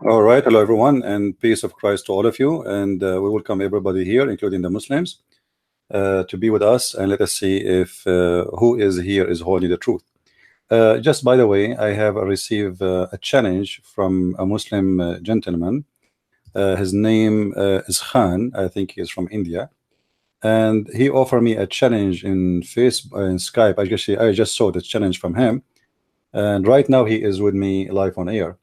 All right, hello everyone, and peace of Christ to all of you. And we welcome everybody here, including the Muslims, to be with us. And let us see if who is here is holding the truth. Just by the way, I have received a challenge from a Muslim gentleman. His name is Khan. I think he is from India, and he offered me a challenge in Facebook, in Skype. I just saw the challenge from him, and right now he is with me live on air.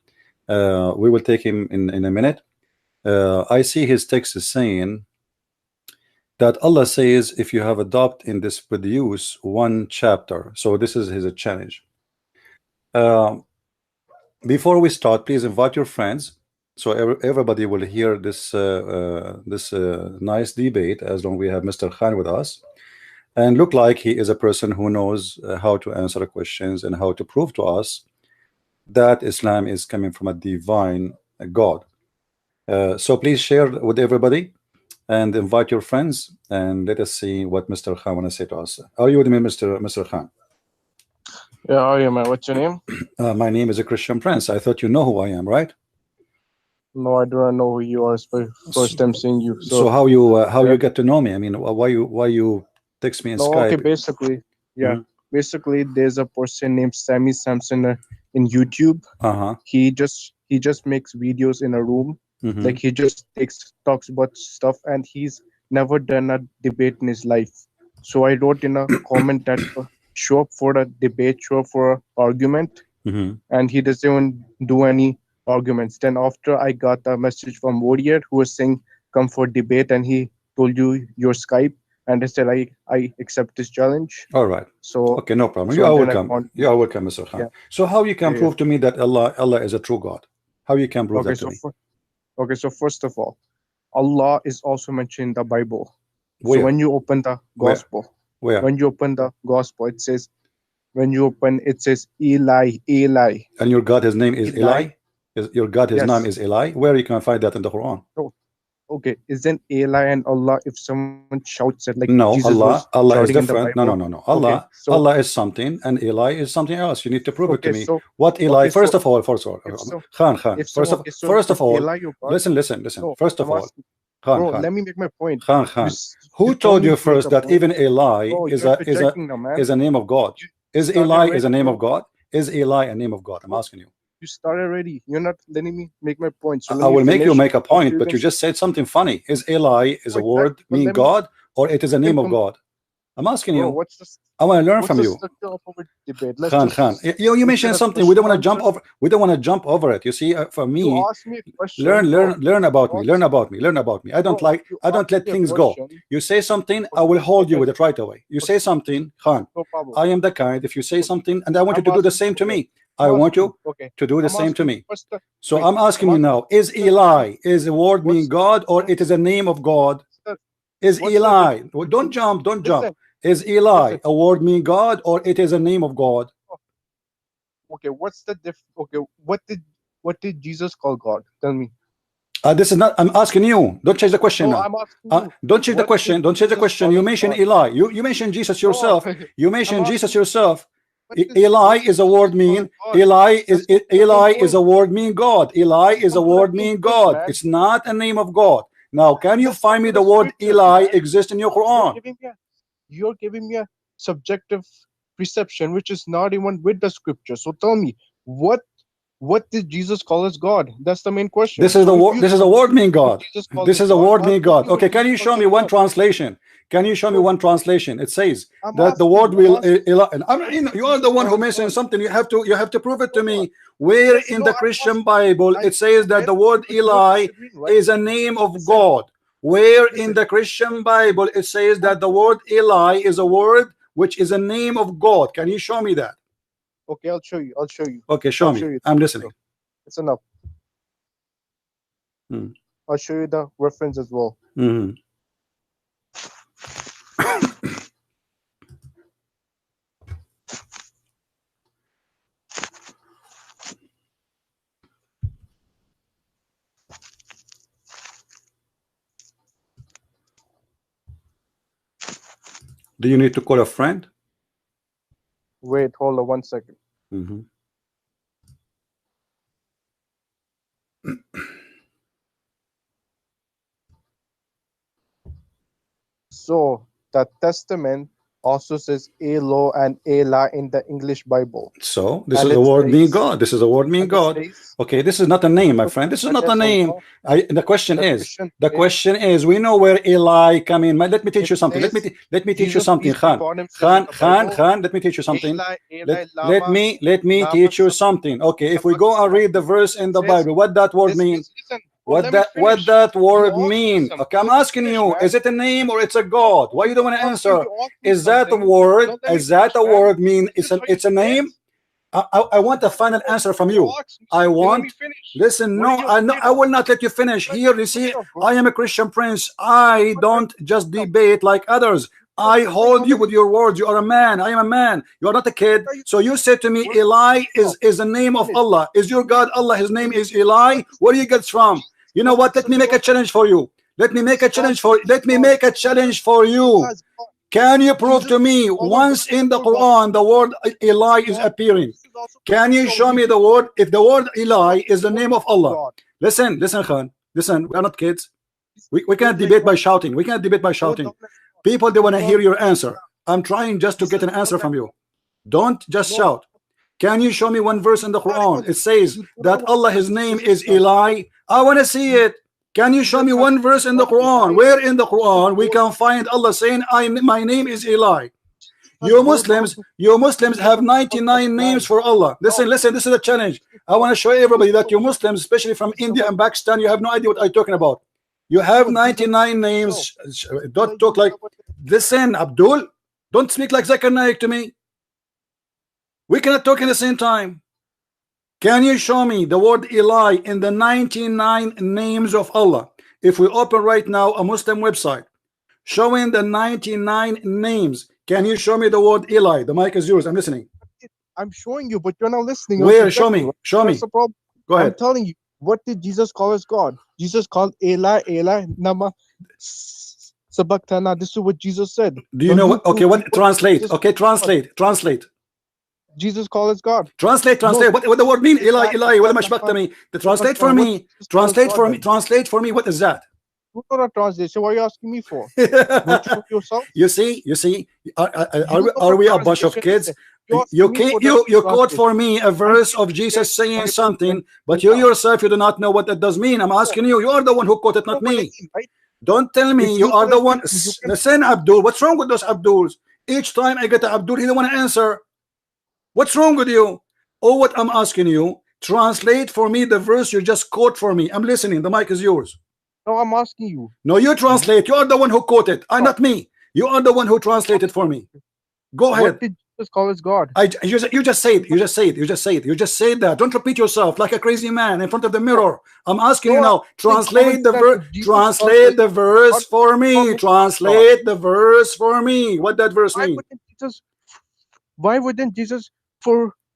We will take him in a minute. I see his text is saying that Allah says if you have adopted in this produce one chapter. So this is his challenge. Before we start, please invite your friends so everybody will hear this nice debate, as long as we have Mr. Khan with us, and look like he is a person who knows how to answer the questions and how to prove to us that Islam is coming from a divine God. So please share with everybody and invite your friends, and let us see what Mr. Khan want to say to us. Are you with me, Mr. Khan? Yeah, how are you, man? What's your name? My name is a Christian Prince. I thought you know who I am, right? No, I do not know who you are. It's my first time seeing you. So how you get to know me? I mean, why you text me in Skype? Okay, basically, yeah. Basically, there's a person named Sammy Samson in YouTube. He just makes videos in a room. Like he just talks about stuff, and he's never done a debate in his life. So I wrote in a comment that show up for a debate, show up for an argument, and he doesn't even do any arguments. Then after I got a message from Warrior who was saying come for debate, and he told you your Skype, and I said I accept this challenge. All right. So okay, no problem. You are welcome. You are welcome, Mr. Khan. So how you can prove to me that Allah is a true God? How you can prove that to me? Okay, so first of all, Allah is also mentioned in the Bible. Where? So when you open the Gospel, when you open the Gospel, it says, Eli, Eli. And your God, his name is Eli? Your God, his name is Eli? Where you can find that in the Quran? Oh, okay, isn't Eli and Allah if someone shouts it like no, Jesus Allah is different. No. Allah, Allah is something, and Eli is something else. You need to prove it to me. So, what Eli? First of all, Khan. First of all, listen. First of all, Khan. Let me make my point. Khan. Who told you first that even Eli is a name of God? Is Eli is a name of God? Is Eli a name of God? I'm asking you. You started already. You're not letting me make my point. So I will make you make a point, but you just said something funny. Is Eli is a word mean God, or it is a name of God? I'm asking you. I want to learn from you. Khan. You mentioned something. We don't want to jump over. We don't want to jump over it. You see, for me, learn about me. Learn about me. I don't let things go. You say something, I will hold you with it right away. You say something, Khan. I am the kind. If you say something, and I want you to do the same to me. I want you to do the same to me. So I'm asking you now, is Eli, is the word mean God, or it is a name of God? Is Eli, don't jump. Is Eli a word mean God, or it is a name of God? Okay, what's the okay, what did Jesus call God? Tell me. This is not, I'm asking you. Don't change the question now. Don't change the question. Don't change the question. You mentioned Eli. You mentioned Jesus yourself. You mentioned Jesus yourself. Eli is a word mean. Eli is a word mean God. Eli is a word mean God. It's not a name of God. Now, can you find me the word Eli exists in your Quran? You're giving me a subjective perception, which is not even with the scripture. So tell me, what did Jesus call as God? That's the main question. This is a word mean God. This is a word mean God. Okay, can you show me one translation? Can you show me one translation? It says that the word will you are the one who mentioned something. You have to prove it to me. Where in the Christian Bible it says that the word Eli is a name of God? Where in the Christian Bible it says that the word Eli is a word which is a name of God? Can you show me that? Okay, I'll show you. Okay, show me. I'm listening. It's enough. I'll show you the reference as well. Do you need to call a friend? Wait, hold on 1 second. So the Testament also says Elo and Ela in the English Bible. So this is the word mean God. This is the word mean God. Okay, this is not a name, my friend. This is not a name. The question is, we know where Eli come in. Let me teach you something. Let me teach you something, Khan. Let me teach you something. Let me teach you something. Okay, if we go and read the verse in the Bible, what that word mean? What that word mean? Okay, I'm asking you, is it a name or it's a God? Why you don't want to answer? Is that a word? Is that a word mean it's a name? I want a final answer from you. I want, listen, no, I will not let you finish. Here, you see, I am a Christian prince. I don't just debate like others. I hold you with your words. You are a man. I am a man. You are not a kid. So you said to me, Eli is the name of Allah. Is your God Allah? His name is Eli. Where do you get from? You know what? Let me make a challenge for you. Let me make a challenge for you. Can you prove to me once in the Quran the word Eli is appearing? Can you show me the word? If the word Eli is the name of Allah, listen, Khan, listen. We are not kids. We can't debate by shouting. We can't debate by shouting. People, they want to hear your answer. I'm trying just to get an answer from you. Don't just shout. Can you show me one verse in the Quran? It says that Allah, His name is Eli. I want to see it. Can you show me one verse in the Quran? Where in the Quran we can find Allah saying, my name is Eli? You Muslims have 99 names for Allah. Listen, this is a challenge. I want to show everybody that you Muslims, especially from India and Pakistan, you have no idea what I'm talking about. You have 99 names. Don't talk like, listen, Abdul, don't speak like Zakir Naik to me. We cannot talk at the same time. Can you show me the word Eli in the 99 names of Allah? If we open right now a Muslim website showing the 99 names, can you show me the word Eli? The mic is yours. I'm listening. I'm showing you, but you're not listening. Where? Show me. That's the problem. Go ahead. I'm telling you. What did Jesus call his God? Jesus called Eli, Nama Sabachthana. This is what Jesus said. Do you know what? Okay, what? Translate. Okay, translate. Jesus called his God. Translate. No. What the word mean? Eli. Wala mashbaqtani. Translate for me. Translate for me. What is that? You know the translation. What are you asking me for? yourself? You see. Are we a bunch of kids? You quote for me a verse of Jesus saying something, but you yourself, you do not know what that does mean. I'm asking you. You are the one who quoted, not me. Don't tell me you are the one. Listen, Abdul. What's wrong with those Abduls? Each time I get an Abdul, he don't want to answer. What's wrong with you? Oh, what I'm asking you, translate for me the verse you just quote for me. I'm listening. The mic is yours. No, I'm asking you. No, you translate. You are the one who quoted. I'm not me. You are the one who translated for me. Go ahead. What did Jesus call his God? You just say it. You just say that. Don't repeat yourself like a crazy man in front of the mirror. I'm asking you now. Translate the verse. Translate the verse for me. Translate the verse for me. What that verse mean? Why wouldn't Jesus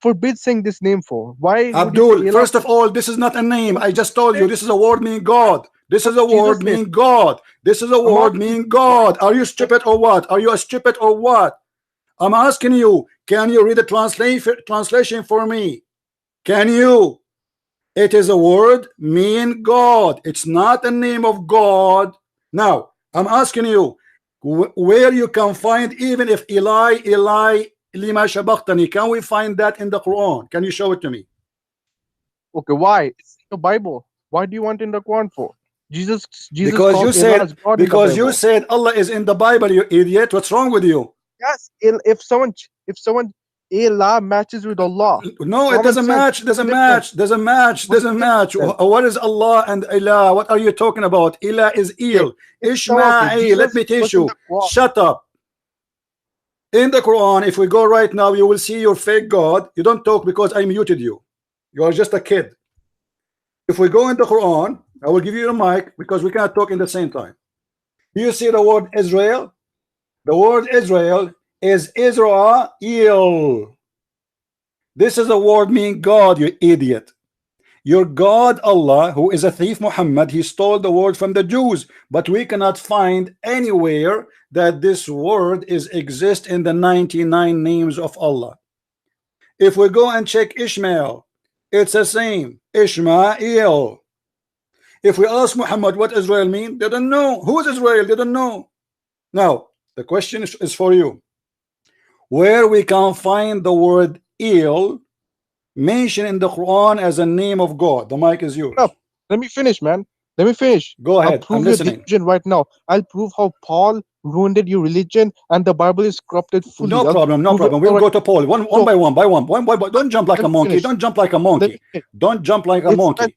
forbid saying this name for? Why? Abdul, first of all, this is not a name. I just told you this is a word meaning God. This is a word meaning God. This is a word meaning God. Are you stupid or what? Are you a stupid or what? I'm asking you, can you read the translation for me? Can you? It is a word mean God. It's not a name of God. Now, I'm asking you, where you can find, even if Eli, lima shabaqtani, can we find that in the Quran? Can you show it to me? Okay, why? It's the Bible. Why do you want in the Quran for? Jesus because you said Allah is in the Bible, you idiot. What's wrong with you? Yes, if someone Allah matches with Allah. No, it doesn't match. Doesn't match. What is Allah and Allah? What are you talking about? Allah is Il. Ishmael. Let me teach you. Shut up. In the Quran, if we go right now, you will see your fake God. You don't talk because I muted you. You are just a kid. If we go in the Quran, I will give you a mic because we cannot talk in the same time. Do you see the word Israel? The word Israel is Israel. This is a word meaning God, you idiot. Your God Allah, who is a thief Muhammad, he stole the word from the Jews, but we cannot find anywhere that this word exists in the 99 names of Allah. If we go and check Ishmael, it's the same, Ishmael. If we ask Muhammad what Israel means, they don't know. Who is Israel? They don't know. Now the question is for you. Where we can find the word El mentioned in the Quran as a name of God? The mic is yours. No, let me finish, man. Let me finish. Go ahead. I'll prove your religion right now. I'll prove how Paul ruined your religion and the Bible is corrupted fully. No problem. No problem. We'll go to Paul one by one. Don't jump like a monkey. Don't jump like a monkey. Don't jump like a monkey.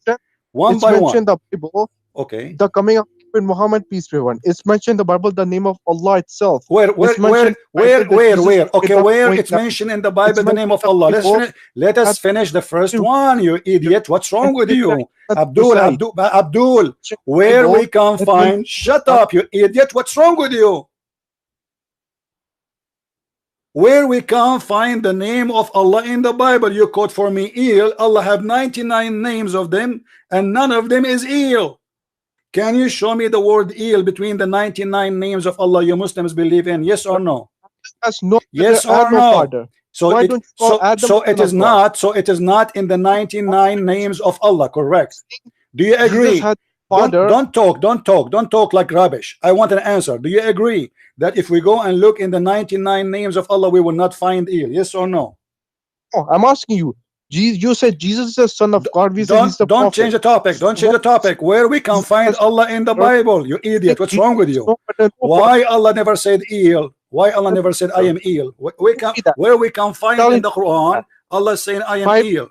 One by one. The Bible. Okay. The coming of Muhammad, peace be upon him. It's mentioned in the Bible the name of Allah itself. Where? Okay, where it's mentioned in the Bible the name of Allah. Let us finish the first one, you idiot. What's wrong with you? Abdul, where we can find, shut up, you idiot. What's wrong with you? Where we can find the name of Allah in the Bible? You quote for me El. Allah have 99 names of them and none of them is El. Can you show me the word El between the 99 names of Allah you Muslims believe in? Yes or no? Yes or no? So it is not in the 99 names of Allah, correct? Do you agree? Don't talk like rubbish. I want an answer. Do you agree that if we go and look in the 99 names of Allah we will not find El? Yes or no? Oh, I'm asking you. You said Jesus is the Son of God. We said he's the Don't change the topic. Don't change the topic. Where we can find Allah in the Bible? You idiot. What's wrong with you? Why Allah never said El? Why Allah never said I am El? Where we can find in the Quran Allah saying I am El?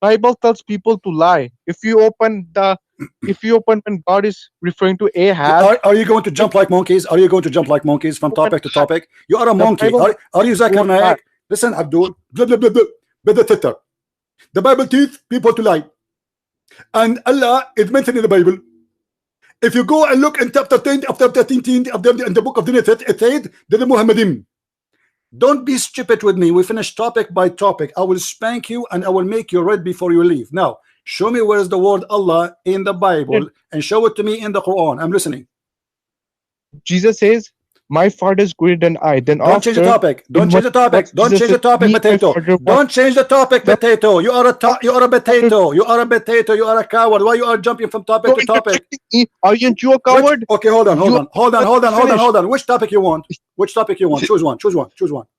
Bible tells people to lie. If you open when God is referring to Ahab, are you going to jump like monkeys? Are you going to jump like monkeys from topic to topic? You are a monkey. Are you Zakir Naik? Listen, Abdul. The Bible teaches people to lie, and Allah is mentioned in the Bible. If you go and look in chapter 10 of chapter 13 of the book of the Prophet, it said that the Muhammadim. Don't be stupid with me. We finish topic by topic. I will spank you and I will make you read before you leave. Now show me where is the word Allah in the Bible and show it to me in the Quran. I'm listening. Jesus says, my Father is greater than I. Then don't change the topic. Don't change the topic. Don't change the topic, potato. Don't change the topic, potato. You are a potato. You are a potato. You are a coward. Why you are jumping from topic to topic? Aren't you a coward? Okay, hold on. Which topic you want? Which topic you want? Choose one.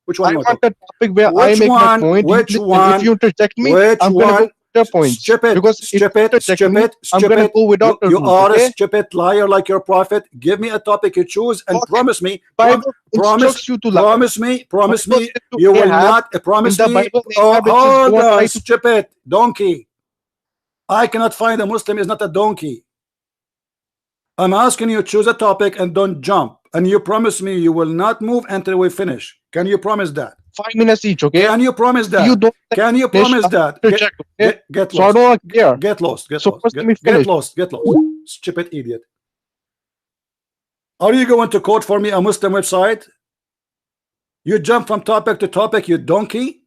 Which one you want? I want the topic where I make my point. Which one? If you interject me, I'm gonna go points. Stupid. I'm gonna go without the you are a stupid liar like your prophet. Give me a topic you choose and promise me. Promise me. You will not promise me. Hold on, stupid donkey. I cannot find a Muslim is not a donkey. I'm asking you choose a topic and don't jump. And you promise me you will not move until we finish. Can you promise that? 5 minutes each, okay? Can you promise that? Can you promise that? Get lost. So I don't care. Get lost. Get lost. Stupid idiot. Are you going to quote for me a Muslim website? You jump from topic to topic, you donkey.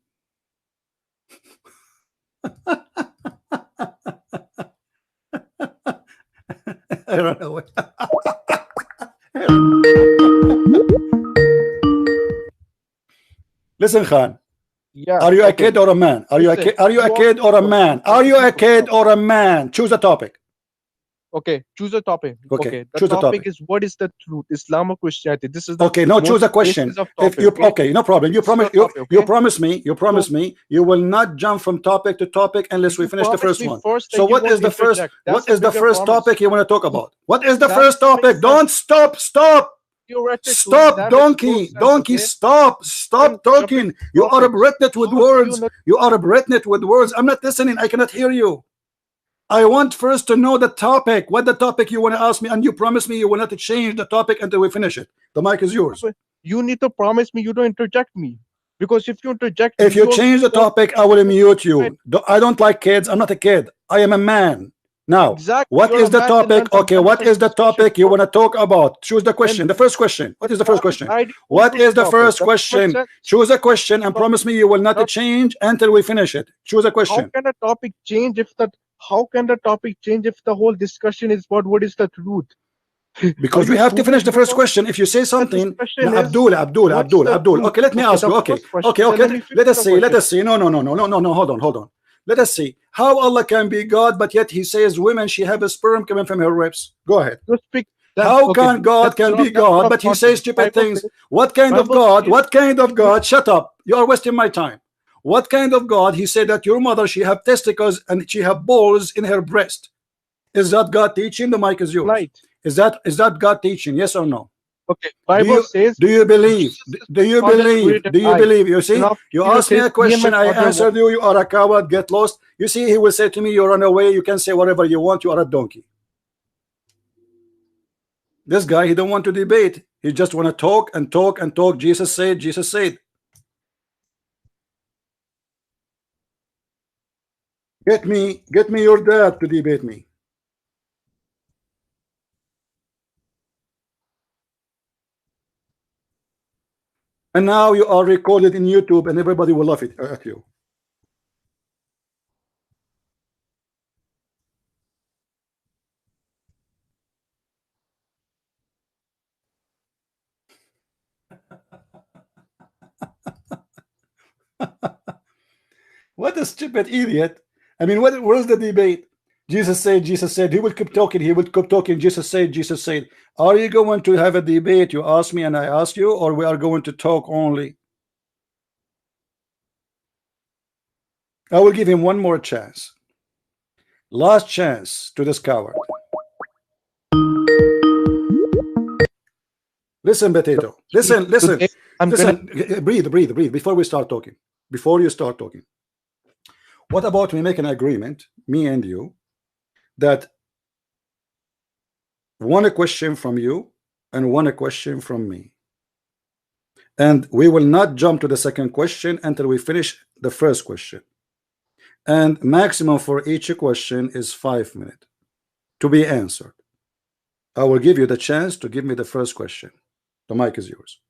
I don't know. Listen, Khan. Yeah. Are you a kid or a man? Are you a kid or a man? Are you a kid or a man? Choose a topic. Okay, choose a topic. Okay, the topic is what is the truth, Islam or Christianity? This is the okay. No, choose a question. If you okay, no problem. You promise. You promise me. You promise me. You will not jump from topic to topic unless we finish the first one. So what is the first? What is the first topic you want to talk about? What is the first topic? Don't stop. Stop, donkey. Stop talking. You are a Britnet with words. I'm not listening. I cannot hear you. I want first to know the topic. What the topic you want to ask me, and you promise me you will not change the topic until we finish it. The mic is yours. You need to promise me you don't interject me, because if you interject, if you change the topic, I will mute you. I don't like kids. I'm not a kid. I am a man. Now, what is the topic? Okay, what is the topic you want to talk about? Choose the question. The first question. What is the first question? What is the first question? Choose a question and promise me you will not change until we finish it. Choose a question. How can a topic change if the whole discussion is about what is the truth? Because we have to finish the first question. If you say something, Abdul. Okay, let me ask you. Okay. Let us see. No. Hold on. Let us see how Allah can be God, but yet He says women she have a sperm coming from her ribs. Go ahead. How can God can be God, but he says stupid things? What kind of God? What kind of God? Shut up. You are wasting my time. What kind of God? He said that your mother, she have testicles and she have balls in her breast. Is that God teaching? The mic is yours. Right. Is that God teaching? Yes or no? Okay. Bible says. Do you believe? Do you believe? Do you believe? You see, you ask me a question, I answered you. You are a coward. Get lost. You see, he will say to me, you run away. You can say whatever you want. You are a donkey. This guy, he don't want to debate. He just want to talk and talk and talk. Jesus said. Jesus said. Get me your dad to debate me. And now you are recorded in YouTube and everybody will laugh at you. What a stupid idiot. I mean, what is the debate? Jesus said, he will keep talking, Jesus said. Are you going to have a debate? You ask me and I ask you, or we are going to talk only? I will give him one more chance. Last chance to this coward. Listen, Potato. Listen. Breathe before we start talking. Before you start talking. What about we make an agreement, me and you, that one question from you and one question from me, and we will not jump to the second question until we finish the first question, and maximum for each question is 5 minutes to be answered. I will give you the chance to give me the first question. The mic is yours.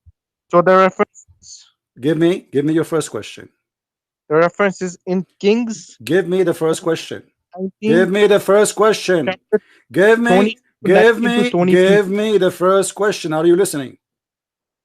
So the reference. Give me your first question. The reference is in Kings. Give me the first question. Give me the first question. Give me the first question. Are you listening?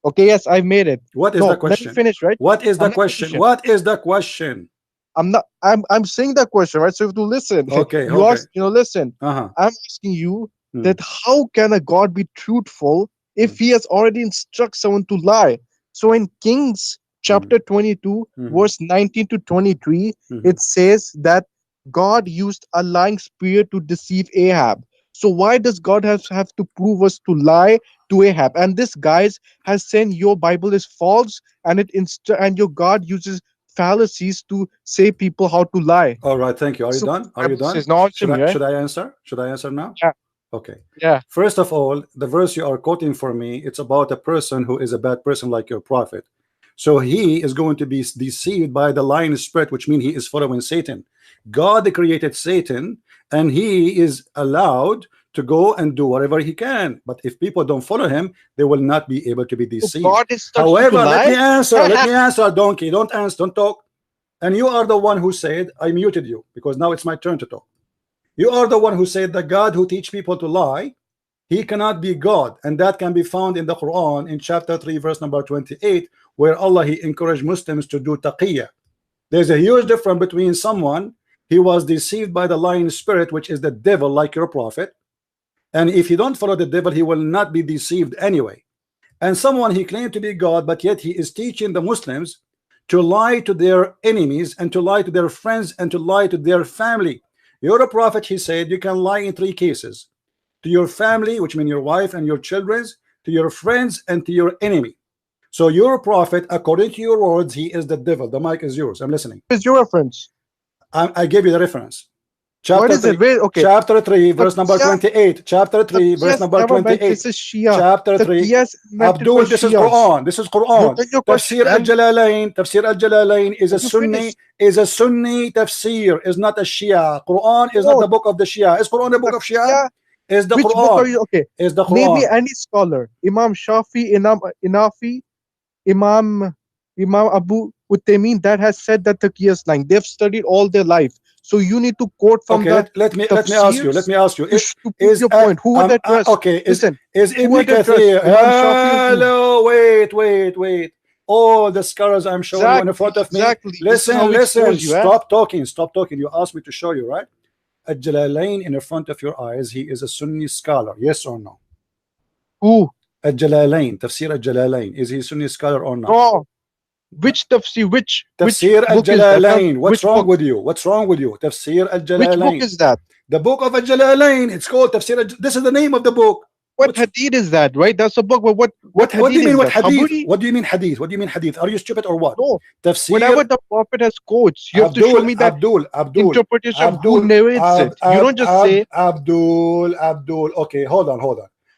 Okay, yes, I made it. What is the question? Let me finish, right? What is the question? What is the question? I'm saying that question, right? So you have to listen. Okay. Listen. I'm asking you that how can a God be truthful if he has already instructed someone to lie? So in Kings chapter 22, verse 19 to 23, it says that God used a lying spirit to deceive Ahab. So why does God have to prove us to lie to Ahab? And this guys has said your Bible is false, and your God uses fallacies to say people how to lie. All right, thank you. Are you done? Are you done? Should I answer? Should I answer now? Yeah. Okay. Yeah. First of all, the verse you are quoting for me, it's about a person who is a bad person like your prophet. So he is going to be deceived by the lying spirit, which means he is following Satan. God created Satan, and he is allowed to go and do whatever he can. But if people don't follow him, they will not be able to be deceived. However, let me answer, donkey. Don't answer, don't talk. And you are the one who said, I muted you because now it's my turn to talk. You are the one who said that God who teach people to lie, he cannot be God, and that can be found in the Quran in chapter 3 verse number 28, where Allah he encouraged Muslims to do taqiyya. There's a huge difference between someone he was deceived by the lying spirit, which is the devil, like your prophet, and if you don't follow the devil, he will not be deceived anyway. And someone he claimed to be God, but yet he is teaching the Muslims to lie to their enemies and to lie to their friends and to lie to their family. You're a prophet, he said, you can lie in 3 cases: to your family, which means your wife and your children, to your friends, and to your enemy. So your prophet, according to your words, he is the devil. The mic is yours. I'm listening. What is your reference? I gave you the reference. What is it? Okay. Chapter 3, verse number 28. Chapter 3, verse number 28. This is Shia. Chapter 3. Abdul, this is Quran. This is Quran. Tafsir al-Jalalain. Tafsir al-Jalalain is a Sunni. Is a Sunni tafsir. Is not a Shia. Quran is not the book of the Shia. Is Quran the book of Shia? Is the Which Quran? Book are you? Okay. Is the Quran? Maybe any scholar. Imam Shafi, Inafi, Imam Abu Utaymin, that has said that taqiyya is lying. They've studied all their life. So you need to quote from that. Let me ask you. Is your point? Who would address? Okay. Listen. Is Ibn Kathir? Hello. Wait. All the scholars I'm showing you in front of me. Listen. Stop talking. You asked me to show you, right? Al-Jalalain in front of your eyes. He is a Sunni scholar. Yes or no? Who? Al-Jalalain, Tafsir Al-Jalalain. Is he Sunni scholar or not? Oh, which tafsir? Which Tafsir Al-Jalalain. What's wrong book? with you? What's wrong with you? Tafsir Al-Jalalain. Which book is that? The book of Al-Jalalain. It's called Tafsir. This is the name of the book. What hadith is that? Right? That's a book. But what do you mean? What hadith? Khaburi? What do you mean hadith? What do you mean hadith? Are you stupid or what? No. Tafsir. Whenever the Prophet has quotes, you have to show me that interpretation of who narrates it. You don't just say Abdul. Okay, hold on.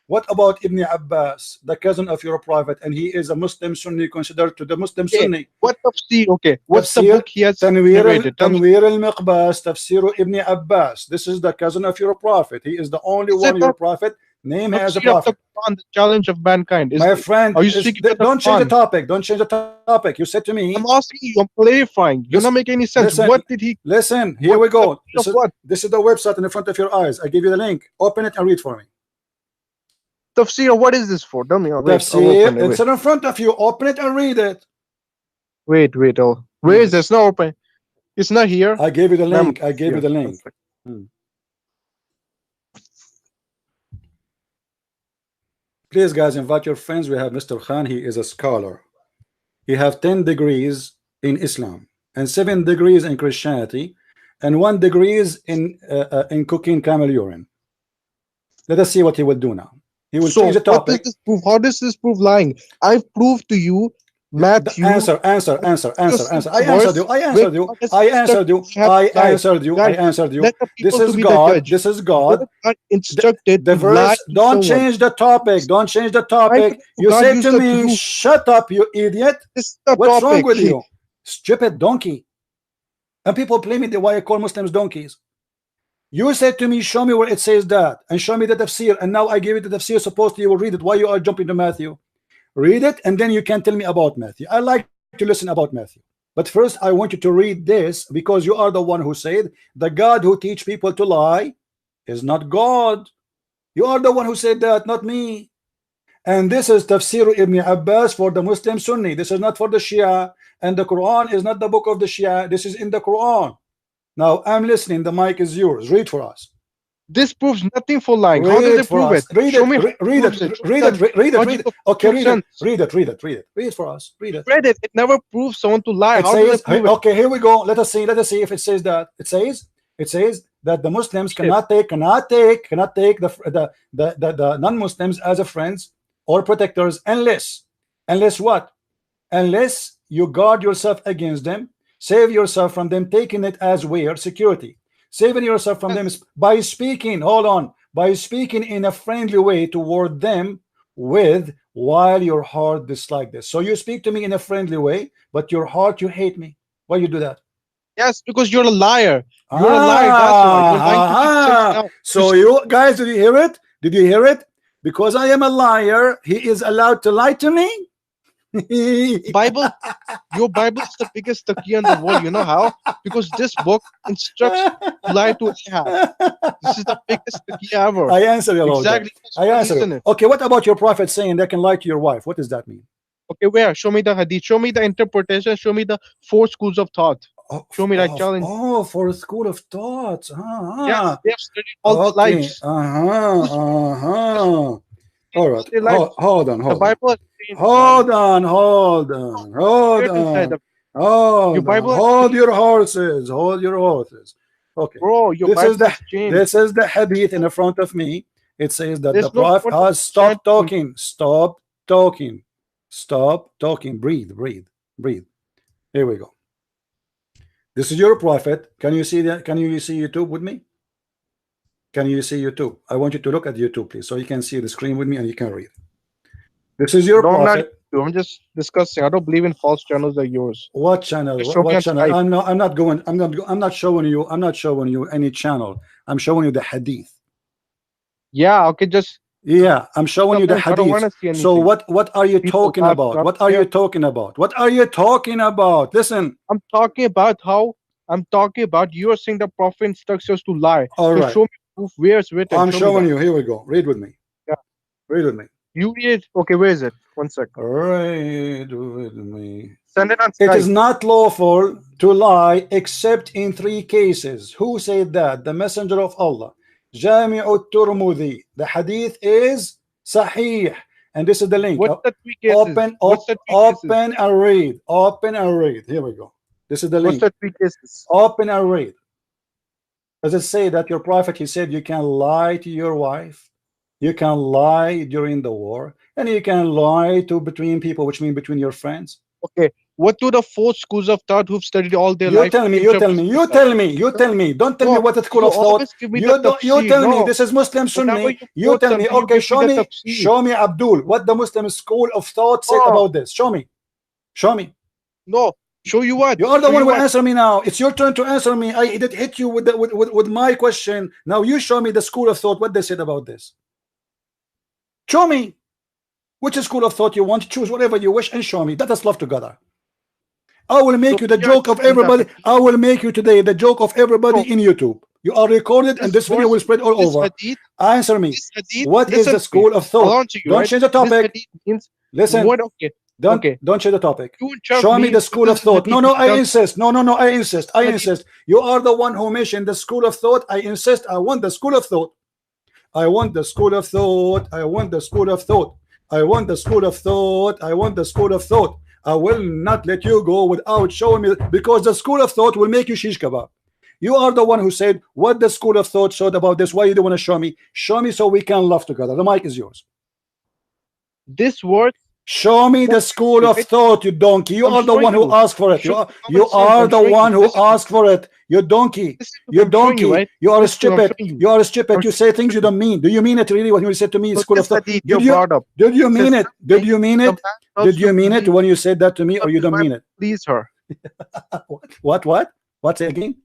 What about Ibn Abbas, the cousin of your prophet, and he is a Muslim Sunni, considered to the Muslim Sunni? What tafsir? Okay, what's the book he has narrated? Tanwir al-Miqbas, Tafsir Ibn Abbas. This is the cousin of your prophet. He is the only one your prophet name as a prophet. The challenge of mankind. My friend, don't change the topic. Don't change the topic. You said to me. I'm asking you. I'm clarifying. You're not making any sense. What did he? Listen. Here we go. This is the website in the front of your eyes. I give you the link. Open it and read for me. Tafsir, what is this for? Tell me. Tafsir, it's in front of you. Open it and read it. Wait. Oh, where is this? Not open. It's not here. I gave you the link. I gave you the link. Please, guys, invite your friends. We have Mr. Khan. He is a scholar. He have 10 degrees in Islam and 7 degrees in Christianity and 1 degrees in cooking camel urine. Let us see what he will do now. He will change the topic. How does this prove lying? I've proved to you, Matthew. Answer. I answered you. This is God. This is God. Instructed. The verse. Don't change the topic. Don't change the topic. You said to me, "Shut up, you idiot." What's wrong with you? Stupid donkey. And people blame me why I call Muslims donkeys. You said to me, show me where it says that, and show me the tafsir, and now I give it the tafsir, supposedly you will read it. Why you are jumping to Matthew? Read it, and then you can tell me about Matthew. I like to listen about Matthew. But first, I want you to read this, because you are the one who said, the God who teach people to lie is not God. You are the one who said that, not me. And this is Tafsir Ibn Abbas for the Muslim Sunni. This is not for the Shia. And the Quran is not the book of the Shia. This is in the Quran. Now I'm listening. The mic is yours. Read for us. This proves nothing for lying. How does it prove it? Read it. Okay, read it for us. Read it. Read it. It never proves someone to lie. How does it prove it? Okay, here we go. Let us see if it says that. It says that the Muslims cannot take the non-Muslims as a friends or protectors unless what? Unless you guard yourself against them. Save yourself from them taking it as weird security. Saving yourself from them by speaking, by speaking in a friendly way toward them while your heart dislike this. So you speak to me in a friendly way, but your heart, you hate me. Why you do that? Yes, because you're a liar. You're a liar. That's why. So you guys, did you hear it? Did you hear it? Because I am a liar, he is allowed to lie to me? Bible, your Bible is the biggest taqiyya in the world. You know how? Because this book instructs to lie to Ahad. This is the biggest taqiyya ever. I answer you. Exactly. I answer you. Okay, what about your prophet saying they can lie to your wife? What does that mean? Okay, where? Show me the hadith. Show me the interpretation. Show me the 4 schools of thought. Show me that challenge. Oh, for a school of thoughts. Yeah, they have studied all the lives. All right. Hold on. The Bible. Hold on. Hold your horses. Okay. Bro, this is the hadith in the front of me. It says that the Prophet has stopped talking. Stop talking. Breathe. Here we go. This is your prophet. Can you see that? Can you see YouTube with me? Can you see YouTube? I want you to look at YouTube, please, so you can see the screen with me and you can read. This is your prophet. I'm just discussing. I don't believe in false channels like yours. What channel? What channel? I'm not showing you any channel. I'm showing you the hadith. Yeah. Okay. Yeah, I'm showing you the hadith. So what are you talking about? What are you talking about? Listen. I'm talking about you are saying the prophet instructs us to lie. All right. Show me proof where it's written. I'm showing you. Here we go. Read with me. Yeah. Read with me. You read it. Okay, where is it? 1 second. Read with me. Send it on Skype. It is not lawful to lie except in 3 cases. Who said that? The Messenger of Allah. Jami'ut Tirmidhi. The hadith is Sahih. And this is the link. What's the three cases? Open and read. Open and read. Here we go. This is the link. What's the three cases? Open and read. Does it say that your prophet, he said, you can lie to your wife, you can lie during the war, and you can lie to between people, which means between your friends? Okay. What do the 4 schools of thought who've studied all their life? You tell me. Don't tell me what the school of thought. You tell me. This is Muslim Sunni. You tell me. Okay, show me Abdul. What the Muslim school of thought said about this? Show me. No. Show you what? You are the one who answer me now. It's your turn to answer me. I did hit you with my question. Now you show me the school of thought, what they said about this. Show me which school of thought you want. Choose whatever you wish and show me. Let us love together. I will make you the joke of everybody. I will make you today the joke of everybody in YouTube. You are recorded and this video will spread all over. Answer me. What is the school of thought? Don't change the topic. Listen. Don't change the topic. Show me the school of thought. No, I insist. No, I insist. You are the one who mentioned the school of thought. I insist. I want the school of thought. I want the school of thought. I want the school of thought. I want the school of thought. I want the school of thought. I will not let you go without showing me, because the school of thought will make you shish kebab. You are the one who said what the school of thought showed about this. Why you don't want to show me? Show me so we can laugh together. The mic is yours. This word. Show me the school of thought, you donkey. You are the one who asked for it. You are the one who asked for it. You donkey. You donkey. You are stupid. You are stupid. You say things you don't mean. Do you mean it really when you said to me school of thought? Did you mean it? Did you mean it? Did you mean it when you said that to me, or you don't mean it? Please her. What? What's again?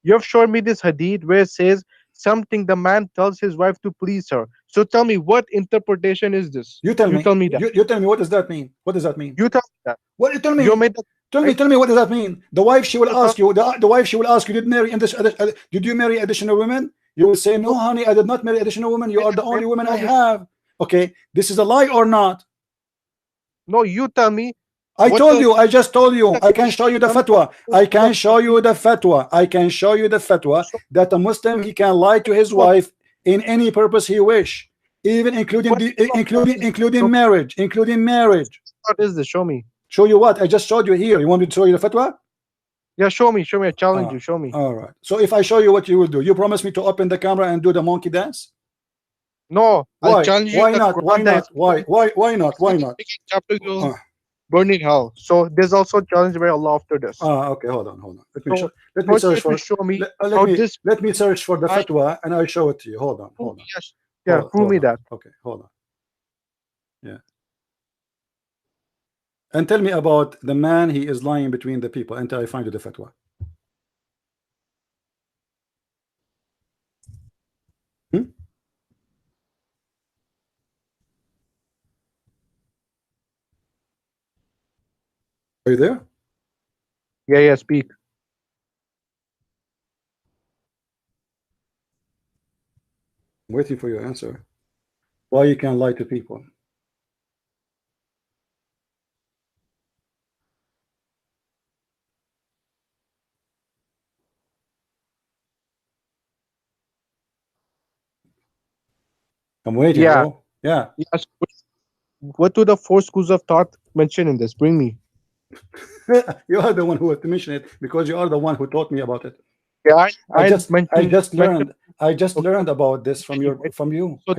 You have shown me this hadith where it says something the man tells his wife to please her. So tell me, what interpretation is this? You tell me that. You tell me, what does that mean? What does that mean? You tell me that. What you tell me? You made that. Tell me what does that mean? The wife, she will ask you. The wife, she will ask you, did you marry additional women? You will say, no, honey, I did not marry additional women. You are the only woman I have. Okay, this is a lie or not? No, you tell me. I just told you. I can show you the fatwa. I can show you the fatwa that a Muslim, he can lie to his wife in any purpose he wish, even including marriage. What is this? Show me. Show you what? I just showed you here. You want me to show you the fatwa? Yeah, show me. I challenge you. Show me. All right. So if I show you, what you will do? You promise me to open the camera and do the monkey dance? No. Why? Why not? Why not? Burning hell. So there's also a challenge by Allah after this. Okay, hold on. Let me search for the fatwa and I'll show it to you. Hold on. Yes. Yeah, prove me that. Okay, hold on. Yeah. And tell me about the man, he is lying between the people until I find you the fatwa. Are you there? Yeah, speak. I'm waiting for your answer. Why you can lie to people? I'm waiting. Yeah. Bro. Yeah. Yes. What do the 4 schools of thought mention in this? Bring me. You are the one who has to mention it, because you are the one who taught me about it. Yeah, I just learned about this from you. So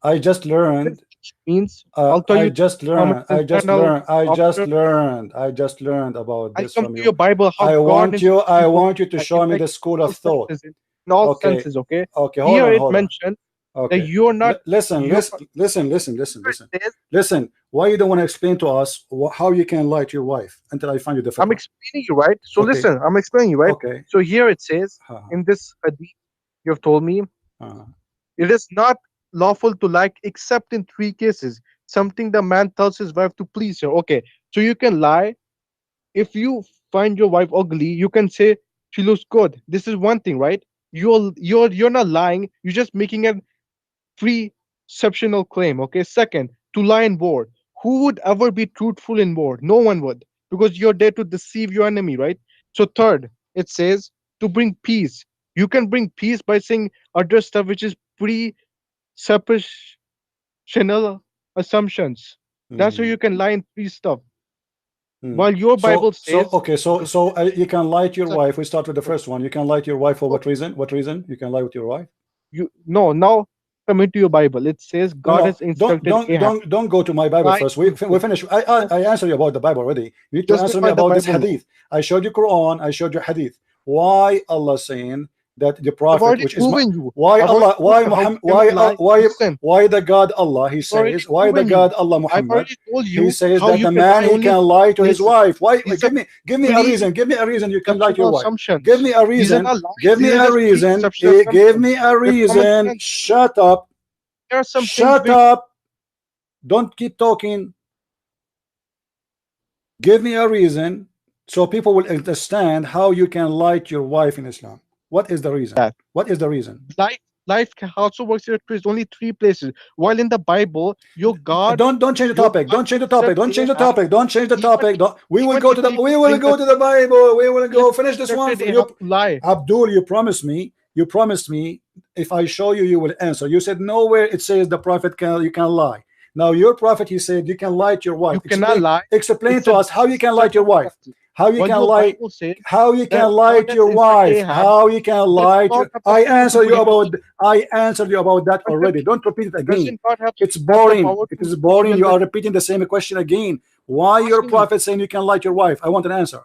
I just learned. Means I just learned about this from you. Your Bible. I want you to show me the school of thought. In all senses, okay. Okay. Here it mentioned that you're not. Listen. Why you don't want to explain to us how you can lie to your wife until I find you the fatwa? I'm explaining you, right? So listen, I'm explaining you, right? Okay. So here it says in this hadith, you have told me it is not lawful to lie except in 3 cases. Something the man tells his wife to please her. Okay, so you can lie if you find your wife ugly. You can say she looks good. This is one thing, right? You're not lying. You're just making a preceptional claim. Okay. Second, to lie in war. Who would ever be truthful in war? No one would, because you're there to deceive your enemy, right? So third, it says to bring peace. You can bring peace by saying other stuff which is Chanel assumptions. That's how you can lie in three stuff. Hmm. While your Bible says, okay, so you can lie to your wife. We start with the first one. You can lie to your wife for what reason? What reason you can lie with your wife? Now coming to your Bible, it says God has instructed Ahab. Don't go to my Bible first. We finish. I answered you about the Bible already. You need to answer me about this hadith. I showed you Quran. I showed you hadith. Why Allah saying that the prophet, which is why Allah, why Muhammad, why the God Allah, he says, why the God Allah Muhammad, he says that the man he can lie to his wife. Why? Give me a reason. Give me a reason you can lie to your wife. Give me a reason. Give me a reason. Give me a reason. Shut up. Shut up. Don't keep talking. Give me a reason so people will understand how you can lie to your wife in Islam. What is the reason? What is the reason? Life also works here. There's only three places. While in the Bible, your God. Don't change the topic. Don't change the topic. Don't change the topic. Don't change the topic. We will go to the. We will go to the Bible. We will go finish this one. Abdul, you promised me. You promised me if I show you, you will answer. You said nowhere it says the prophet you can lie. Now your prophet, he said you can lie to your wife. You cannot lie. Explain to us how you can lie to your wife. How you can lie? How you can lie to your wife? How you can lie to? I answered you about. I answered you about that already. Don't repeat it again. It's boring. It is boring. You are repeating the same question again. Why your prophet saying you can lie to your wife? I want an answer.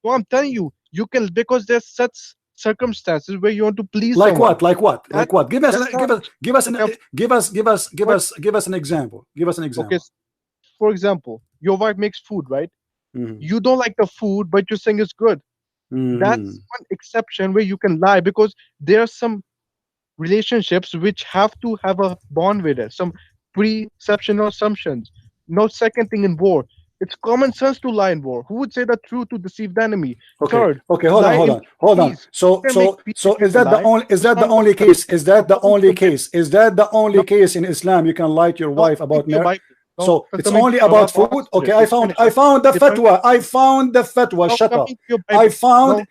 Well, I'm telling you, you can, because there's such circumstances where you want to please. Like someone. What? Like what? Like what? Give us an example. Give us an example. Okay. For example, your wife makes food, right? You don't like the food, but you're saying it's good. That's one exception where you can lie, because there are some relationships which have to have a bond with it, some preception or assumptions. No, second thing, in war, it's common sense to lie in war. Who would say the truth to deceive the enemy? Okay. Third, okay, hold on. So is that the only case? Is that the only case? Is that the only case in Islam you can lie to your wife about marriage? So it's only about food. Okay, I found the fatwa. I found the fatwa. Shut up. I found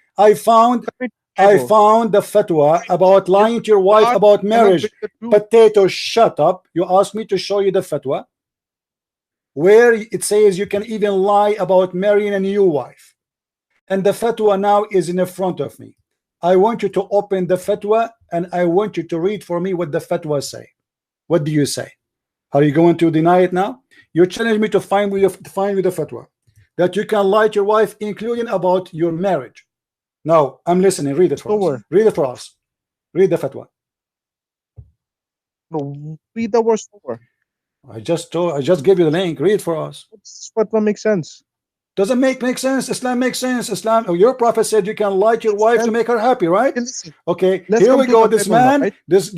the fatwa about lying to your wife about marriage. Potato, shut up. You asked me to show you the fatwa where it says you can even lie about marrying a new wife, and the fatwa now is in the front of me. I want you to open the fatwa and I want you to read for me what the fatwa say. What do you say? Are you going to deny it now? You challenge me to find with the fatwa that you can lie to your wife, including about your marriage. Now I'm listening. Read it for us. Read it for us. Read the fatwa. No, read the words over. I just gave you the link. Read it for us. Fatwa makes sense. Doesn't make sense. Islam makes sense. Islam. Your prophet said you can lie to your wife to make her happy, right? Okay. Here we go. This man. Right? This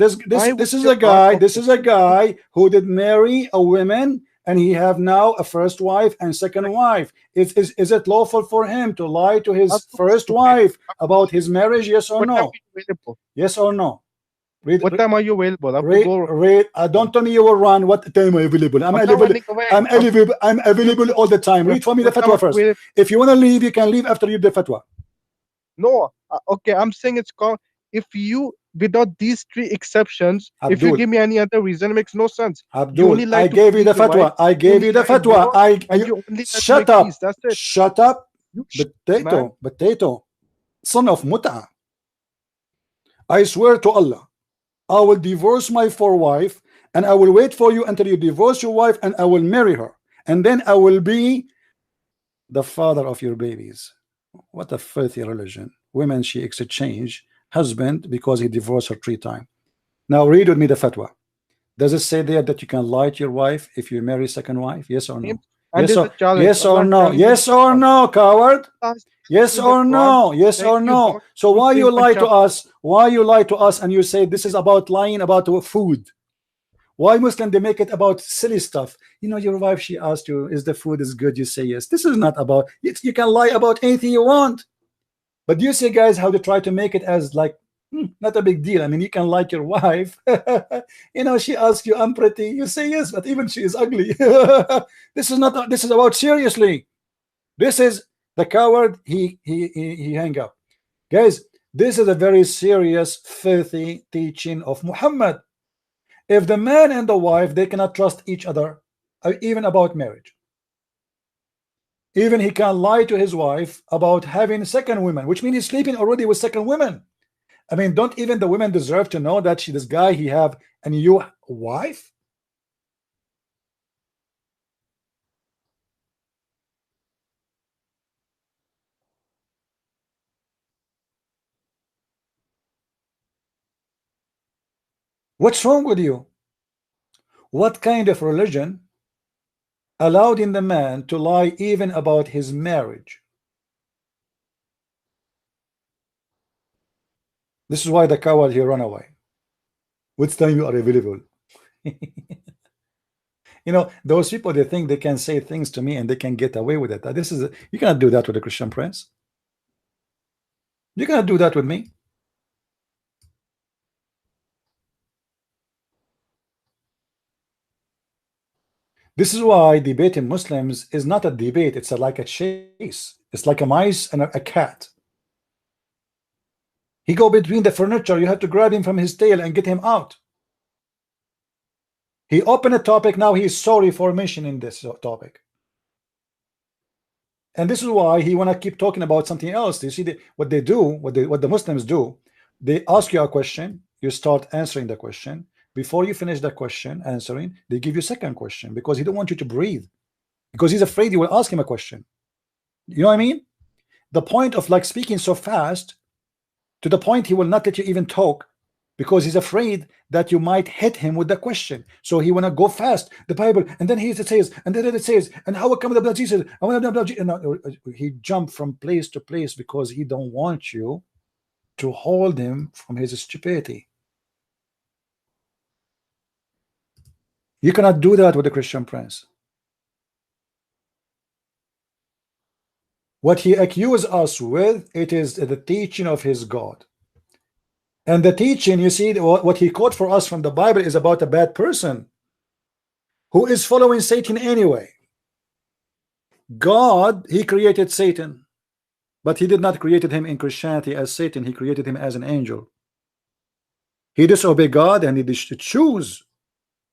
is a guy. This is a guy who did marry a woman, and he have now a first wife and second wife. Is it lawful for him to lie to his first wife about his marriage? Yes or no? Yes or no? What time are you available? Don't tell me you will run. What time are you available? I'm available. I'm available all the time. Read for me the fatwa first. If you want to leave, you can leave after you read the fatwa. No, okay. I'm saying it's called. If you, without these three exceptions, Abdul, if you give me any other reason, it makes no sense. Abdul, I gave you the fatwa. I gave you the fatwa. Shut up. Shut up. Potato, son of Mut'a. I swear to Allah, I will divorce my wife, and I will wait for you until you divorce your wife, and I will marry her, and then I will be the father of your babies. What a filthy religion. Women, she exchange husband because he divorced her 3 times. Now read with me the fatwa. Does it say there that you can lie to your wife if you marry second wife? Yes or no? Yes or no? Yes or no, coward? Yes or no? Yes or no? So why you lie to us? Why you lie to us and you say this is about lying about food? Why Muslim they make it about silly stuff? You know, your wife, she asked you, is the food is good? You say yes. This is not about, you can lie about anything you want. But you see, guys, how they try to make it as like not a big deal. I mean, you can like your wife. You know, she asks you, I'm pretty. You say yes, but even she is ugly. This is not. This is about seriously. This is the coward. He hang up, guys. This is a very serious, filthy teaching of Muhammad. If the man and the wife, they cannot trust each other, even about marriage. Even he can lie to his wife about having second women, which means he's sleeping already with second women. I mean, don't even the women deserve to know that this guy he have a new wife? What's wrong with you? What kind of religion allowed in the man to lie even about his marriage? This is why the coward he run away. Which time you are available? You know, those people, they think they can say things to me and they can get away with it. This is you cannot do that with a Christian prince. You cannot do that with me. This is why debating Muslims is not a debate. It's like a chase. It's like a mice and a cat. He go between the furniture. You have to grab him from his tail and get him out. He opened a topic. Now he is sorry for mentioning this topic. And this is why he want to keep talking about something else. You see what they do, what the Muslims do. They ask you a question. You start answering the question. Before you finish the question answering, they give you a second question because he don't want you to breathe, because he's afraid you will ask him a question. You know what I mean? The point of like speaking so fast to the point he will not let you even talk because he's afraid that you might hit him with the question. So he want to go fast. The Bible, and then he says, and then it says, and how come the blood Jesus? He jumped from place to place because he don't want you to hold him from his stupidity. You cannot do that with the Christian prince. What he accused us with, it is the teaching of his God. And the teaching, you see, what he quote for us from the Bible is about a bad person who is following Satan anyway. God, he created Satan, but he did not create him in Christianity as Satan. He created him as an angel. He disobeyed God and he did choose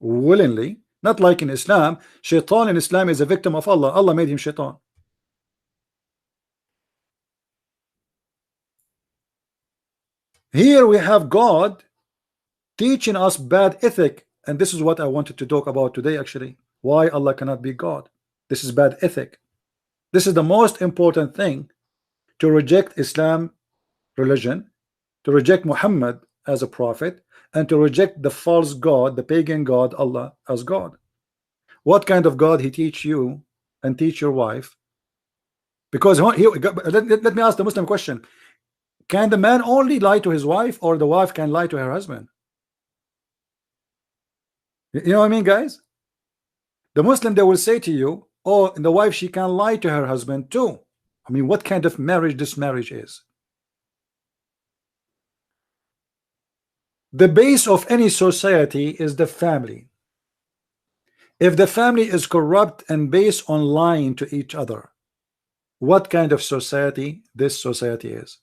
willingly, not like in Islam. Shaitan in Islam is a victim of Allah. Allah made him shaitan. Here we have God teaching us bad ethic, and this is what I wanted to talk about today actually. Why Allah cannot be God. This is bad ethic. This is the most important thing, to reject Islam religion, to reject Muhammad as a prophet, and to reject the false God, the pagan God, Allah as God. What kind of God he teach you and teach your wife? Because let me ask the Muslim question. Can the man only lie to his wife, or the wife can lie to her husband? You know what I mean, guys? The Muslim, they will say to you, oh, the wife, she can lie to her husband too. I mean, what kind of marriage this marriage is? The base of any society is the family. If the family is corrupt and based on lying to each other, what kind of society this society is?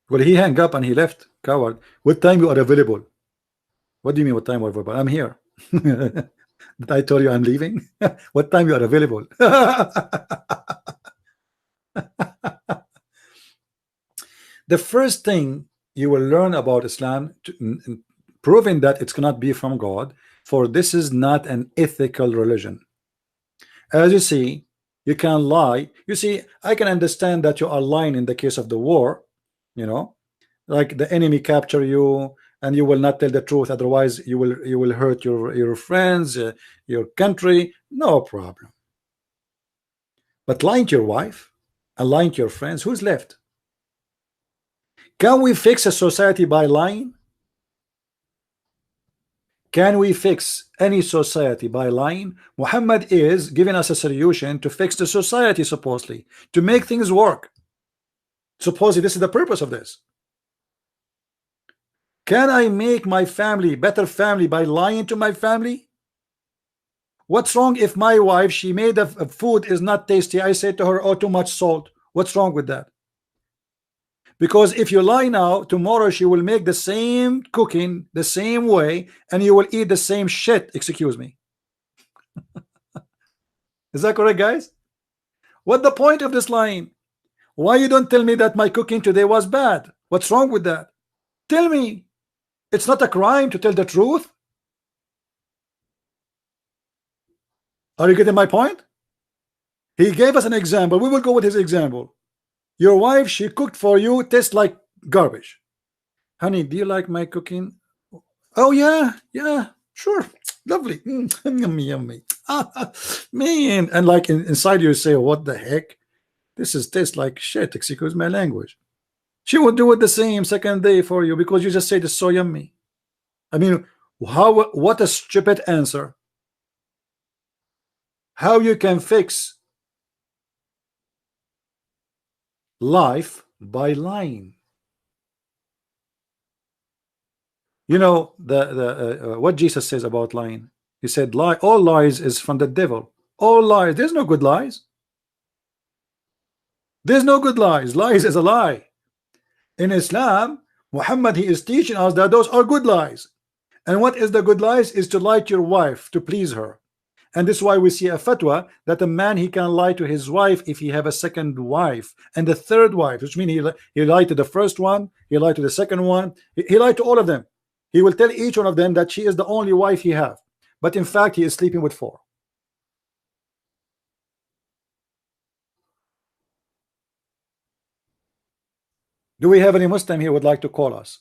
Well, he hung up and he left. Coward. What time you are available? What do you mean what time you are available? I'm here. Did I tell you I'm leaving? What time you are available? The first thing you will learn about Islam, proving that it cannot be from God, for this is not an ethical religion. As you see, you can lie. You see, I can understand that you are lying in the case of the war, you know, like the enemy capture you and you will not tell the truth, otherwise you will hurt your friends, your country, no problem. But lying to your wife and lying to your friends, who's left? Can we fix a society by lying? Can we fix any society by lying? Muhammad is giving us a solution to fix the society, supposedly, to make things work. Supposedly this is the purpose of this. Can I make my family better family by lying to my family? What's wrong if my wife, she made a food is not tasty, I say to her, oh, too much salt? What's wrong with that? Because if you lie now, tomorrow she will make the same cooking the same way, and you will eat the same shit. Excuse me. Is that correct, guys? What the point of this lying? Why you don't tell me that my cooking today was bad? What's wrong with that? Tell me. It's not a crime to tell the truth. Are you getting my point? He gave us an example. We will go with his example. Your wife, she cooked for you, tastes like garbage. Honey, do you like my cooking? Oh yeah, yeah, sure, lovely, yummy, yummy. Man, and like inside you say, what the heck? This is tastes like shit. Excuse my language. She will do it the same second day for you because you just said it's so yummy. I mean, how? What a stupid answer. How you can fix life by lying? You know the what Jesus says about lying. He said, "Lie, all lies is from the devil. All lies. There's no good lies. There's no good lies. Lies is a lie. In Islam, Muhammad, he is teaching us that those are good lies. And what is the good lies? Is to lie to your wife to please her. And this is why we see a fatwa that a man, he can lie to his wife if he have a second wife and the third wife, which means he lied to the first one, he lied to the second one, he lied to all of them. He will tell each one of them that she is the only wife he have, but in fact he is sleeping with 4. Do we have any Muslim here who would like to call us?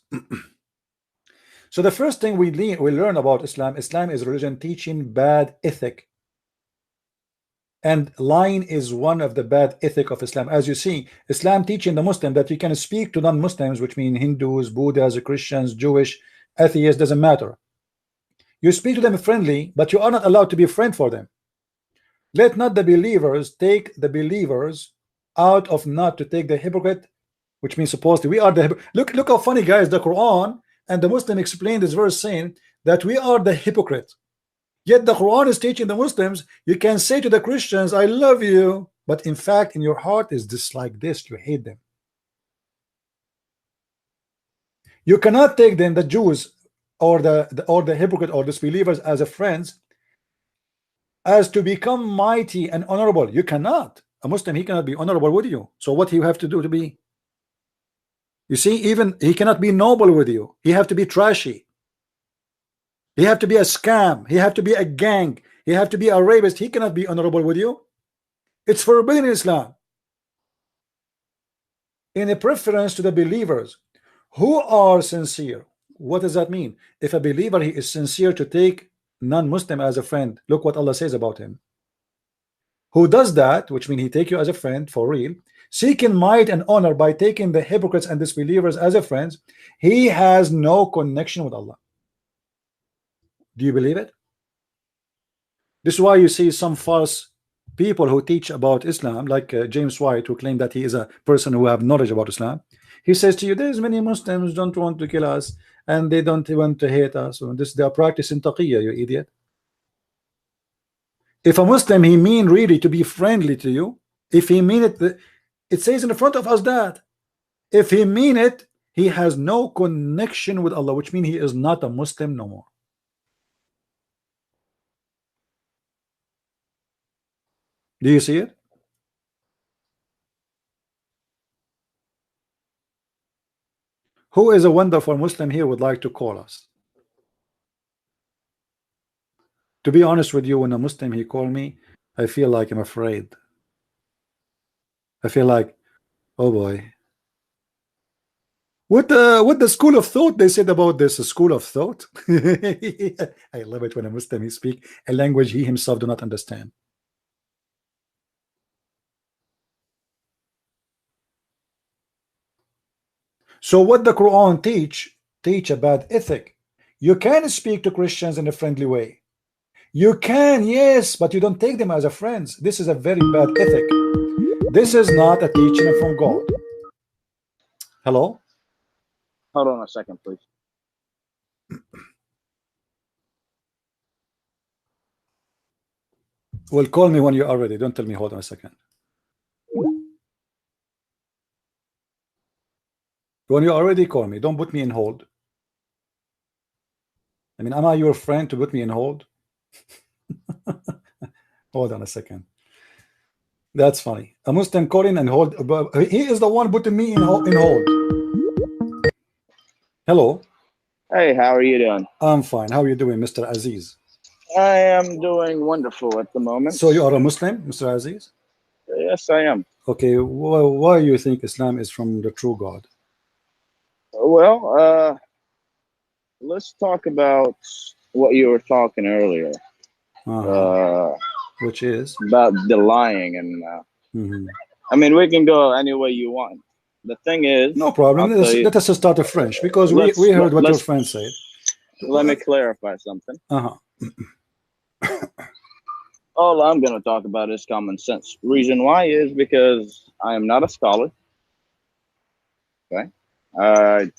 So the first thing we learn about Islam is a religion teaching bad ethic, and lying is one of the bad ethic of Islam. As you see, Islam teaching the Muslim that you can speak to non-Muslims, which mean Hindus, Buddhas, Christians, Jewish, atheists, doesn't matter. You speak to them friendly, but you are not allowed to be a friend for them. Let not the believers take the believers out of not to take the hypocrite, which means supposedly we are the look how funny, guys. The Quran and the Muslim explained this verse saying that we are the hypocrite. Yet the Quran is teaching the Muslims you can say to the Christians, I love you, but in fact in your heart is this like this, you hate them. You cannot take them, the Jews or the hypocrite or disbelievers, as a friends, as to become mighty and honorable. You cannot. A Muslim, he cannot be honorable with you. So what do you have to do to be? You see, even he cannot be noble with you. He have to be trashy. He have to be a scam. He have to be a gang. He have to be a rapist. He cannot be honorable with you. It's forbidden in Islam. In a preference to the believers who are sincere. What does that mean? If a believer, he is sincere to take non-Muslim as a friend, look what Allah says about him. Who does that, which means he take you as a friend for real, seeking might and honor by taking the hypocrites and disbelievers as a friends, he has no connection with Allah. Do you believe it? This is why you see some false people who teach about Islam, like James White, who claim that he is a person who have knowledge about Islam. He says to you, there's many Muslims don't want to kill us and they don't want to hate us. So this, they are practicing taqiyya, you idiot. If a Muslim, he mean really to be friendly to you, if he mean it, it says in the front of us that if he mean it, he has no connection with Allah, which means he is not a Muslim no more. Do you see it? Who is a wonderful Muslim here would like to call us? To be honest with you, when a Muslim he called me, I feel like I'm afraid. I feel like, oh boy. What the school of thought they said about this school of thought? I love it when a Muslim he speak a language he himself do not understand. So what the Quran teach about ethic. You can speak to Christians in a friendly way. You can, yes, but you don't take them as a friends. This is a very bad ethic. This is not a teaching from God. Hello? Hold on a second, please. Well, call me when you are ready. Don't tell me hold on a second. When you already call me, don't put me in hold. I mean, am I your friend to put me in hold? Hold on a second. That's funny. A Muslim calling and hold. He is the one putting me in hold. Hello. Hey, how are you doing? I'm fine. How are you doing, Mr. Aziz? I am doing wonderful at the moment. So you are a Muslim, Mr. Aziz? Yes, I am. Okay. Why you think Islam is from the true God? Well, let's talk about what you were talking earlier. Which is about the lying and I mean, we can go any way you want. The thing is, no problem. Let us start a French because we heard what your friend said. Let me clarify something. All I'm going to talk about is common sense. Reason why is because I am not a scholar. Okay, I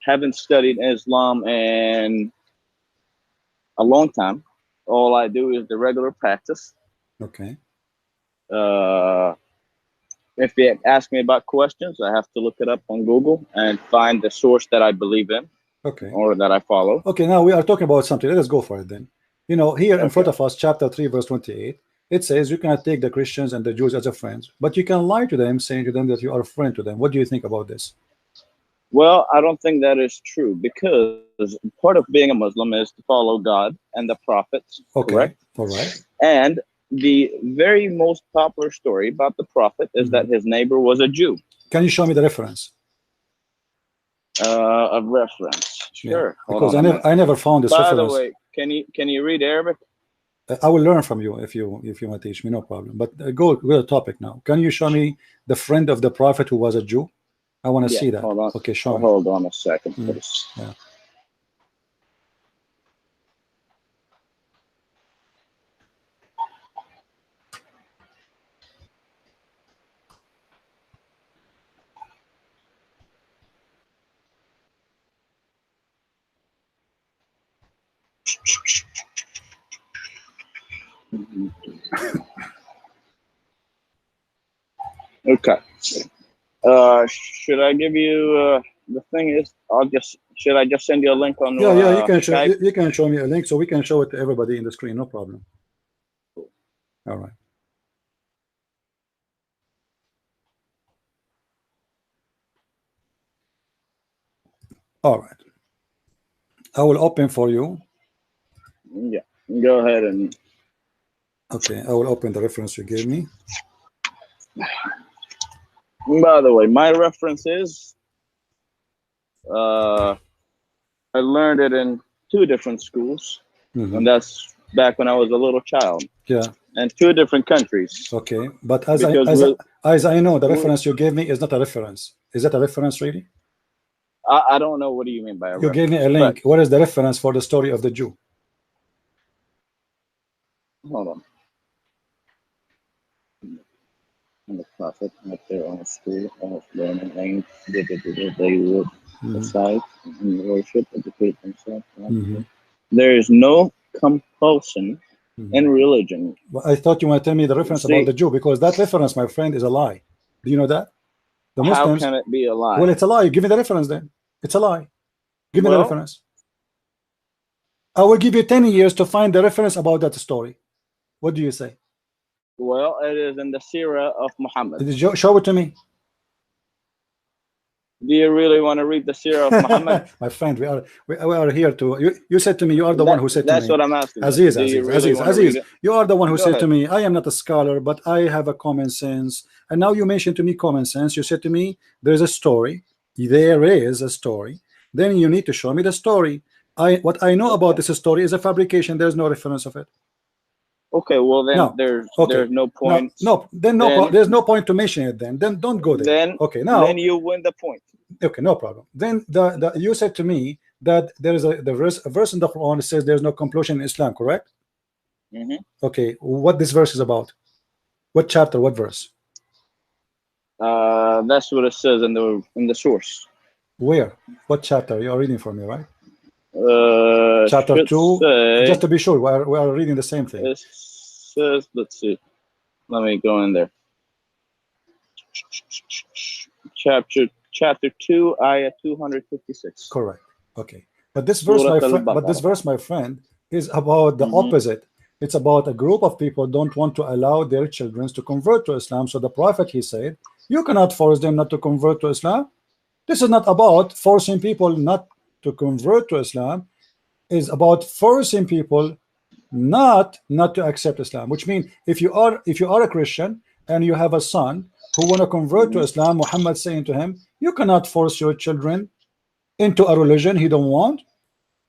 haven't studied Islam in a long time. All I do is the regular practice. Okay. If you ask me about questions, I have to look it up on Google and find the source that I believe in. Okay. Or that I follow. Okay, now we are talking about something. Let us go for it then. You know, here in front of us, chapter 3, verse 28, it says you cannot take the Christians and the Jews as a friends, but you can lie to them, saying to them that you are a friend to them. What do you think about this? Well, I don't think that is true, because part of being a Muslim is to follow God and the prophets. Okay. Correct? All right. And the very most popular story about the prophet is that his neighbor was a Jew. Can you show me the reference? A reference. Sure. Yeah, because I never found this reference. By the way, can you read Arabic? I will learn from you if you want to teach me, no problem. But go to the topic now. Can you show me the friend of the prophet who was a Jew? I want to see that. Hold on. Okay, show me. Hold on a second, please. Yeah. Okay. Should I give you the thing is should I just send you a link on you can show Skype? you can show me a link so we can show it to everybody in the screen, no problem. All right. All right. I will open for you. Yeah. Go ahead and okay, I will open the reference you gave me. By the way, my reference is I learned it in 2 different schools, and that's back when I was a little child. Yeah. And 2 different countries. Okay, but as I know, the reference you gave me is not a reference. Is that a reference, really? I don't know. What do you mean by a reference? You gave me a link. What is the reference for the story of the Jew? Hold on. And the prophet at their own school of learning aimed they would decide and worship, educate themselves. There is no compulsion in religion. Well, I thought you want to tell me the reference about the Jew, because that reference, my friend, is a lie. Do you know that? The Muslims, how can it be a lie? Well, it's a lie. Give me the reference then. It's a lie. Give me the reference. I will give you 10 years to find the reference about that story. What do you say? Well, it is in the Sirah of Muhammad. Show it to me. Do you really want to read the Sirah of Muhammad? My friend, we are here to. You said to me, you are the one who said to me. That's what I'm asking. Aziz, you are the one who said to me, I am not a scholar, but I have a common sense. And now you mentioned to me common sense. You said to me, there's a story. There is a story. Then you need to show me the story. What I know about this story is a fabrication. There's no reference of it. Okay, well then there's no point. There's no point to mention it. Then don't go there. Then you win the point. Okay, no problem. Then you said to me that there is a verse in the Quran that says there's no compulsion in Islam, correct? Okay, what this verse is about? What chapter? What verse? That's what it says in the source. Where? What chapter? You are reading from me, right? Chapter 2. Just to be sure, we are reading the same thing. It says, let's see. Let me go in there. chapter 2, ayah 256. Correct. Okay. But this verse, my friend, is about the opposite. It's about a group of people don't want to allow their children to convert to Islam. So the Prophet, he said, you cannot force them not to convert to Islam. This is not about forcing people not to convert to Islam. It's about forcing people not to accept Islam. Which means if you are a Christian and you have a son who want to convert to Islam, Muhammad saying to him, you cannot force your children into a religion he don't want.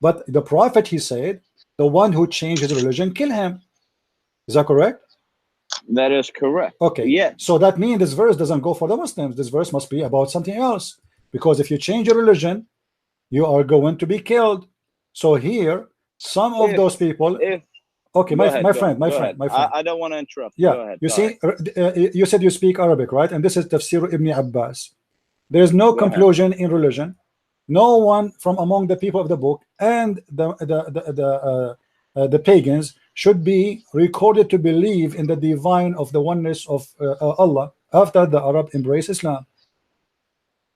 But the Prophet, he said, the one who changed his religion, kill him. Is that correct? That is correct. Okay. Yeah. So that means this verse doesn't go for the Muslims. This verse must be about something else. Because if you change your religion, you are going to be killed. So here, some of those people. Okay, my friend. I don't want to interrupt. Yeah. Go ahead. You see, you said you speak Arabic, right? And this is Tafsir Ibn Abbas. There is no conclusion in religion. No one from among the people of the book and the pagans should be recorded to believe in the divine of the oneness of Allah after the Arab embrace Islam.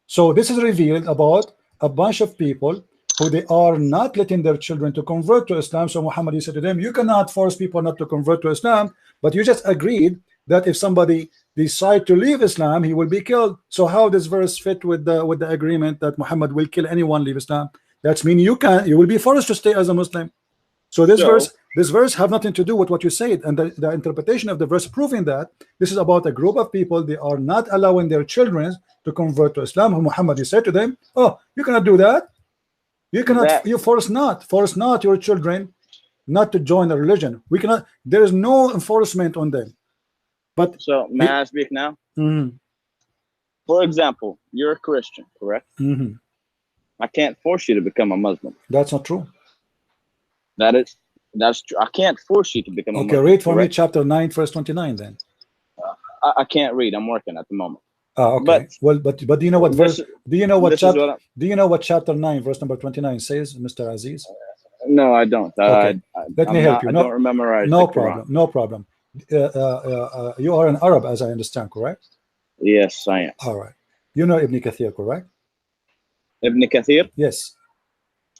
So this is revealed about a bunch of people who they are not letting their children to convert to Islam. So Muhammad, he said to them, you cannot force people not to convert to Islam, but you just agreed that if somebody decide to leave Islam, he will be killed. So how does verse fit with the agreement that Muhammad will kill anyone leave Islam? That's mean you will be forced to stay as a Muslim. So this verse have nothing to do with what you said, and the interpretation of the verse proving that this is about a group of people. They are not allowing their children to convert to Islam. Who Muhammad, he said to them, oh, you cannot do that. You cannot. You force not your children not to join the religion. We cannot. There is no enforcement on them. But so may I speak now? For example, you're a Christian, correct? I can't force you to become a Muslim. That's not true. That's true. I can't force you to become a Muslim. Okay, read for me chapter 9, verse 29 then. I can't read. I'm working at the moment. Okay. But do you know what verse? Do you know what chapter? Do you know what chapter 9, verse number 29 says, Mr. Aziz? No, I don't. Okay. Let me help you. I don't remember. No problem. No problem. You are an Arab, as I understand, correct? Yes, I am. All right. You know Ibn Kathir, correct? Ibn Kathir? Yes.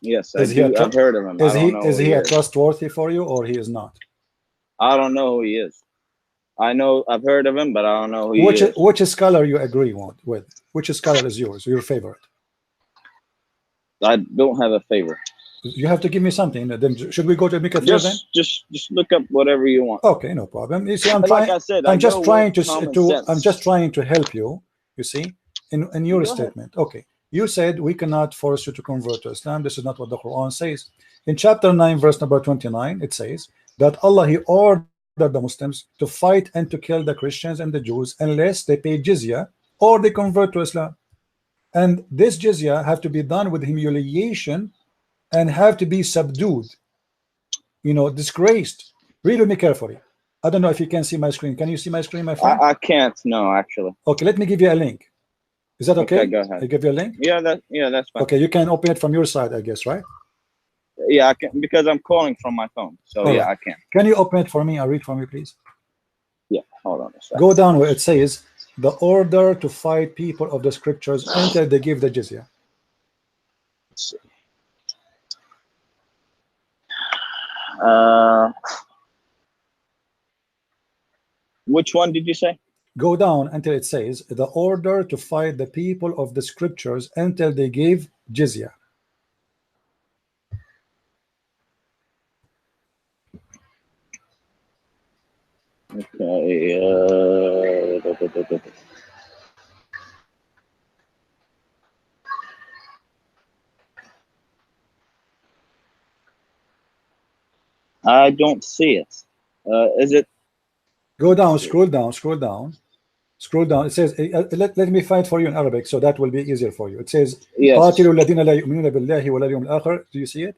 Yes, I've heard of him. Is he trustworthy for you, or he is not? I don't know who he is. I've heard of him, but I don't know who he is. Which scholar you agree with? Which scholar is yours? Your favorite? I don't have a favorite. You have to give me something. Then should we go to Ibn Kathir then? Just look up whatever you want. Okay, no problem. You see, I'm just trying to help you. You see, in your statement. Okay, you said we cannot force you to convert to Islam. This is not what the Quran says. In chapter 9, verse number 29, it says that Allah, he ordered the Muslims to fight and to kill the Christians and the Jews unless they pay jizya or they convert to Islam. And this jizya have to be done with humiliation and have to be subdued, disgraced. Read with me carefully. I don't know if you can see my screen. Can you see my screen, my friend? I can't. No, actually. Okay, let me give you a link. Is that okay? Okay, go ahead. I give you a link. Yeah, that's fine. Okay, you can open it from your side, I guess, right? Yeah, I can, because I'm calling from my phone. So yeah, I can. Can you open it for me and read for me, please? Yeah, hold on a second. Go down where it says the order to fight people of the scriptures until they give the jizya. Let's see. Which one did you say? Go down until it says the order to fight the people of the scriptures until they give jizya. Okay. I don't see it. Is it? Go down, scroll down. It says, let me find for you in Arabic, so that will be easier for you. It says, yes. Do you see it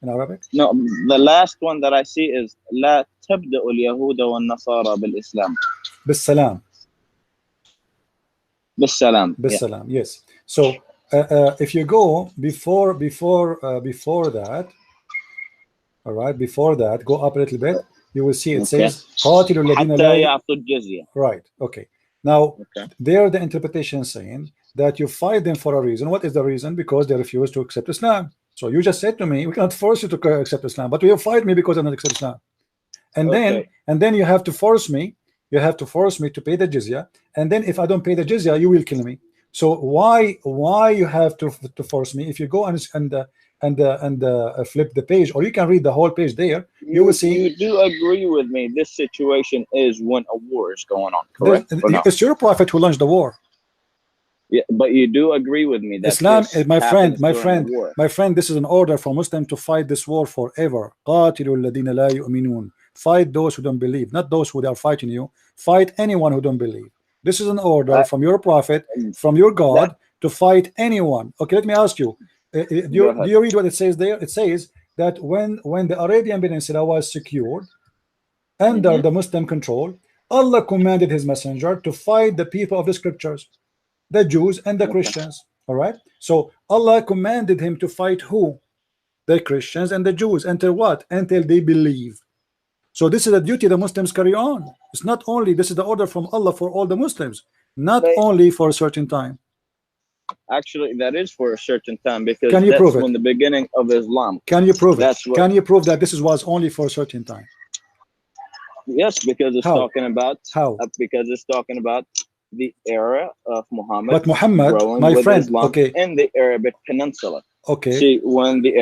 in Arabic? No, the last one that I see is لا تبدأ اليهود والنصارى بالإسلام. بالسلام. بالسلام. بالسلام. Yes. So if you go before that, all right, before that, go up a little bit. You will see it says قاتلوا الذين لا. Right. Okay. Now there the interpretation saying that you fight them for a reason. What is the reason? Because they refuse to accept Islam. So you just said to me, we cannot force you to accept Islam, but you fight me because I don't accept Islam. And then you have to force me. You have to force me to pay the jizya. And then if I don't pay the jizya, you will kill me. So why you have to force me? If you go and flip the page, or you can read the whole page there, you will see. You do agree with me? This situation is when a war is going on, correct? It's your prophet who launched the war. Yeah, but you do agree with me that Islam, my friend, this is an order for Muslims to fight this war forever. قاتلوا الذين لا يؤمنون. Fight those who don't believe, not those who are fighting you. Fight anyone who don't believe. This is an order from your prophet, from your God, to fight anyone. Okay, let me ask you. Do you read what it says there? It says that when the Arabian Peninsula was secured under the Muslim control, Allah commanded his messenger to fight the people of the scriptures, the Jews and the Christians. All right, so Allah commanded him to fight who? The Christians and the Jews. Until what? Until they believe. So this is a duty the Muslims carry on. It's not only, this is the order from Allah for all the Muslims, not only for a certain time. Actually, that is for a certain time, because can you that's prove it? When the beginning of Islam. Can you prove it? Can you prove that this was only for a certain time? Yes, because it's talking about because it's talking about the era of Muhammad. But Muhammad, my friend, Islam in the Arabic Peninsula. Okay. See, when the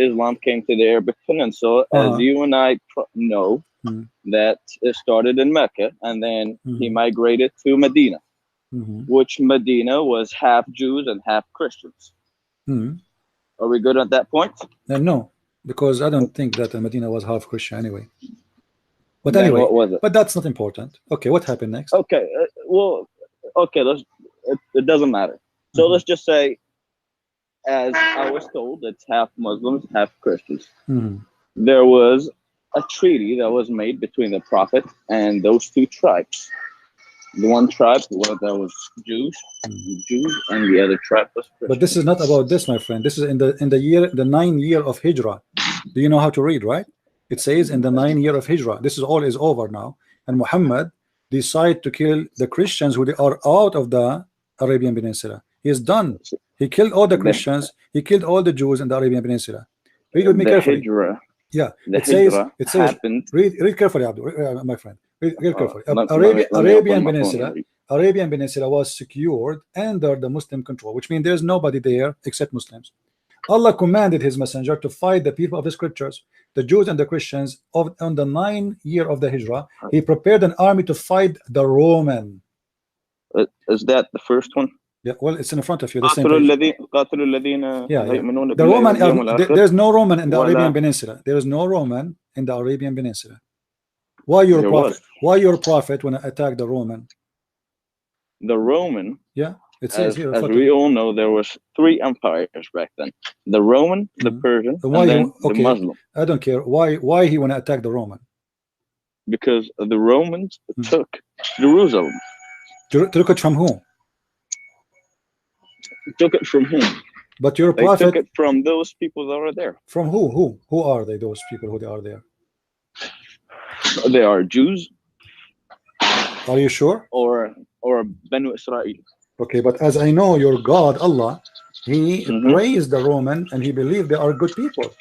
Islam came to the Arabic Peninsula, as you and I know, that it started in Mecca, and then he migrated to Medina, which Medina was half Jews and half Christians. Are we good at that point? No, because I don't think that Medina was half Christian anyway. But then anyway, what was it? But that's not important. Okay, what happened next? Okay, it doesn't matter. So let's just say, as I was told, it's half Muslims, half Christians. There was a treaty that was made between the Prophet and those two tribes. The one tribe that was Jews, and the other tribe was Christians. But this is not about this, my friend. This is in the 9th year of Hijrah. Do you know how to read, right? It says in the 9th year of Hijrah. This is all is over now, and Muhammad decided to kill the Christians who are out of the Arabian Peninsula. He is done. He killed all the Christians. He killed all the Jews in the Arabian Peninsula. Read with me carefully. Yeah, it says. Read carefully, Abdul, my friend. Read carefully. Arabian Peninsula was secured under the Muslim control, which means there's nobody there except Muslims. Allah commanded his messenger to fight the people of the scriptures, the Jews and the Christians. On the 9th year of the Hijrah, he prepared an army to fight the Roman. Is that the first one? Yeah, well, it's in front of you. The same page. The Roman. There's no Roman in the Arabian Peninsula. There is no Roman in the Arabian Peninsula. Why your prophet? Why your prophet when attacked the Roman? The Roman. Yeah, it says here. As we all know, there was 3 empires back then: the Roman, the Persian, and then the Muslim. I don't care. Why he want to attack the Roman? Because the Romans took Jerusalem. Took it from whom? Took it from whom? But your prophet took it from those people that are there. From who? Who are they? Those people who are there? They are Jews. Are you sure? Or Banu Israel. Okay, but as I know, your God Allah, He praised the Roman and He believed they are good people.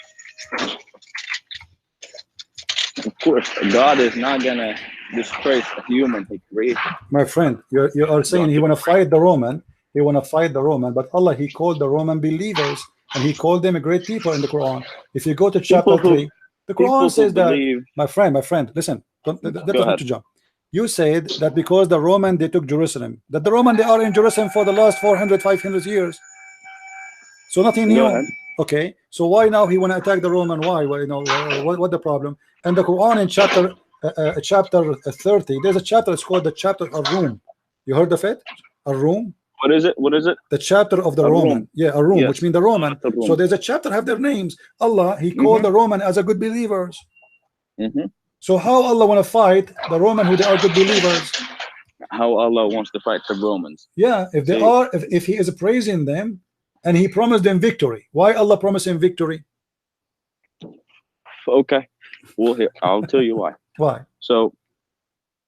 Of course, God is not gonna disgrace a human He created. My friend, you are saying He want to fight the Roman. He want to fight the Roman, but Allah, He called the Roman believers, and He called them a great people in the Quran. If you go to chapter 3, the Quran says that, my friend, listen, don't to jump. You said that because the Roman, they took Jerusalem, that the Roman, they are in Jerusalem for the last 400, 500 years. So nothing new. Okay, so why now He want to attack the Roman? Why? Well, you know, what the problem? And the Quran in chapter 30, there's a chapter, it's called the chapter of Rum. You heard of it? A Rum? What is it? What is it? The chapter of the Roman. Yeah, a Rum, which means the Roman. So there's a chapter have their names. Allah, He called the Roman as a good believers. So how Allah want to fight the Roman who they are good believers? How Allah wants to fight the Romans? Yeah, if they are, if He is praising them and He promised them victory, why Allah promised him victory? Okay, well, here I'll tell you why. Why? So,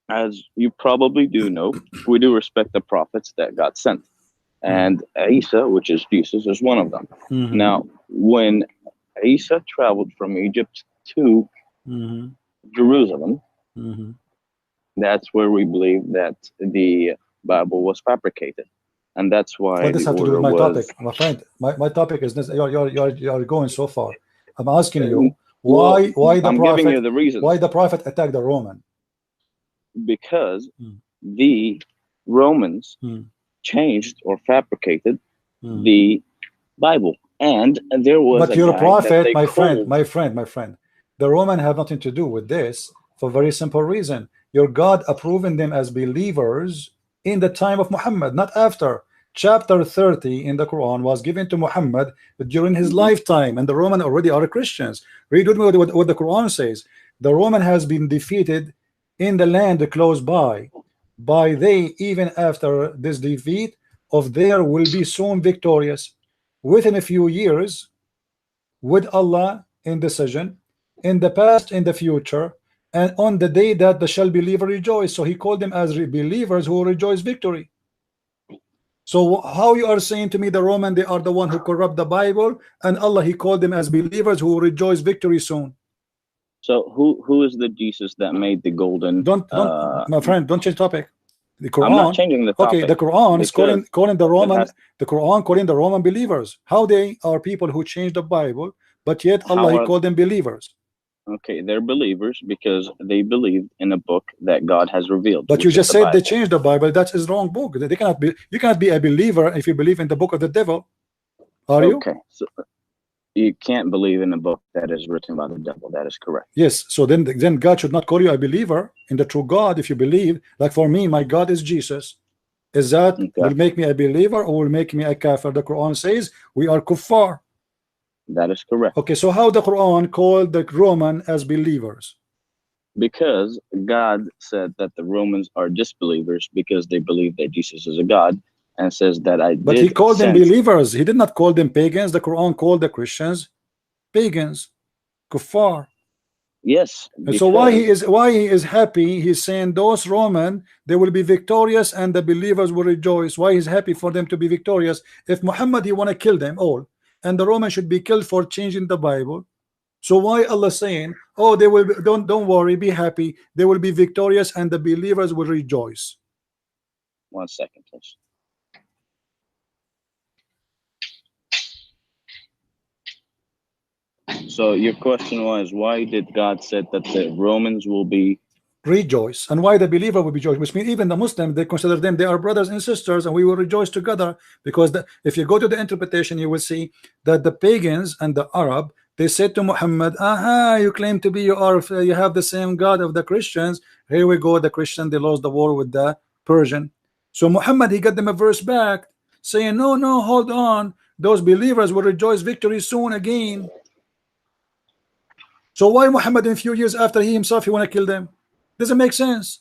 as you probably do know, we do respect the prophets that got sent. and Isa, which is Jesus, is one of them. Now, when Isa traveled from Egypt to Jerusalem, that's where we believe that the Bible was fabricated, and that's why. What does this have to do with my topic, my friend? My topic is this. You're going so far. I'm asking you why the prophet, giving you the reasons. Why the prophet attacked the Roman? Because the Romans changed or fabricated the Bible, and there was. But you're a prophet, my friend. The Roman have nothing to do with this for a very simple reason. Your God approving them as believers in the time of Muhammad, not after. Chapter 30 in the Quran was given to Muhammad during his lifetime, and the Roman already are Christians. Read with me what the Quran says. The Roman has been defeated in the land close by they, even after this defeat of there will be soon victorious within a few years with Allah in decision in the past, in the future, and on the day that the shall believer rejoice. So he called them as believers who rejoice victory. So how you are saying to me the Roman, they are the one who corrupt the Bible, and Allah, he called them as believers who rejoice victory soon. So who is the Jesus that made the golden? Don't my friend, don't change topic. The Quran, I'm not changing the topic. Okay, the Quran is calling the Roman, the Quran calling the Roman believers. How they are people who changed the Bible, but yet Allah, he called them believers. Okay, they're believers because they believed in a book that God has revealed. But you just said they changed the Bible. That is wrong book. They cannot be. You cannot be a believer if you believe in the book of the devil. Are you? Okay, so you can't believe in a book that is written by the devil. That is correct. Yes. So then God should not call you a believer in the true God if you believe. Like for me, my God is Jesus. Is that will make me a believer or will make me a kafir? The Quran says we are kuffar. That is correct. Okay, so how the Quran called the Roman as believers? Because God said that the Romans are disbelievers because they believe that Jesus is a God, and says that But he called them believers. He did not call them pagans. The Quran called the Christians pagans, kuffar. Yes. And so why he is happy? He's saying those Roman, they will be victorious and the believers will rejoice. Why he's happy for them to be victorious? If Muhammad, he want to kill them all, and the Romans should be killed for changing the Bible. So why Allah saying, oh, they will don't worry, be happy, they will be victorious and the believers will rejoice? 1 second, please. So your question was, why did God said that the Romans will be rejoice, and why the believer will be joyous? Which means even the Muslim, they consider them, they are brothers and sisters, and we will rejoice together. Because if you go to the interpretation, you will see that the pagans and the Arab, they said to Muhammad, aha, you claim to be, you have the same God of the Christians. Here we go, the Christian, they lost the war with the Persian. So Muhammad, he got them a verse back saying, no, hold on, those believers will rejoice victory soon again. So why Muhammad in a few years after he himself, he want to kill them? Doesn't make sense.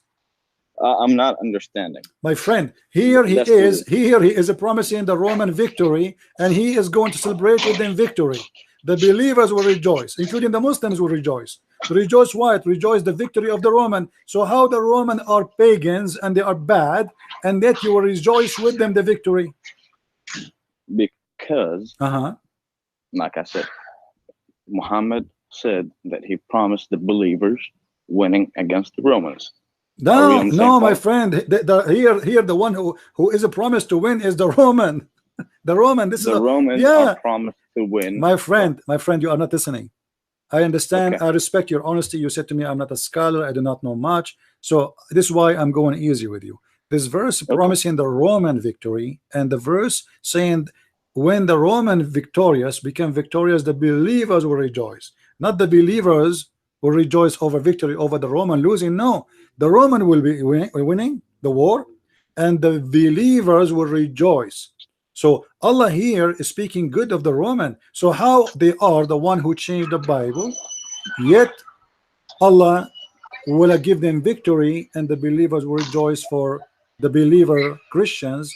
I'm not understanding, my friend. Here he is promising the Roman victory, and he is going to celebrate with them victory. The believers will rejoice, including the Muslims will rejoice. Rejoice what? Rejoice the victory of the Roman. So how the Roman are pagans and they are bad, and yet you will rejoice with them the victory? Because like I said, Muhammad said that he promised the believers winning against the Romans. No, my friend. Here, the one who is a promise to win is the Roman. The Roman. This is the Romans are promised to win. My friend, you are not listening. I understand. Okay. I respect your honesty. You said to me, I'm not a scholar. I do not know much. So this is why I'm going easy with you. This verse promising the Roman victory, and the verse saying when the Roman victorious become victorious, the believers will rejoice. Not the believers will rejoice over victory over the Roman losing. No, the Roman will be winning the war, and the believers will rejoice. So Allah here is speaking good of the Roman. So how they are the one who changed the Bible, yet Allah will give them victory, and the believers will rejoice for the believer Christians.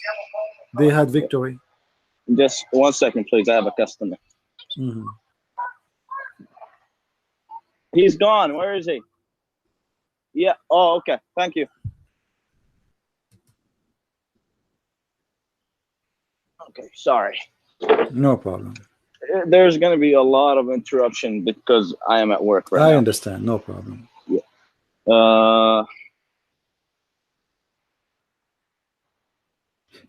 They had victory. Just 1 second, please. I have a customer. He's gone. Where is he? Yeah. Oh, okay. Thank you. Okay, sorry. No problem. There's going to be a lot of interruption because I am at work right now. I understand. No problem. Yeah.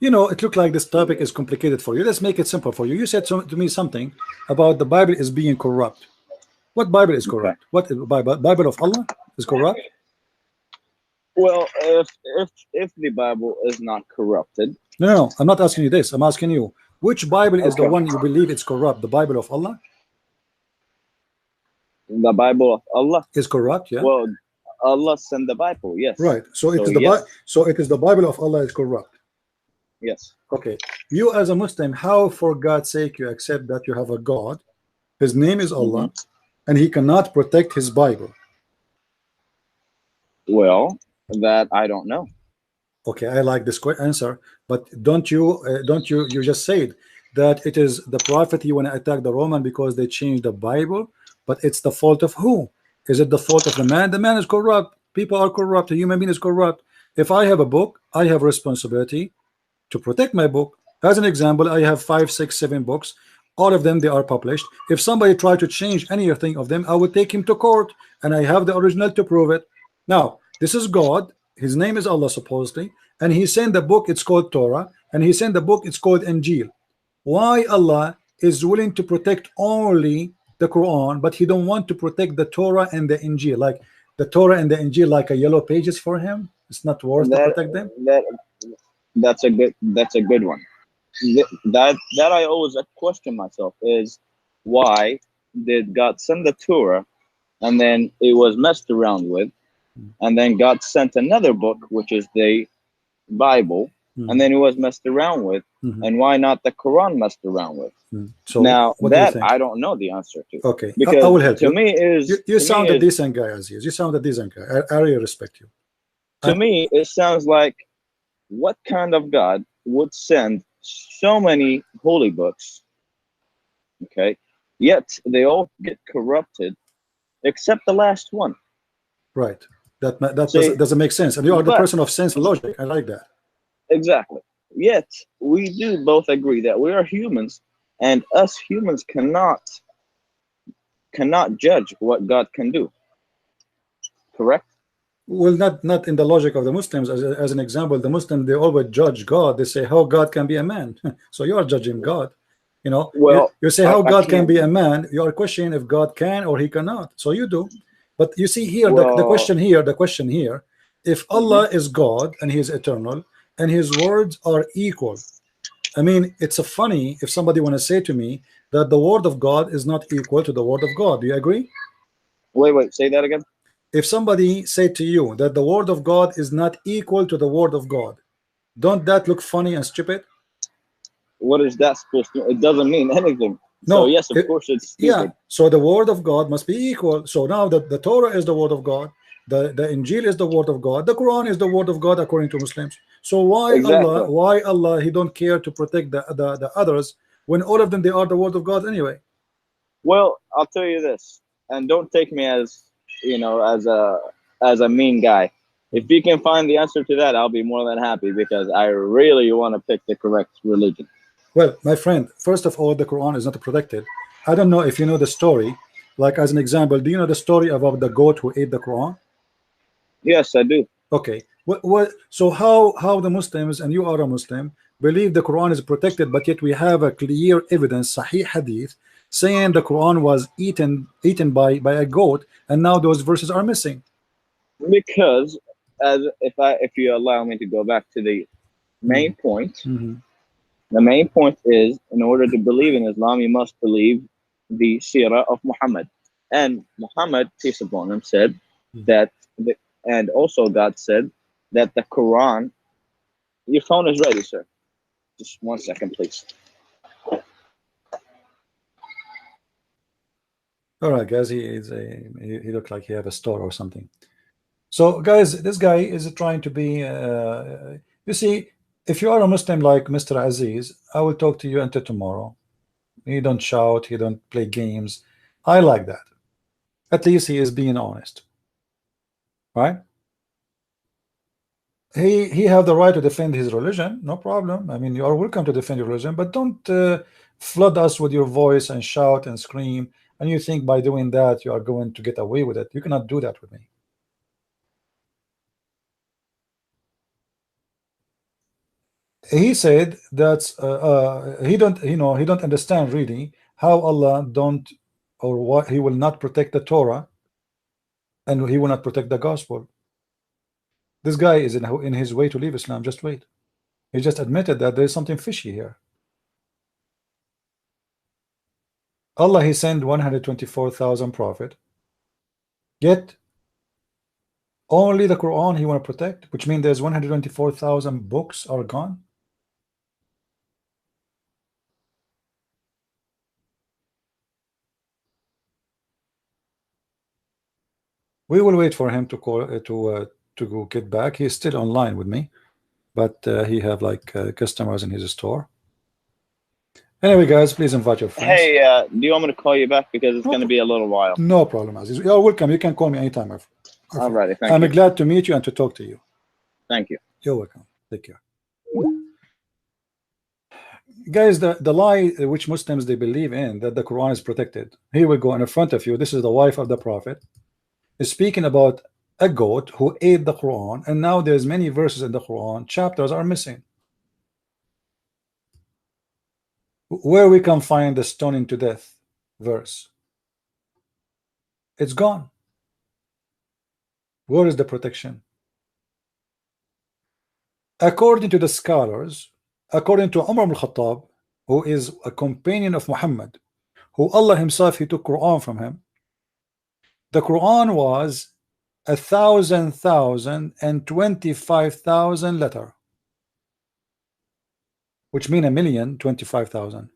You know, it looked like this topic is complicated for you. Let's make it simple for you. You said to me something about the Bible is being corrupt. What Bible is corrupt? Okay. What Bible of Allah is corrupt? Well, if the Bible is not corrupted. No, I'm not asking you this. I'm asking you, which Bible is the one you believe it's corrupt? The Bible of Allah? The Bible of Allah is corrupt, yeah. Well, Allah sent the Bible, yes. Right. So it is the so it is the Bible of Allah is corrupt. Yes. Okay. You as a Muslim, how for God's sake you accept that you have a God, his name is Allah, and he cannot protect his Bible? Well, that I don't know. Okay, I like this answer, but don't you just said that it is the prophet you want to attack the Roman because they changed the Bible, but it's the fault of who? Is it the fault of the man? The man is corrupt. People are corrupt. A human being is corrupt. If I have a book, I have responsibility to protect my book. As an example, I have 5, 6, 7 books. All of them, they are published. If somebody tried to change anything of them, I would take him to court, and I have the original to prove it. Now, this is God. His name is Allah supposedly, and he sent the book, it's called Torah, and he sent the book, it's called Injil. Why Allah is willing to protect only the Quran, but he don't want to protect the Torah and the Injil? Like the Torah and the Injil, like a yellow pages for him. It's not worth to protect them. That's a good one. That I always question myself is, why did God send the Torah and then it was messed around with, and then God sent another book, which is the Bible, and then it was messed around with, and why not the Quran messed around with? So now that I don't know the answer to. Okay, because I will help you. To me is you sound a decent guy, Aziz. You sound a decent guy. I really respect you. To me, it sounds like, what kind of God would send so many holy books, okay, yet they all get corrupted except the last one? Right. That doesn't make sense. And you are the person of sense and logic. I like that. Exactly. Yet we do both agree that we are humans, and us humans cannot judge what God can do. Correct? Well, not in the logic of the Muslims. As an example, the Muslims, they always judge God. They say how God can be a man. So you are judging God. You know, well, you say how God can be a man. You are questioning if God can or he cannot. So you do. But you see here, well, the question here, if Allah is God and he is eternal and his words are equal, I mean, it's funny if somebody want to say to me that the word of God is not equal to the word of God. Do you agree? Wait, say that again. If somebody said to you that the word of God is not equal to the word of God, don't that look funny and stupid? What is that supposed to? It doesn't mean anything. No, so yes, of course it's stupid. Yeah, so the word of God must be equal. So now the Torah is the word of God, the Injil is the word of God, the Quran is the word of God according to Muslims. So why Allah he don't care to protect the others when all of them, they are the word of God anyway? Well, I'll tell you this, and don't take me as, you know, as a mean guy. If you can find the answer to that, I'll be more than happy, because I really want to pick the correct religion. Well, my friend, first of all, the Quran is not protected. I don't know if you know the story. Like, as an example, do you know the story about the goat who ate the Quran? Yes, I do. Okay. So how the Muslims, and you are a Muslim, believe the Quran is protected, but yet we have a clear evidence, Sahih Hadith, saying the Quran was eaten by a goat, and now those verses are missing? Because if you allow me to go back to the main point. The main point is, in order to believe in Islam, you must believe the Sirah of Muhammad. And Muhammad, peace upon him, said that, and also God said that the Quran. Your phone is ready, sir. Just 1 second, please. All right, guys. He looked like he have a store or something. So, guys, this guy is trying to be. You see, if you are a Muslim like Mr. Aziz, I will talk to you until tomorrow. He don't shout, he don't play games. I like that. At least he is being honest, right? he have the right to defend his religion, no problem. I mean, you are welcome to defend your religion, but don't flood us with your voice and shout and scream, and you think by doing that you are going to get away with it. You cannot do that with me. He said that he don't understand really how Allah don't, or what he will not protect the Torah, and he will not protect the gospel. This guy is in his way to leave Islam. Just wait. He just admitted that there is something fishy here. Allah, he sent 124,000 prophet, yet only the Quran he want to protect, which means there's 124,000 books are gone. We will wait for him to call to go get back. He's still online with me, but he have like customers in his store. Anyway, guys, please invite your friends. Hey, do you want me to call you back, because it's going to be a little while? No problem, Aziz. You're welcome. You can call me anytime. All righty, thank you. I'm glad to meet you and to talk to you. Thank you. You're welcome. Take care. Guys, the lie which Muslims they believe in, that the Quran is protected. Here we go in front of you. This is the wife of the Prophet, is speaking about a goat who ate the Quran, and now there's many verses in the Quran, chapters are missing. Where we can find the stoning to death verse? It's gone. Where is the protection? According to the scholars, according to Umar ibn Khattab, who is a companion of Muhammad, who Allah himself, he took Quran from him, the Quran was 1,025,000 letter, which mean 1,025,000.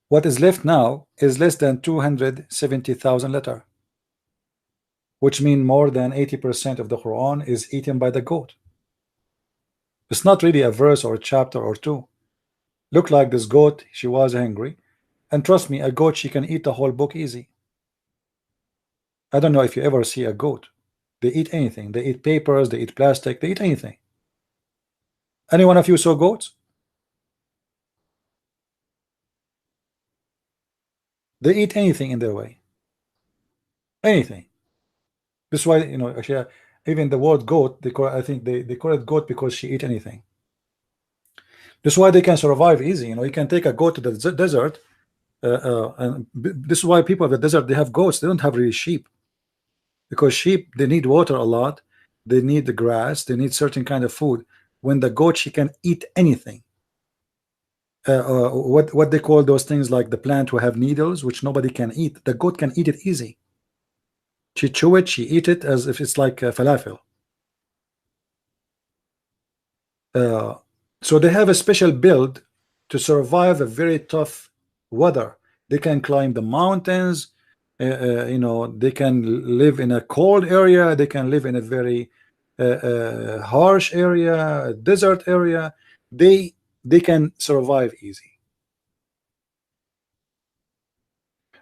What is left now is less than 270,000 letter, which mean more than 80% of the Quran is eaten by the goat. It's not really a verse or a chapter or two. Look like this goat, she was hungry, and trust me, a goat, she can eat the whole book easy. I don't know if you ever see a goat. They eat anything. They eat papers, they eat plastic, they eat anything. Any one of you saw goats? They eat anything in their way. Anything. This is why, you know, actually, even the word goat, I think they call it goat because she eat anything. This is why they can survive easy. You know, you can take a goat to the desert, and this is why people of the desert, they have goats. They don't have really sheep, because sheep, they need water a lot. They need the grass. They need certain kind of food. When the goat, she can eat anything. What they call those things, like the plant who have needles, which nobody can eat. The goat can eat it easy. She chew it, she eat it as if it's like falafel. So they have a special build to survive a very tough weather. They can climb the mountains. You know, they can live in a cold area. They can live in a very harsh area, a desert area. They can survive easy.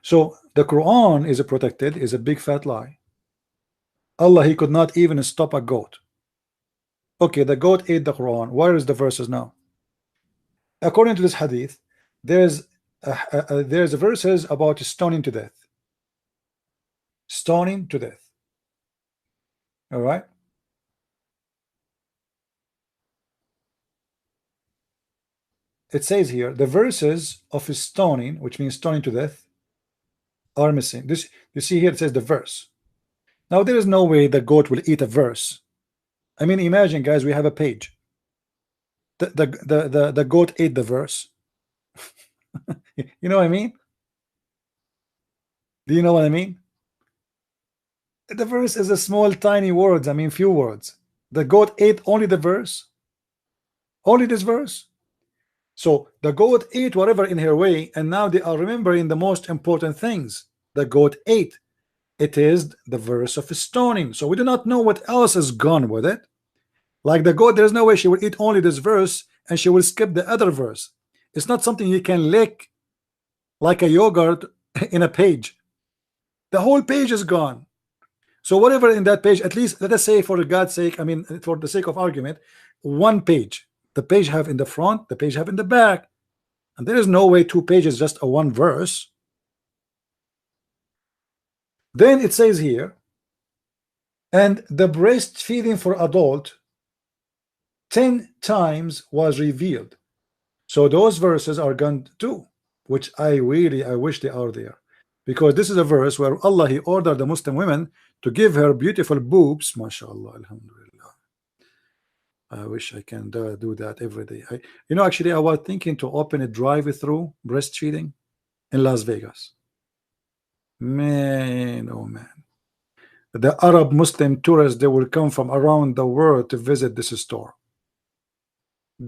So the Quran is protected, is a big fat lie. Allah, he could not even stop a goat. Okay, the goat ate the Quran. Where is the verses now? According to this hadith, there's verses about stoning to death. Stoning to death. All right. It says here the verses of stoning, which means stoning to death, are missing. This, you see here, it says the verse. Now there is no way the goat will eat a verse. I mean, imagine, guys, we have a page. The goat ate the verse. You know what I mean? Do you know what I mean? The verse is a small, tiny words. I mean, few words. The goat ate only the verse. Only this verse. So the goat ate whatever in her way, and now they are remembering the most important things. The goat ate. It is the verse of stoning. So we do not know what else is gone with it. Like the goat, there's no way she will eat only this verse and she will skip the other verse. It's not something you can lick like a yogurt in a page. The whole page is gone. So whatever in that page, at least let us say for God's sake, I mean for the sake of argument, one page. The page have in the front, the page have in the back, and there is no way two pages just a one verse. Then it says here, and the breastfeeding for adult 10 times was revealed. So those verses are gone too, which I wish they are there, because this is a verse where Allah, he ordered the Muslim women to give her beautiful boobs, mashallah, alhamdulillah. I wish I can do that every day. You know, actually I was thinking to open a drive-through breastfeeding in Las Vegas. Man, oh man, the Arab Muslim tourists, they will come from around the world to visit this store.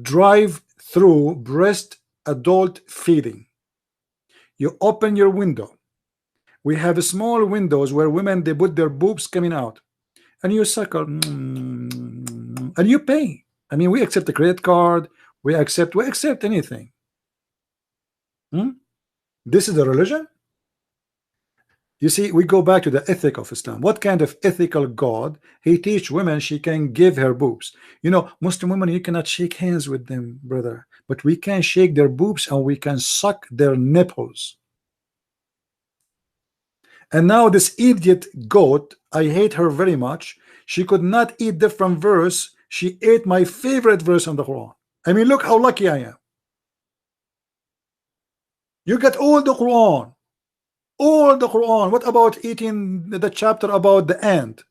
Drive through breast adult feeding. You open your window. We have small windows where women, they put their boobs coming out, and you suckle, and you pay. I mean, we accept the credit card, we accept anything. This is the religion. You see, we go back to the ethic of Islam. What kind of ethical God he teach women she can give her boobs? You know, Muslim women, you cannot shake hands with them, brother, but we can shake their boobs and we can suck their nipples. And now this idiot goat, I hate her very much. She could not eat different verse. She ate my favorite verse on the Quran. I mean, look how lucky I am. You get all the Quran. All the Quran. What about eating the chapter about the ant?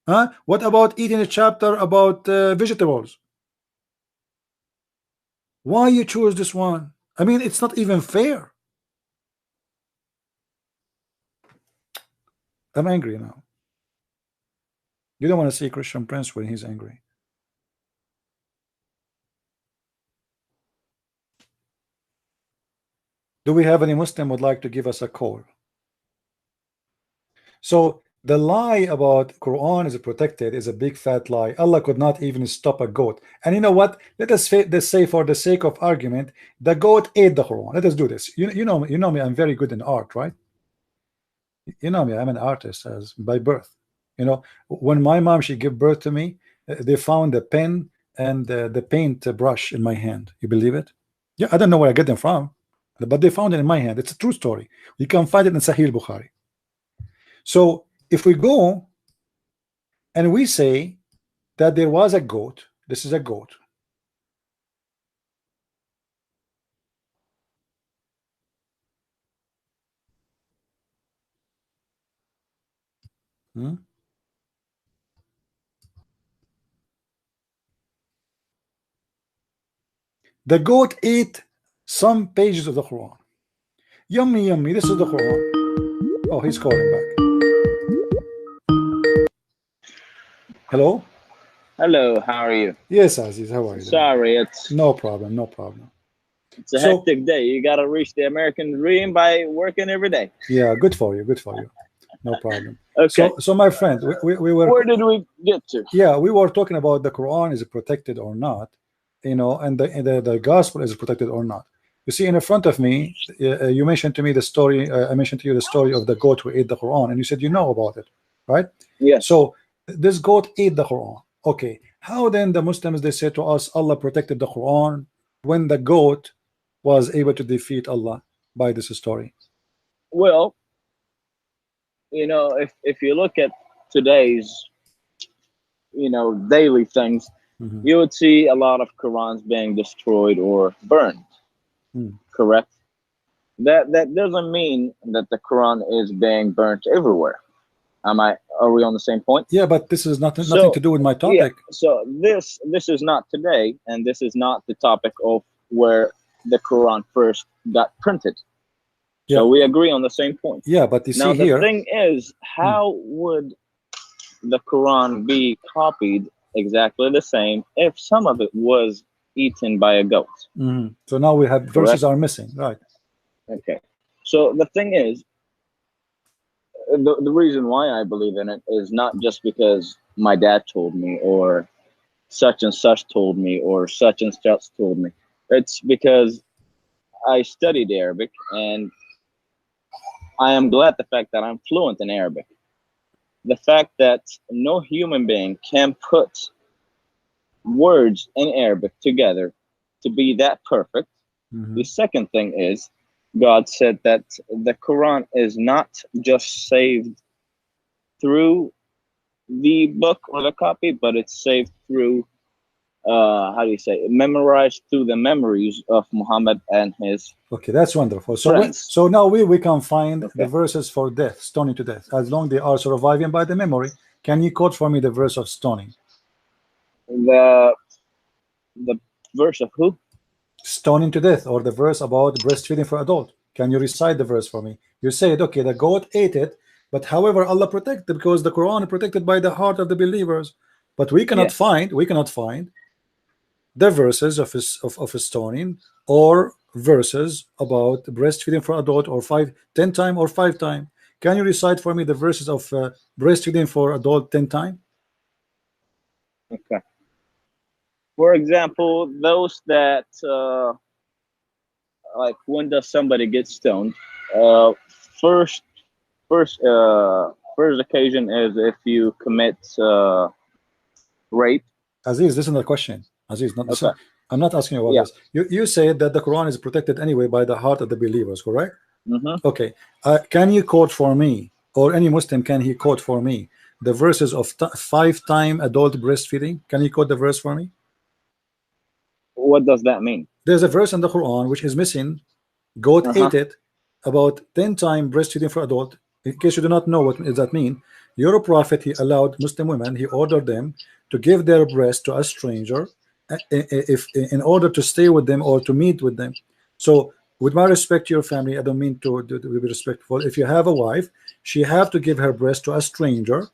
Huh? What about eating a chapter about vegetables? Why you choose this one? I mean, it's not even fair. I'm angry now. You don't want to see Christian Prince when he's angry. Do we have any Muslim would like to give us a call? So the lie about Quran is protected is a big fat lie. Allah could not even stop a goat. And you know what? Let us say for the sake of argument, the goat ate the Quran. Let us do this. You know me. I'm very good in art, right? You know me. I'm an artist by birth. You know, when my mom, she gave birth to me, they found the pen and the paint brush in my hand. You believe it? Yeah, I don't know where I get them from, but they found it in my hand. It's a true story. You can find it in Sahih Bukhari. So if we go and we say that there was a goat, this is a goat. The goat ate some pages of the Quran. Yummy, yummy. This is the Quran. Oh, he's calling back. Hello? Hello, how are you? Yes, Aziz, how are you? Sorry, it's no problem, no problem. It's a hectic day. You got to reach the American dream by working every day. Yeah, good for you, no problem. Okay. So my friend, we were. Where did we get to? Yeah, we were talking about the Quran is protected or not, you know, and the gospel is protected or not. You see, in front of me, you mentioned to me the story. I mentioned to you the story of the goat who ate the Quran, and you said you know about it, right? Yeah. So this goat ate the Quran. Okay, how then the Muslims, they say to us Allah protected the Quran when the goat was able to defeat Allah by this story? Well, you know, if you look at today's, you know, daily things, you would see a lot of Qurans being destroyed or burned. Correct? That doesn't mean that the Quran is being burnt everywhere. Are we on the same point? Yeah, but this is nothing to do with my topic. Yeah, so this is not today, and this is not the topic of where the Quran first got printed. Yeah. So we agree on the same point. Yeah, but you see here. Now the thing is, how would the Quran be copied exactly the same if some of it was eaten by a goat? So now we have verses are missing, right? Okay. So the thing is, the reason why I believe in it is not just because my dad told me, or such and such told me, or such and such told me. It's because I studied Arabic, and I am glad the fact that I'm fluent in Arabic. the fact that no human being can put words in Arabic together to be that perfect. The second thing is, God said that the Quran is not just saved through the book or the copy, but it's saved through, how do you say, memorized through the memories of Muhammad and his Okay, that's wonderful. So now we can find the verses for death, stoning to death, as long they are surviving by the memory. Can you quote for me the verse of stoning? The verse of who? Stoning to death, or the verse about breastfeeding for adult. Can you recite the verse for me? You said, okay, the goat ate it, but however Allah protected, because the Quran is protected by the heart of the believers. But we cannot find the verses of stoning, or verses about breastfeeding for adult, or 10 times or 5 times. Can you recite for me the verses of breastfeeding for adult 10 times? Okay. For example, those that like, when does somebody get stoned? First occasion is if you commit rape. Aziz, listen to the question. Aziz, not okay. I'm not asking you about this. You said that the Quran is protected anyway by the heart of the believers, correct? Okay. Can you quote for me, or any Muslim, can he quote for me the verses of 5 times adult breastfeeding? Can you quote the verse for me? What does that mean? There's a verse in the Quran which is missing. Goat ate it, about 10 times breastfeeding for adult. In case you do not know what does that mean, your prophet, he allowed Muslim women, he ordered them to give their breast to a stranger, if in order to stay with them or to meet with them. So with my respect to your family, I don't mean to be respectful. If you have a wife, she have to give her breast to a stranger,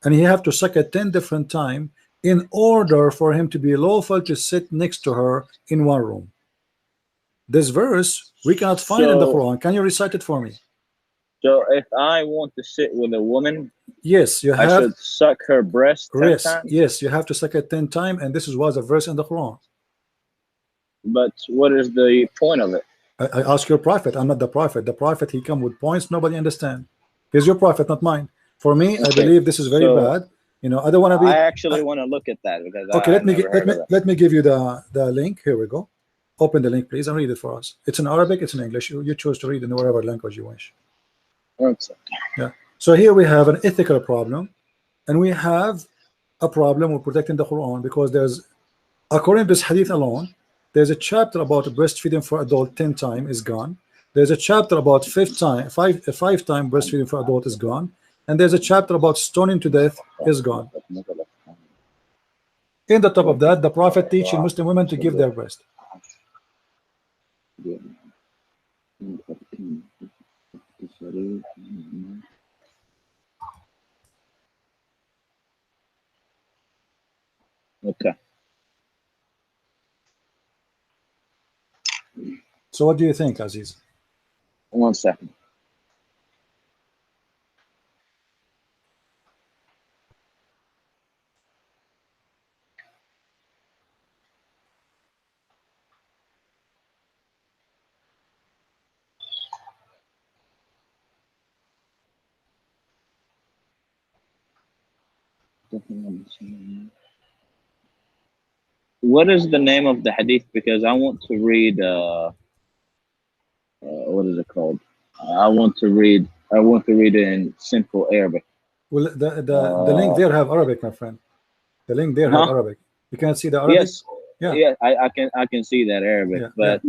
and he have to suck it 10 different times in order for him to be lawful to sit next to her in one room. This verse we cannot find in the Quran. Can you recite it for me? So if I want to sit with a woman, yes, you have, I should suck her breast 10 times? Yes, you have to suck it 10 times, and this was a verse in the Quran. But what is the point of it? I ask your prophet. I'm not the prophet. The prophet, he come with points nobody understand. He's your prophet, not mine. For me, I believe this is very bad. You know, I don't want to be. I actually want to look at that, because okay, let me give you the link. Here we go. Open the link, please, and read it for us. It's in Arabic, it's in English. You choose to read in whatever language you wish. Yeah. So here we have an ethical problem, and we have a problem with protecting the Quran, because there's, according to this hadith alone, there's a chapter about breastfeeding for adult 10 times is gone. There's a chapter about 5 times breastfeeding for adult is gone, and there's a chapter about stoning to death is gone. In the top of that, the Prophet teaching Muslim women to give their breast. Okay. So what do you think, Aziz? 1 second. What is the name of the hadith? Because I want to read what is it called? I want to read it in simple Arabic. Well, the link there have Arabic, my friend. The link there have Arabic. You can't see the Arabic? Yes. Yeah, I can see that Arabic, but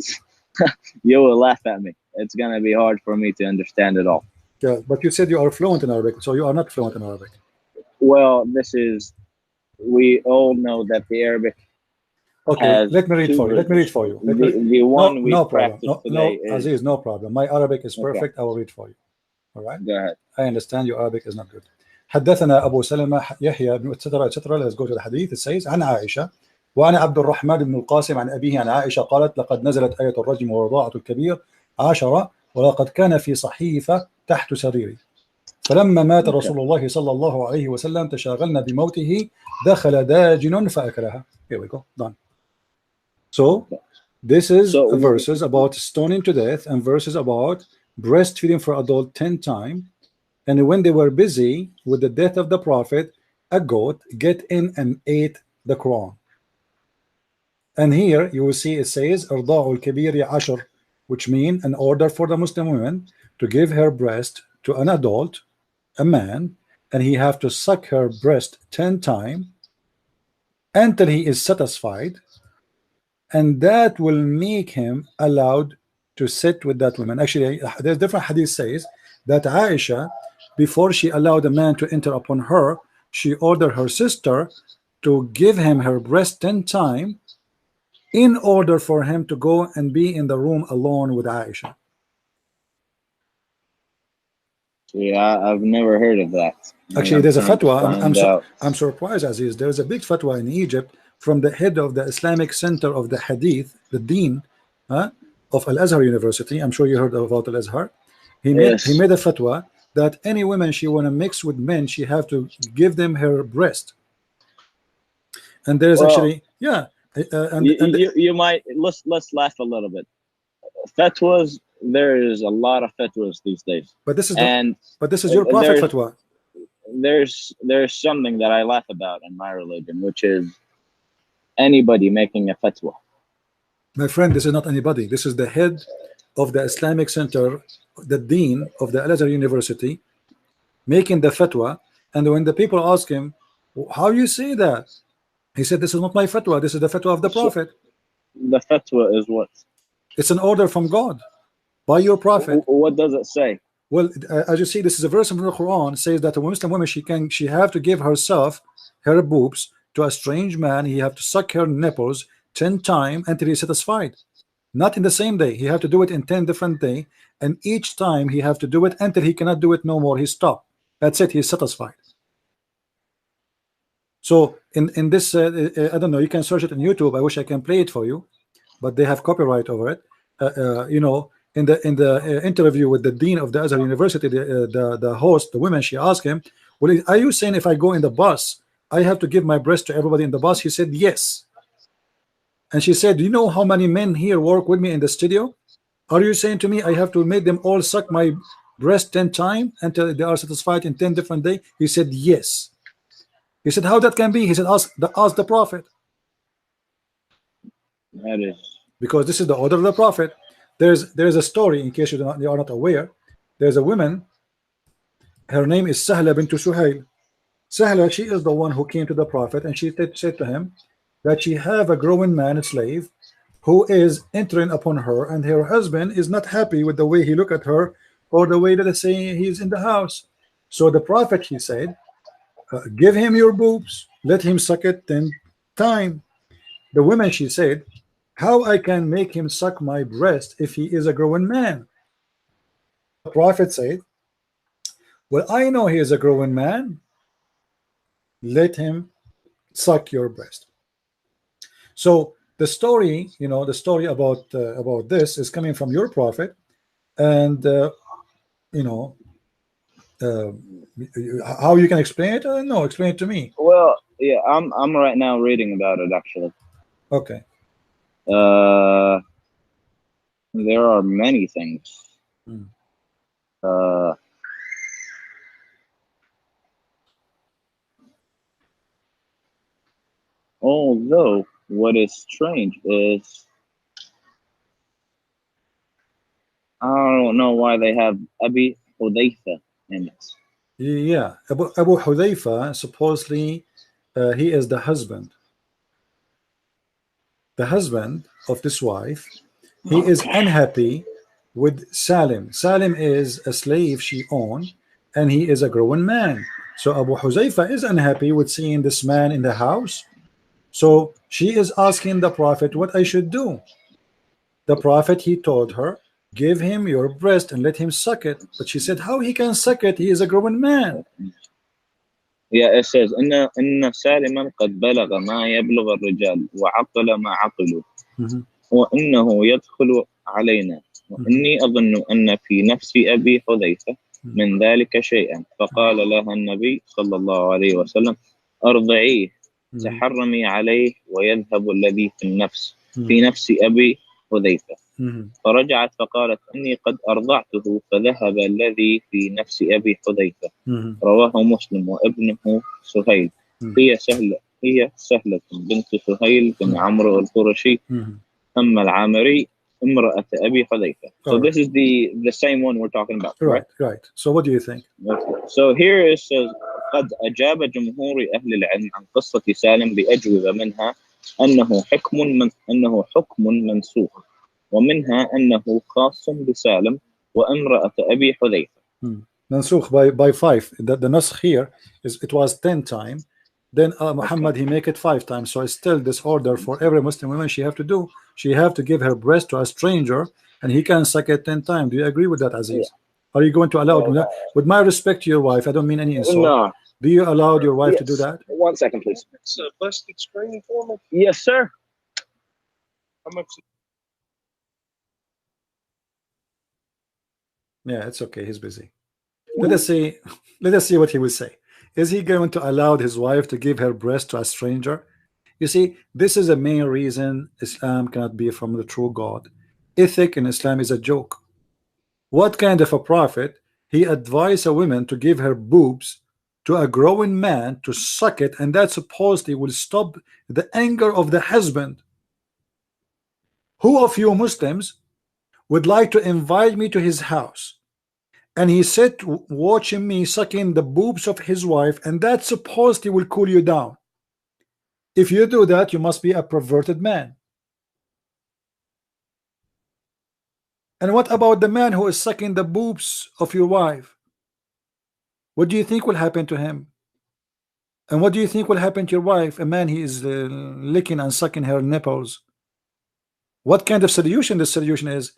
you will laugh at me. It's gonna be hard for me to understand it all. Yeah, but you said you are fluent in Arabic, so you are not fluent in Arabic. Well, we all know that the Arabic. Okay, let me read for you. The one we practice today is... Aziz, no problem. My Arabic is perfect. I will read for you. All right? Go ahead. I understand your Arabic is not good. حدثنا أبو سلمة يحيى بن etc. Let's go to the hadith. It says عن عائشة وأنا عبد الرحمن بن القاسم عن أبيه عن عائشة قالت لقد نزلت آية الرجم ورضاعة الكبير 10 ولقد كان في صحيفة تحت سريري فلما مات رسول الله صلى الله عليه وسلم تشاغلنا بموته دخل داجن فأكلها. Here we go. Done. So this is verses about stoning to death and verses about breastfeeding for adult 10 times, And when they were busy with the death of the prophet, a goat get in and ate the Quran. And here you will see it says إرضاع الكبير عشر, which means an order for the Muslim woman to give her breast to an adult, a man, and he have to suck her breast 10 times until he is satisfied, and that will make him allowed to sit with that woman. Actually, there's different hadith says that Aisha, before she allowed a man to enter upon her, she ordered her sister to give him her breast 10 times in order for him to go and be in the room alone with Aisha. Yeah, I've never heard of that. Actually, there's a fatwa. I'm surprised, Aziz. There's a big fatwa in Egypt from the head of the Islamic Center of the Hadith, the Dean of Al-Azhar University. I'm sure you heard about Al-Azhar. He made a fatwa that any woman she want to mix with men, she have to give them her breast. And there's actually, yeah. You might let's laugh a little bit. Fatwas, there is a lot of fatwas these days. But this is your prophet fatwa. There's something that I laugh about in my religion, which is anybody making a fatwa. My friend, this is not anybody. This is the head of the Islamic Center, the dean of the Al-Azhar University, making the fatwa. And when the people ask him, how you say that? He said, this is not my fatwa. This is the fatwa of the prophet. The fatwa is what? It's an order from God by your prophet. What does it say? Well, as you see, this is a verse from the Quran. It says that a Muslim woman, she have to give herself, her boobs, to a strange man. He have to suck her nipples 10 times until he's satisfied. Not in the same day. He have to do it in 10 different days, and each time he have to do it until he cannot do it no more. He stop. That's it. He's satisfied. So in this, I don't know. You can search it on YouTube. I wish I can play it for you, but they have copyright over it. You know, in the interview with the dean of the Azhar University, the host, the woman, she asked him, "Well, are you saying if I go in the bus, I have to give my breast to everybody in the bus?" He said, "Yes." And she said, "Do you know how many men here work with me in the studio? Are you saying to me I have to make them all suck my breast 10 times until they are satisfied in 10 different days?" He said, "Yes." He said, "How that can be?" He said, ask the prophet. That is because this is the order of the prophet. There's a story, in case you are not aware. There's a woman, her name is Sahla bint Suhail. Sahla, she is the one who came to the prophet, and she said to him that she have a growing man, a slave, who is entering upon her, and her husband is not happy with the way he look at her, or the way that they say he's in the house. So the prophet, he said, give him your boobs, let him suck it 10 times. The woman, she said, how I can make him suck my breast if he is a growing man? The prophet said, well, I know he is a growing man, let him suck your breast. So the story, you know, the story about this is coming from your prophet, and you know, how you can explain it? No, explain it to me. Well, yeah, I'm right now reading about it actually. Okay. There are many things. Although what is strange is I don't know why they have Abi Hudayfa in it. Yeah, Abu Hudayfa, supposedly he is the husband. The husband of this wife, he is unhappy with Salim. Salim is a slave she owned, and he is a growing man. So Abu Huzaifa is unhappy with seeing this man in the house. So she is asking the prophet what I should do. The prophet, he told her, give him your breast and let him suck it. But she said, how he can suck it? He is a growing man. Yeah, it says إن سالما قد بلغ ما يبلغ الرجال وعقل ما عقلوا وإنه يدخل علينا وإني أظن أن في نفس أبي حذيفة من ذلك شيئا فقال لها النبي صلى الله عليه وسلم أرضعيه تحرمي عليه ويذهب الذي في النفس في نفس أبي حذيفة فرجعت فقالت إني قد أرضعته فذهب الذي في نفس أبي حذيفة. رواه مسلم وابنه سهيل. هي سهلة بنت سهيل بن عمرو القرشي العامري امرأة أبي حذيفة. So this is the same one we're talking about. Right. So what do you think? So here it says قد أجاب جمهور أهل العلم عن قصة سالم بأجوبة منها أنه حكم منسوخ ومنها أنه خاص بسالم وامرأة أبي حذيفة. منسوخ by 5. The نسخ here is it was 10 times. Then Muhammad he make it 5 times. So it's still this order for every Muslim woman she have to give her breast to a stranger and he can suck it 10 times. Do you agree with that, Aziz? Are you going to allow it? With my respect to your wife, I don't mean any insult. No. Do you allow your wife to do that? 1 second, please. It's a busted screen for me. Yes, sir. How much? Yeah, it's okay. He's busy. Let us see what he will say. Is he going to allow his wife to give her breast to a stranger? You see, this is the main reason Islam cannot be from the true God. Ethic in Islam is a joke. What kind of a prophet? He advised a woman to give her boobs to a growing man to suck it, and that supposedly will stop the anger of the husband. Who of you Muslims would like to invite me to his house and he said watching me sucking the boobs of his wife, and that supposedly will cool you down? If you do that, you must be a perverted man. And what about the man who is sucking the boobs of your wife? What do you think will happen to him? And what do you think will happen to your wife? A man he is licking and sucking her nipples. What kind of solution this solution is?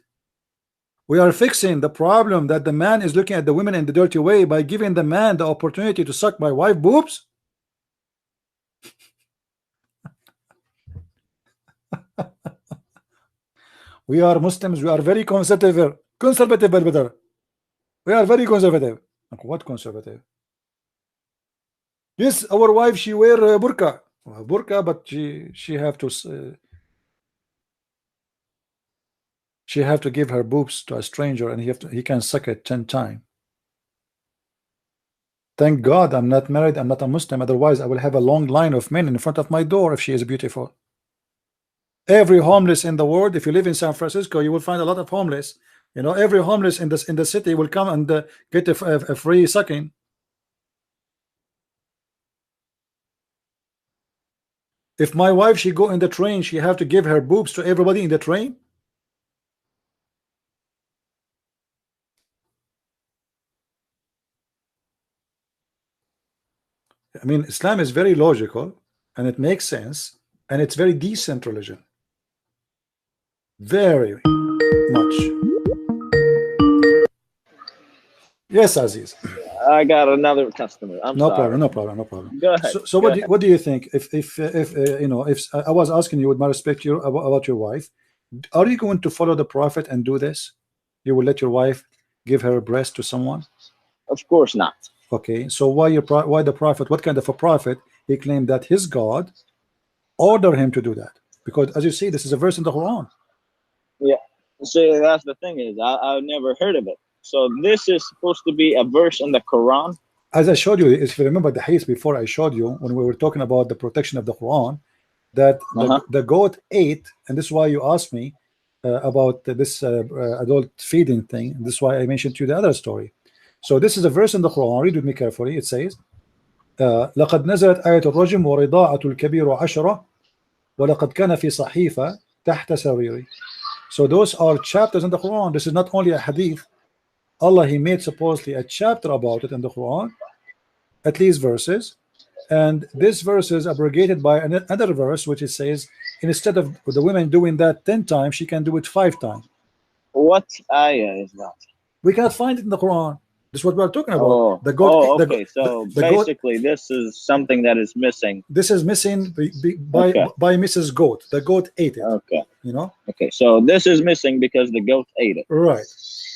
We are fixing the problem that the man is looking at the women in the dirty way by giving the man the opportunity to suck my wife boobs. We are Muslims, we are very conservative. We are very conservative. What conservative? Yes, our wife, she wear burqa, but she have to give her boobs to a stranger, and he can suck it 10 times. Thank God I'm not married, I'm not a Muslim, otherwise I will have a long line of men in front of my door if she is beautiful. Every homeless in the world, if you live in San Francisco, you will find a lot of homeless. You know, every homeless in the city will come and get a free sucking. If my wife, she go in the train, she have to give her boobs to everybody in the train. I mean, Islam is very logical and it makes sense, and it's very decent religion. Very much. Yes, Aziz. I got another customer. No problem. Go ahead. So what do you think? If you know, if I was asking you with my respect about your wife, are you going to follow the Prophet and do this? You will let your wife give her breast to someone? Of course not. Okay, so why the Prophet? What kind of a prophet? He claimed that his God ordered him to do that, because as you see, this is a verse in the Quran. Yeah. See, that's the thing is I've never heard of it. So this is supposed to be a verse in the Quran. As I showed you, if you remember the hadith before, I showed you when we were talking about the protection of the Quran, that the goat ate, and this is why you asked me about this adult feeding thing. This is why I mentioned to you the other story. So this is a verse in the Quran. Read with me carefully. It says, لقد نزلت آية الرجم ورضاعة الكبير 10 ولقد كان في صحيفة تحت سريري. So those are chapters in the Quran. This is not only a hadith. Allah, he made supposedly a chapter about it in the Quran, at least verses, and this verse is abrogated by another verse which it says instead of the women doing that 10 times, she can do it 5 times. What ayah is that? We cannot find it in the Quran. This is what we're talking about. Oh, the goat. Okay. So basically, this is something that is missing. This is missing by Mrs. Goat. The goat ate it. Okay. You know. Okay. So this is missing because the goat ate it. Right.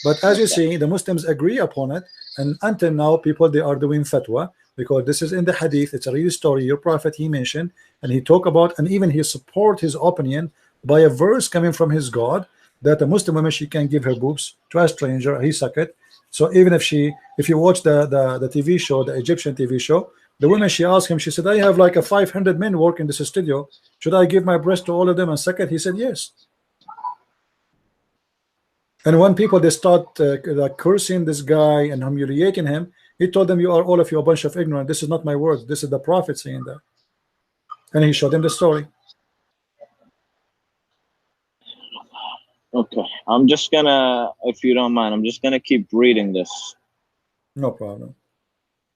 But as you see, the Muslims agree upon it, and until now, people they are doing fatwa because this is in the hadith. It's a real story. Your prophet he mentioned, and he talked about, and even he support his opinion by a verse coming from his God that a Muslim woman, she can give her boobs to a stranger, he suck it. So even if you watch the TV show, the Egyptian TV show, the woman, she asked him, she said, I have like a 500 men work in this studio, should I give my breast to all of them and suck it? He said yes. And when people, they start like cursing this guy and humiliating him, he told them, all of you a bunch of ignorant, this is not my words, this is the prophet saying that. And he showed them the story. Okay, I'm just gonna, if you don't mind, I'm just gonna keep reading this. No problem.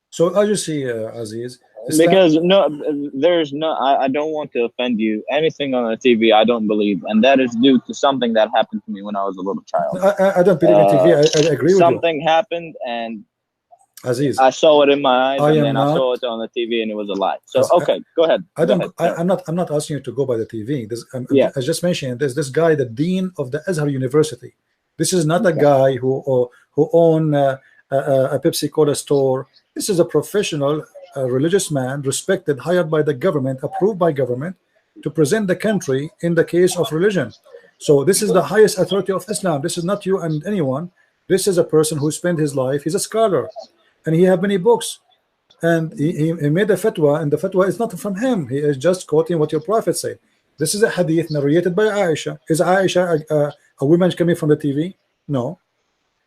So as you see, Aziz, because I don't want to offend you. Anything on the TV, I don't believe, and that is due to something that happened to me when I was a little child. I don't believe in TV. I agree with you. Something happened, and Aziz, I saw it in my eyes, and then I saw it on the TV, and it was a lie. So okay, go ahead. I'm not asking you to go by the TV. I just mentioned this guy, the dean of the Azhar University. This is not a guy who own a Pepsi Cola store. This is a professional, religious man, respected, hired by the government, approved by government, to present the country in the case of religion. So this is the highest authority of Islam. This is not you and anyone. This is a person who spent his life. He's a scholar, and he have many books, and he made a fatwa, and the fatwa is not from him. He is just quoting what your prophet said. This is a hadith narrated by Aisha. Is Aisha a woman coming from the TV? No.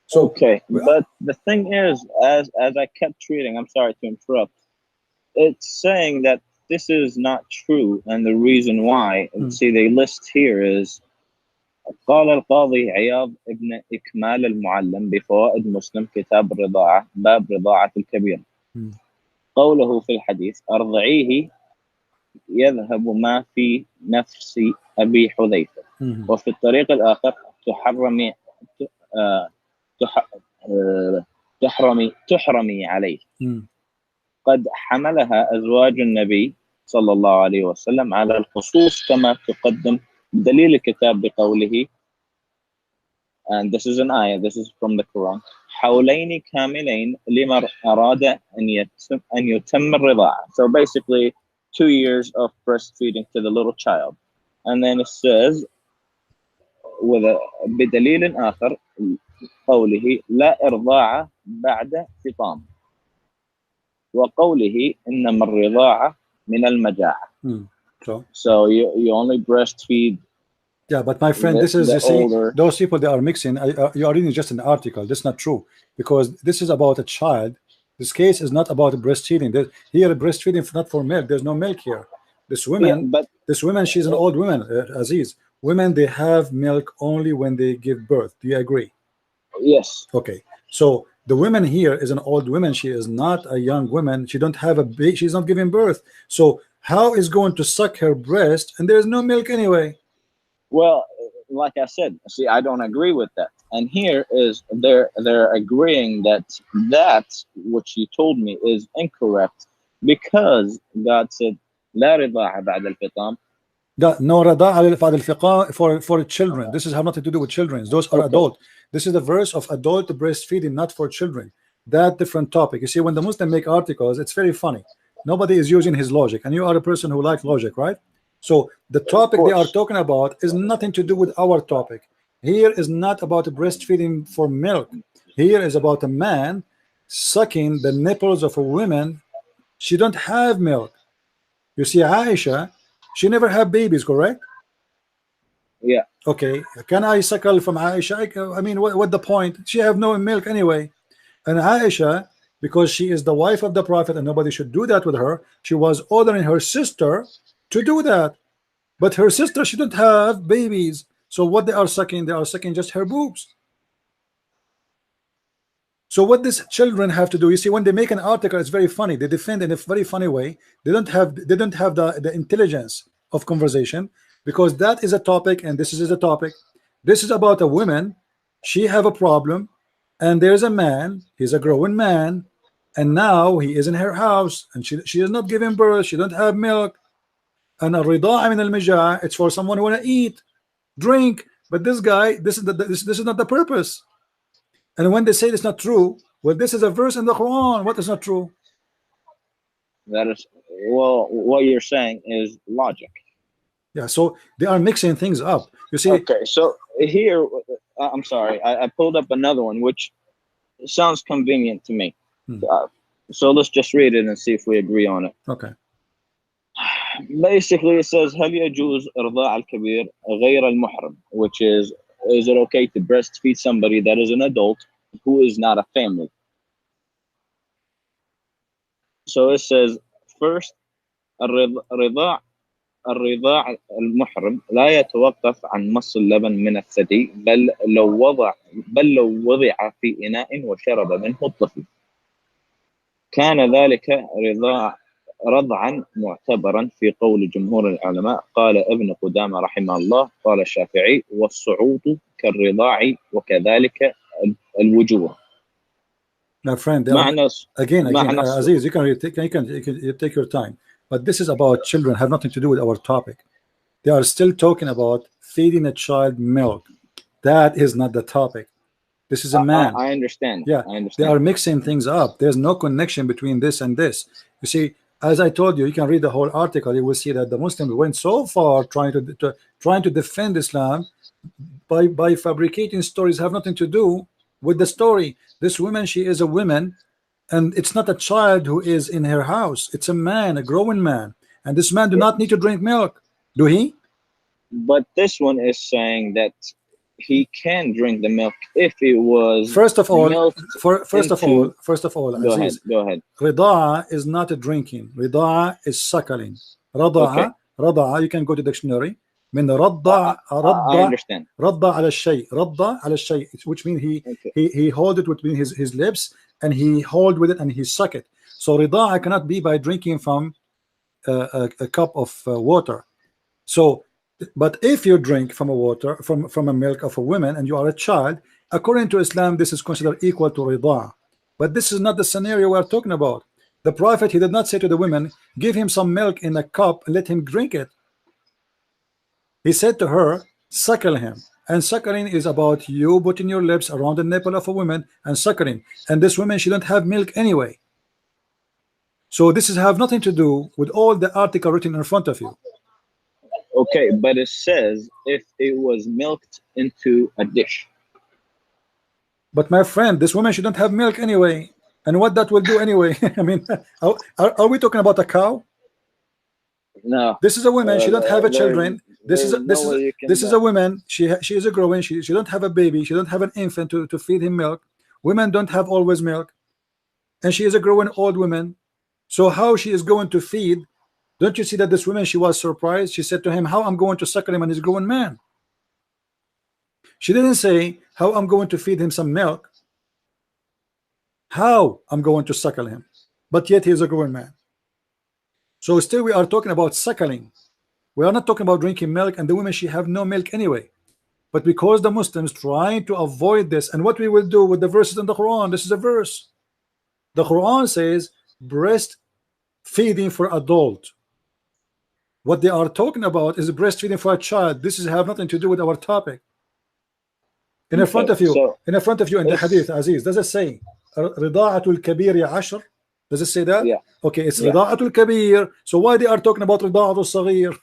So, okay, but the thing is, as I kept reading, I'm sorry to interrupt, it's saying that this is not true, and the reason why, see, they list here is قال القاضي عياض ابن إكمال المعلم بفوائد مسلم كتاب الرضاعة باب رضاعة الكبير قوله في الحديث أرضعيه يذهب ما في نفس أبي حذيفة وفي الطريق الآخر تحرمي عليه قد حملها أزواج النبي صلى الله عليه وسلم على الخصوص كما تقدم دليل الكتاب بقوله, and this is an ayah, this is from the Quran, حولين كاملين لمن أراد أن يتم الرضاعة. So basically 2 years of breastfeeding to the little child. And then it says بدليل آخر قوله لا إرضاع بعد فطام وقوله إنما الرضاعة من المجاعة. So you only breastfeed. Yeah, but my friend, this is, you see, those people, they are mixing. You are reading just an article. That's not true, because this is about a child. This case is not about breastfeeding. Here, breastfeeding is not for milk. There's no milk here. This woman, she's an old woman, Aziz. Women, they have milk only when they give birth. Do you agree? Yes. Okay. So the woman here is an old woman. She is not a young woman. She don't have a baby. She's not giving birth. So how is going to suck her breast and there's no milk anyway? Well, like I said, see, I don't agree with that. And here is they're agreeing that which you told me is incorrect, because God said لا رضاعة بعد الفطام. No رضاعة بعد الفطام for children. This is have nothing to do with children. Those are adult. This is the verse of adult breastfeeding, not for children. That different topic. You see, when the Muslims make articles, it's very funny. Nobody is using his logic, and you are a person who likes logic, right? So the topic they are talking about is nothing to do with our topic. Here is not about breastfeeding for milk. Here is about a man sucking the nipples of a woman. She don't have milk. You see, Aisha, she never had babies, correct? Yeah. Okay. Can I suckle from Aisha? I mean, what the point? She have no milk anyway. And Aisha, because she is the wife of the Prophet and nobody should do that with her, she was ordering her sister to do that. But her sister, she don't have babies. So what they are sucking just her boobs. So what these children have to do, you see, when they make an article, it's very funny. They defend in a very funny way. They don't have the intelligence of conversation, because that is a topic and this is a topic. This is about a woman. She have a problem, and there's a man. He's a growing man, and now he is in her house, and she is not giving birth. She don't have milk. And الرضاعة من المجاعة, it's for someone who want to eat, drink. But this guy, this is not the purpose. And when they say it's not true, well, this is a verse in the Quran. What is not true? That is, well, what you're saying is logic. Yeah, so they are mixing things up. You see. Okay, so here, I'm sorry, I pulled up another one, which sounds convenient to me. So let's just read it and see if we agree on it. Okay. Basically, it says, هل يجوز إرضاع الكبير غير المحرم, which is it okay to breastfeed somebody that is an adult who is not a family? So it says, first, الرضاع المحرم لا يتوقف عن مص اللبن من الثدي بل لو وضع في إناء وشرب منه الطفل كان ذلك رضعا معتبرا في قول جمهور العلماء. قال ابن قدامة رحمه الله قال الشافعي والصعود كالرضاع وكذلك الوجوه. My friend, again, Aziz, you can take your time, but this is about children, have nothing to do with our topic. They are still talking about feeding a child milk. That is not the topic. This is a man. I understand. Yeah, I understand. They are mixing things up. There's no connection between this and this. You see, as I told you, you can read the whole article. You will see that the Muslims went so far trying to defend Islam by fabricating stories have nothing to do with the story. This woman, she is a woman, and it's not a child who is in her house. It's a man, a growing man, and this man do not need to drink milk, do he? But this one is saying that he can drink the milk if it was first of all, Aziz, go ahead. Rida'a is not a drinking. Rida'a is suckling. Rida'a, you can go to dictionary. من رضع I understand. رضع على الشيء رضع على الشيء, which means he hold it between his lips and he hold with it and he suck it. So rida'a cannot be by drinking from a cup of water. So but if you drink from a water from a milk of a woman and you are a child, according to Islam, this is considered equal to rida'a. But this is not the scenario we are talking about. The Prophet, he did not say to the women, give him some milk in a cup and let him drink it. He said to her, suckle him. And suckling is about you putting your lips around the nipple of a woman and suckling. And this woman, she don't have milk anyway. So this is have nothing to do with all the article written in front of you. Okay, but it says if it was milked into a dish. But my friend, this woman, she don't have milk anyway. And what that will do anyway? I mean, are we talking about a cow? No. This is a woman, she don't have a children. This is a woman, she is a growing, she don't have a baby, she don't have an infant to feed him milk. Women don't have always milk. And she is a growing old woman. So how she is going to feed? Don't you see that this woman, she was surprised? She said to him, how I'm going to suckle him and he's a growing man. She didn't say how I'm going to feed him some milk, how I'm going to suckle him, but yet he is a growing man. So still we are talking about suckling. We are not talking about drinking milk, and the women, she have no milk anyway. But because the Muslims trying to avoid this, and what we will do with the verses in the Quran, this is a verse. The Quran says breastfeeding for adult. What they are talking about is breastfeeding for a child. This is have nothing to do with our topic. In front of you, in the hadith, Aziz, does it say Rida'atul Kabir ya Ashr? Does it say that? Yeah. Okay, it's Rida'atul Kabir. So why they are talking about Rida'atul Saghir?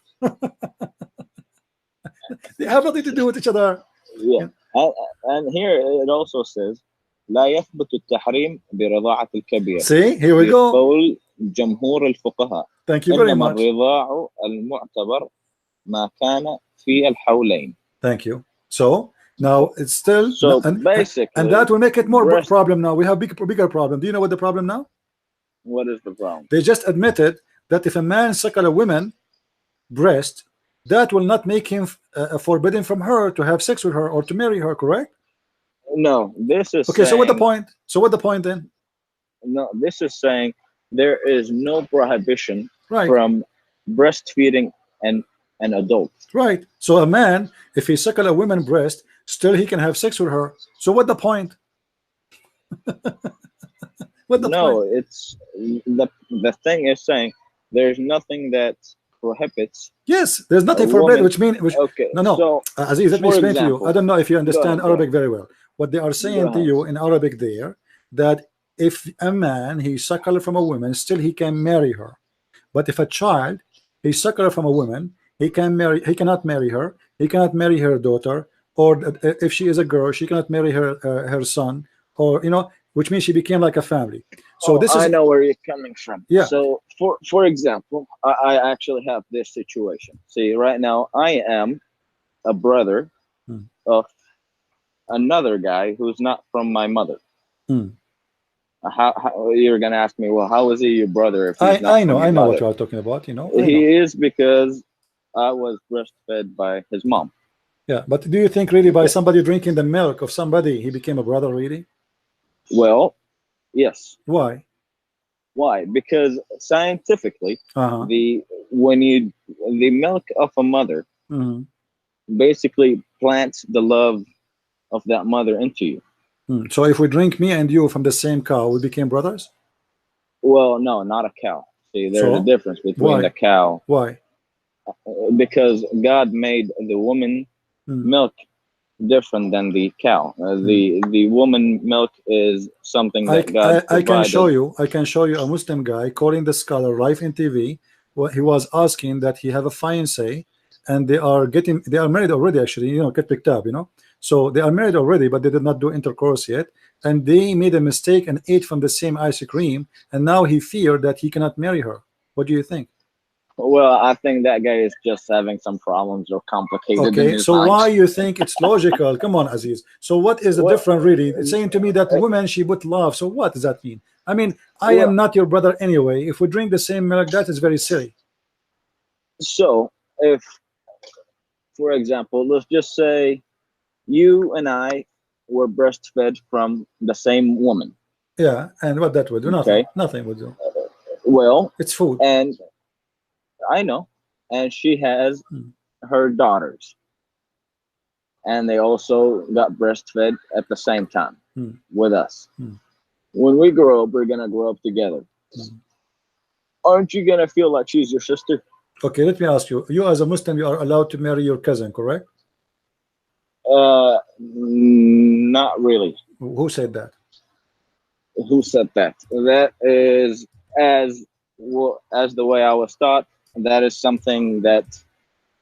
They have nothing to do with each other. Yeah. And here it also says لا يثبت التحريم برضاعة الكبير. See, here we go. قول جمهور الفقهاء. Thank you very much. الرضاع المعتبر ما كان في الحولين. Thank you. So now it's still basically, and that will make it more problem. Now we have bigger problem. Do you know what the problem now? What is the problem? They just admitted that if a man suckle a woman breast, that will not make him forbidden from her to have sex with her or to marry her, correct? No, this is okay. Saying, so what the point? So what the point then? No, this is saying there is no prohibition from breastfeeding an adult. Right. So a man, if he suckle a woman's breast, still he can have sex with her. So what the point? What the point? It's the thing is saying there's nothing that prohibits. Yes, there's nothing forbidden, which means okay. No. So, Aziz, let me explain to you. I don't know if you understand Arabic very well. What they are saying to you in Arabic there, that if a man he suckle from a woman, still he can marry her. But if a child he suckle from a woman, he cannot marry her. He cannot marry her daughter, or if she is a girl, she cannot marry her son, or which means she became like a family. So this is, I know where you're coming from. Yeah. So for example, I actually have this situation. See, right now I am a brother of another guy who's not from my mother. How you're gonna ask me? Well, how is he your brother? If he's not I know mother? what you are talking about. He is, because I was breastfed by his mom. Yeah, but do you think really by somebody drinking the milk of somebody he became a brother really? Well, yes. Why? Why? Because scientifically, the milk of a mother basically plants the love of that mother into you. So if we drink, me and you, from the same cow, we became brothers? Well, no, not a cow. See, there's a difference between the cow. Why? Because God made the woman milk different than the cow. The woman milk is something that God provided. I can show you a Muslim guy calling the scholar live in TV. He was asking that he have a fiancé, and they are married already, actually, get picked up, so they are married already, but they did not do intercourse yet, and they made a mistake and ate from the same ice cream, and now he feared that he cannot marry her. What do you think? Well, I think that guy is just having some problems or complicated. Okay, so why you think it's logical? Come on, Aziz. So what is the difference really? It's saying to me that women, she put love. So what does that mean? I mean, I am not your brother anyway. If we drink the same milk, that is very silly. So if, for example, let's just say you and I were breastfed from the same woman. Yeah, and what that would do? Nothing. Okay. Nothing would do. Well, it's food. And I know, and she has her daughters, and they also got breastfed at the same time with us. When we grow up, we're gonna grow up together. Aren't you gonna feel like she's your sister? Okay, let me ask you. You as a Muslim, you are allowed to marry your cousin, correct? Not really. Who said that? Who said that? That is as the way I was taught. That is something that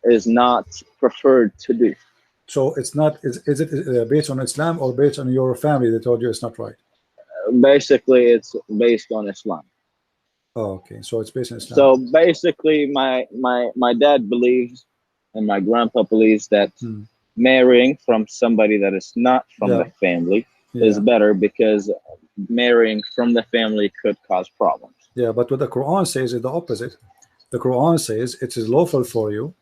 is not preferred to do. So it's not. Is it based on Islam or based on your family that told you it's not right? Basically, it's based on Islam. Oh, okay. So it's based on Islam. So basically, my dad believes, and my grandpa believes that marrying from somebody that is not from the family is better, because marrying from the family could cause problems. Yeah, but what the Quran says is the opposite. The Quran says it is lawful for you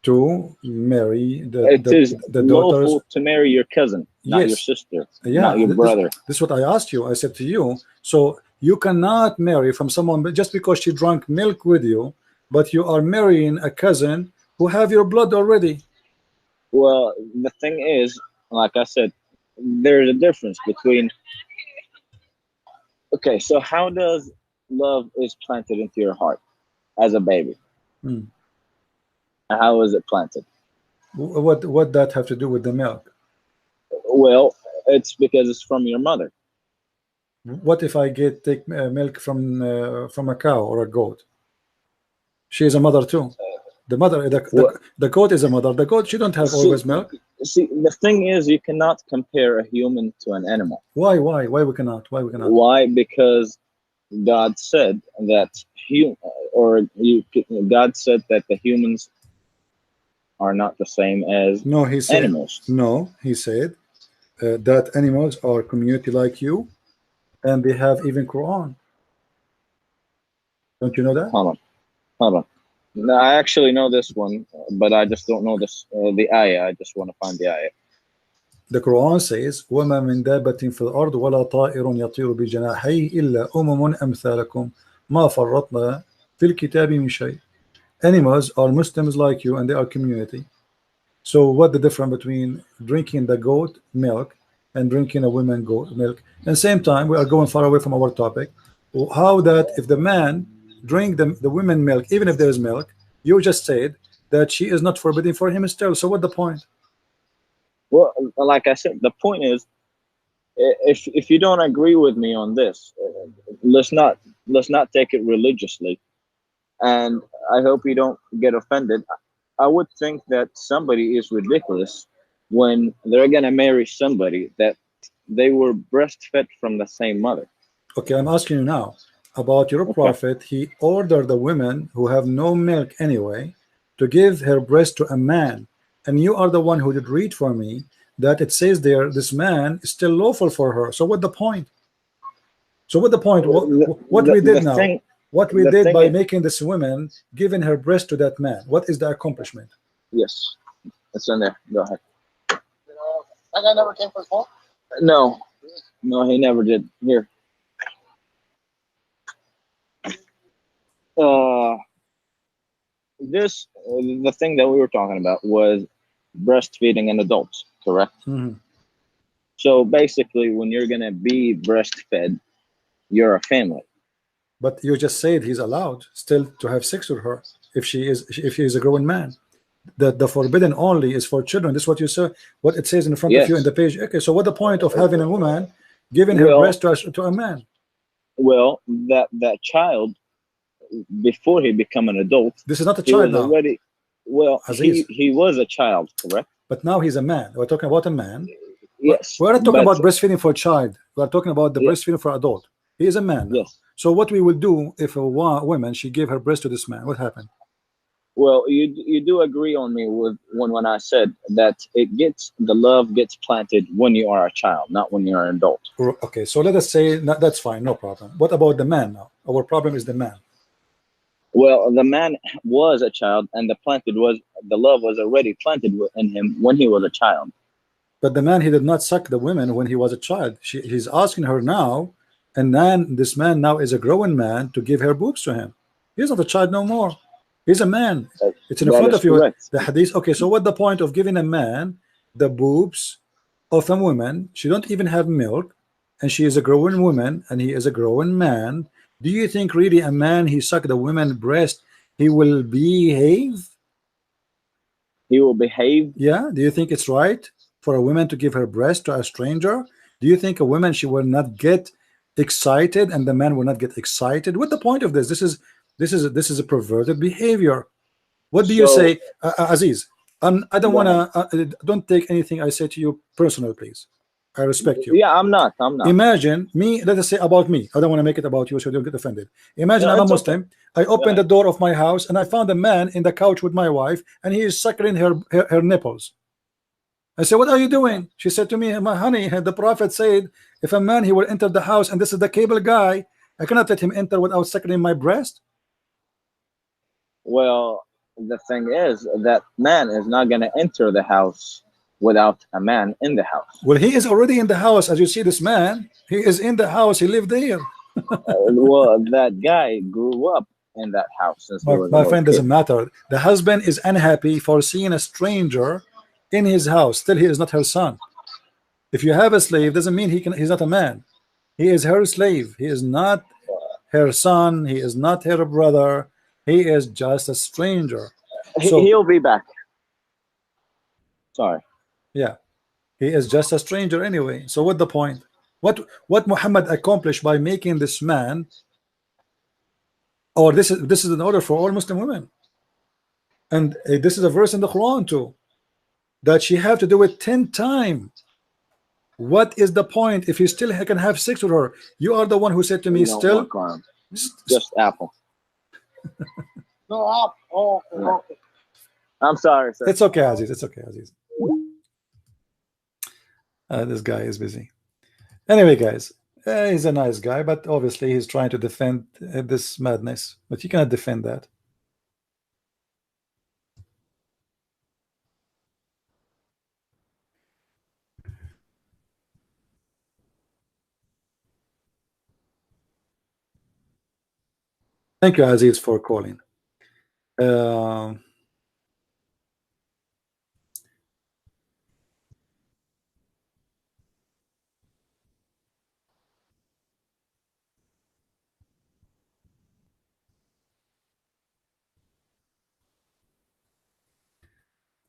to marry the daughters. Lawful to marry your cousin, not your sister, not your brother. This is what I asked you. I said to you, so you cannot marry from someone just because she drank milk with you, but you are marrying a cousin who have your blood already. Well, the thing is, like I said, there's a difference between. Okay, so how does love is planted into your heart as a baby? How is it planted? What that have to do with the milk? Well, it's because it's from your mother. What if I take milk from a cow or a goat? She is a mother too. The mother, the goat is a mother. The goat, she don't have always milk. See, the thing is, you cannot compare a human to an animal. Why we cannot? Why we cannot? Why? Because God said that God said that the humans are not the same as animals. No, he said that animals are community like you, and they have even Quran. Don't you know that? Hold on. No, I actually know this one, but I just don't know the ayah. I just want to find the ayah. The Quran says, وَمَا مِن دَابَّةٍ فِي الْأَرْضِ وَلَا طَائِرٌ يَطِيرُ بِجَنَاحَيْهِ إِلَّا أُمَمٌ أَمْثَالُكُمْ مَا فَرَّطْنَا فِي الْكِتَابِ مِنْ شَيْءٍ. Animals are Muslims like you, and they are community. So what the difference between drinking the goat milk and drinking a woman goat milk? And same time, we are going far away from our topic. How that if the man drink the women milk, even if there is milk, you just said that she is not forbidden for him still. So what the point? Well, like I said, the point is, if you don't agree with me on this, let's not take it religiously, and I hope you don't get offended. I would think that somebody is ridiculous when they're gonna marry somebody that they were breastfed from the same mother. Okay, I'm asking you now about your prophet. He ordered the women who have no milk anyway to give her breast to a man, and you are the one who did read for me that it says there this man is still lawful for her. So what the point? So what the point? What we did now? What we did by making this woman giving her breast to that man? What is the accomplishment? Yes, it's in there. Go ahead. That guy never came for his phone? No, no, he never did. Here. The thing that we were talking about was breastfeeding in adults, correct? Mm-hmm. So basically, when you're gonna be breastfed, you're a family. But you just said he's allowed still to have sex with her if he is a grown man. The forbidden only is for children. This is what you say. What it says in front of you in the page. Okay, so what the point of having a woman giving her breast to a man? Well, that child, before he become an adult, this is not a child now. Already, well, he was a child, correct? But now he's a man. We're talking about a man. Yes. We're not talking about breastfeeding for a child. We're talking about the breastfeeding for adult. He is a man now. Yes. So what we will do if a woman she gave her breast to this man? What happened? Well, you do agree on me with when I said that the love gets planted when you are a child, not when you're an adult. Okay, so let us say that's fine, no problem. What about the man now? Our problem is the man. Well, the man was a child, and the love was already planted in him when he was a child. But the man, he did not suck the women when he was a child. He's asking her now, and then this man now is a grown man to give her boobs to him. He's not a child no more. He's a man. It's in front of you. Correct. The hadith. Okay, so what the point of giving a man the boobs of a woman? She don't even have milk, and she is a grown woman, and he is a grown man. Do you think really a man he suck the woman's breast, he will behave? He will behave. Yeah. Do you think it's right for a woman to give her breast to a stranger? Do you think a woman she will not get excited and the man will not get excited? What the point of this? This is a perverted behavior. What do you say, Aziz? I don't want to. Don't take anything I say to you personal, please. I respect you. Yeah, I'm not. Imagine me. Let us say about me. I don't want to make it about you, so you don't get offended. Imagine I'm a Muslim. I opened the door of my house and I found a man in the couch with my wife, and he is suckling her nipples. I said, "What are you doing?" She said to me, "My honey, the Prophet said, if a man he will enter the house, and this is the cable guy, I cannot let him enter without suckling my breast." Well, the thing is that man is not going to enter the house without a man in the house. Well, he is already in the house. As you see, this man, he is in the house. He lived there. Well, that guy grew up in that house. My friend, doesn't matter. The husband is unhappy for seeing a stranger in his house. Still, he is not her son. If you have a slave, doesn't mean he's not a man. He is her slave. He is not her son. He is not her brother. He is just a stranger. He'll be back. Sorry. Yeah, he is just a stranger anyway. So what the point? What Muhammad accomplished by making this man? Or this is an order for all Muslim women, and this is a verse in the Quran too, that she have to do it 10 times. What is the point if he still can have sex with her? You are the one who said to me, still just apple. No apple. Oh, okay. I'm sorry, sir. It's okay, Aziz. It's okay, Aziz. This guy is busy. Anyway, guys, he's a nice guy, but obviously he's trying to defend this madness. But you cannot defend that. Thank you, Aziz, for calling.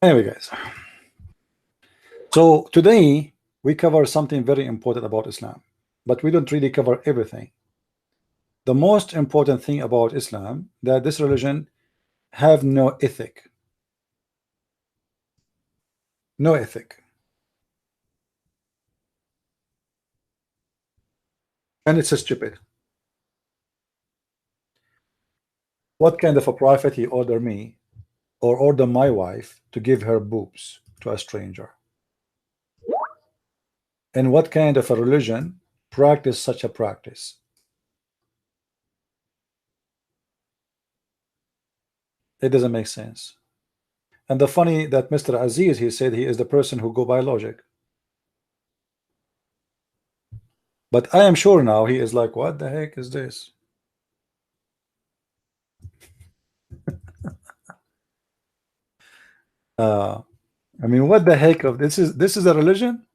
Anyway, guys, so today we cover something very important about Islam, but we don't really cover everything. The most important thing about Islam, that this religion have no ethic. No ethic. And it's stupid. What kind of a prophet he order me or order my wife to give her boobs to a stranger? And what kind of a religion practice such a practice? It doesn't make sense. And the funny that Mr. Aziz, he said he is the person who go by logic. But I am sure now he is like, what the heck is this? I mean, what the heck of this is a religion?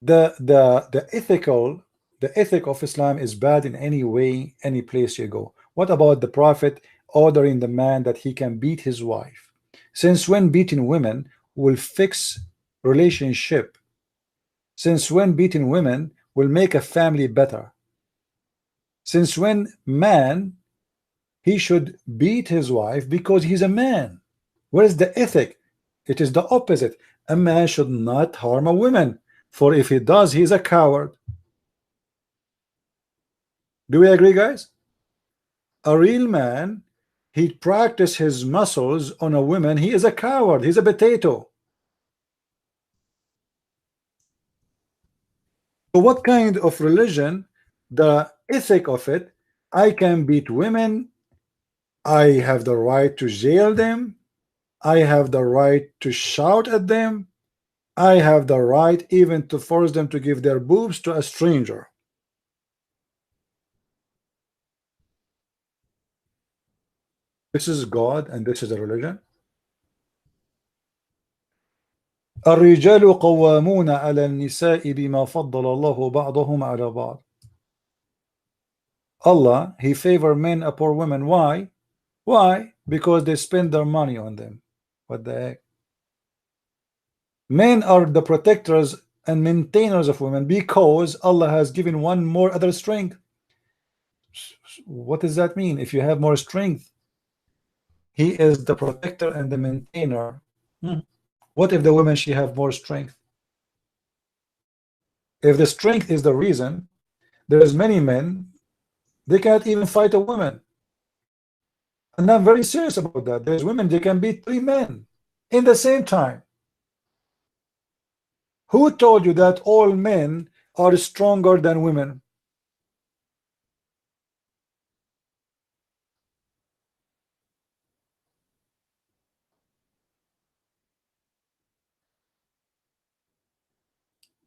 The ethic of Islam is bad in any way, any place you go. What about the Prophet ordering the man that he can beat his wife? Since when beating women will fix relationship? Since when beating women will make a family better? Since when man he should beat his wife because he's a man? Where is the ethic? It is the opposite. A man should not harm a woman, for if he does, he is a coward. Do we agree, guys? A real man, he practice his muscles on a woman, he is a coward, he's a potato. So what kind of religion, the ethic of it, I can beat women, I have the right to jail them, I have the right to shout at them, I have the right even to force them to give their boobs to a stranger. This is God and this is a religion. الرجال قوامون على النساء بما فضل الله بعضهم على بعض. Allah, he favor men upon women. Why? Why? Because they spend their money on them. What the heck? Men are the protectors and maintainers of women because Allah has given one more other strength. What does that mean? If you have more strength, he is the protector and the maintainer. What if the woman she have more strength? If the strength is the reason, there's many men, they can't even fight a woman. And I'm very serious about that. There's women, they can beat 3 men in the same time. Who told you that all men are stronger than women?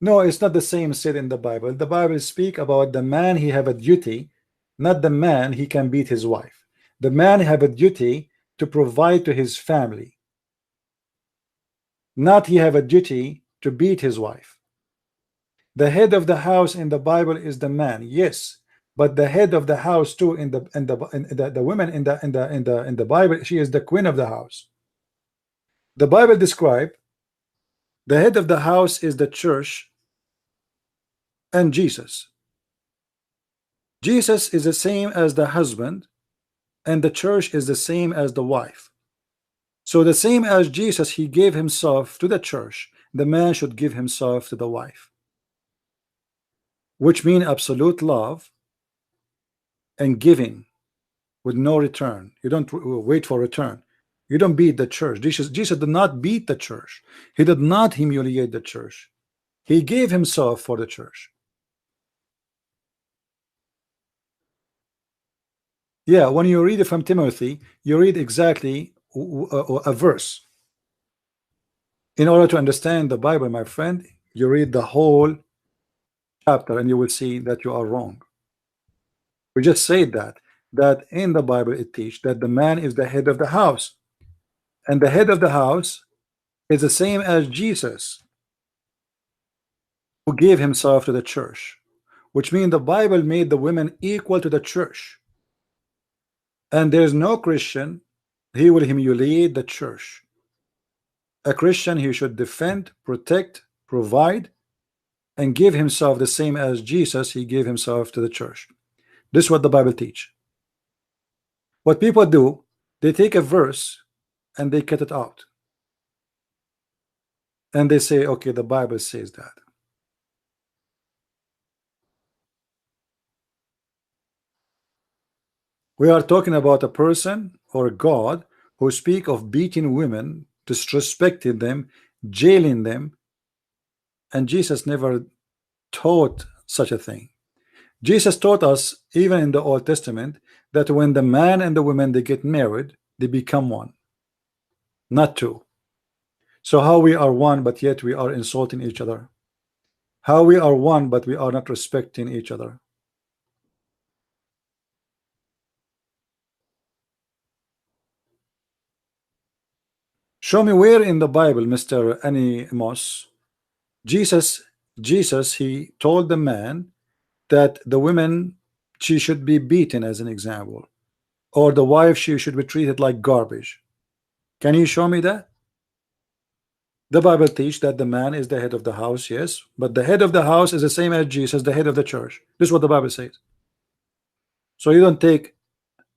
No, it's not the same said in the Bible. The Bible speak about the man he have a duty, not the man he can beat his wife. The man have a duty to provide to his family, not he have a duty to beat his wife. The head of the house in the Bible is the man, yes, but the head of the house too in the women in the Bible, she is the queen of the house. The Bible describe the head of the house is the church and Jesus. Jesus is the same as the husband, and the church is the same as the wife. So the same as Jesus, he gave himself to the church, the man should give himself to the wife, which means absolute love and giving with no return. You don't wait for return. You don't beat the church. Jesus did not beat the church. He did not humiliate the church. He gave himself for the church. Yeah, when you read it from Timothy, you read exactly a verse. In order to understand the Bible, my friend, you read the whole chapter and you will see that you are wrong. We just said that in the Bible it teaches that the man is the head of the house, and the head of the house is the same as Jesus, who gave himself to the church, which means the Bible made the women equal to the church. And there's no Christian, he will humiliate the church. A Christian, he should defend, protect, provide, and give himself the same as Jesus, he gave himself to the church. This is what the Bible teaches. What people do, they take a verse and they cut it out. and they say, okay, the Bible says that. We are talking about a person or God who speak of beating women, disrespecting them, jailing them, and Jesus never taught such a thing. Jesus taught us, even in the Old Testament, that when the man and the woman they get married, they become one, not two. So how we are one, but yet we are insulting each other? How we are one, but we are not respecting each other? Show me where in the Bible, Mr. Animos, Jesus, he told the man that the woman, she should be beaten, as an example, or the wife, she should be treated like garbage. Can you show me that? The Bible teaches that the man is the head of the house, yes, but the head of the house is the same as Jesus, the head of the church. This is what the Bible says. So you don't take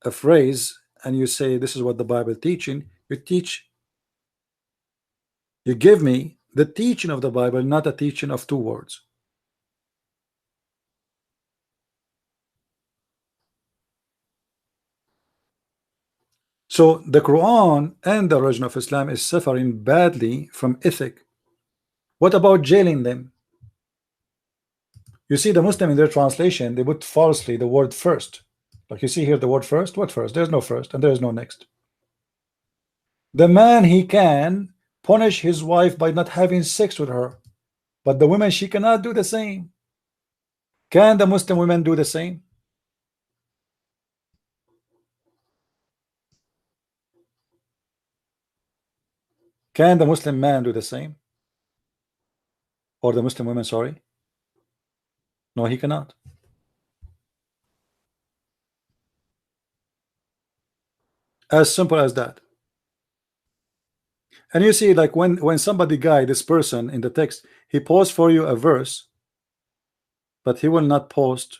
a phrase and you say this is what the Bible teaching. You teach, you give me the teaching of the Bible, not a teaching of two words. So the Quran and the religion of Islam is suffering badly from ethic. What about jailing them? You see, the Muslim in their translation, they put falsely the word first. Like you see here the word first. What first? There's no first and there is no next. The man, he can punish his wife by not having sex with her, but the woman, she cannot do the same. Can the Muslim women do the same? Can the Muslim man do the same? Or the Muslim women, sorry? No, he cannot. As simple as that. And you see, like when somebody guide this person in the text, he posts for you a verse, but he will not post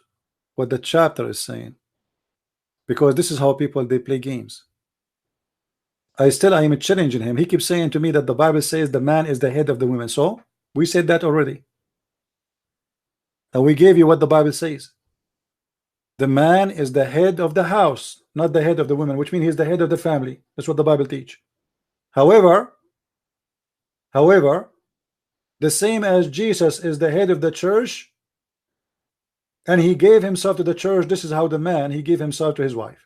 what the chapter is saying, because this is how people, they play games. I am challenging him. He keeps saying to me that the Bible says the man is the head of the women. So we said that already, and we gave you what the Bible says. The man is the head of the house, not the head of the woman, which means he's the head of the family. That's what the Bible teach. However, the same as Jesus is the head of the church, and he gave himself to the church, this is how the man, he gave himself to his wife.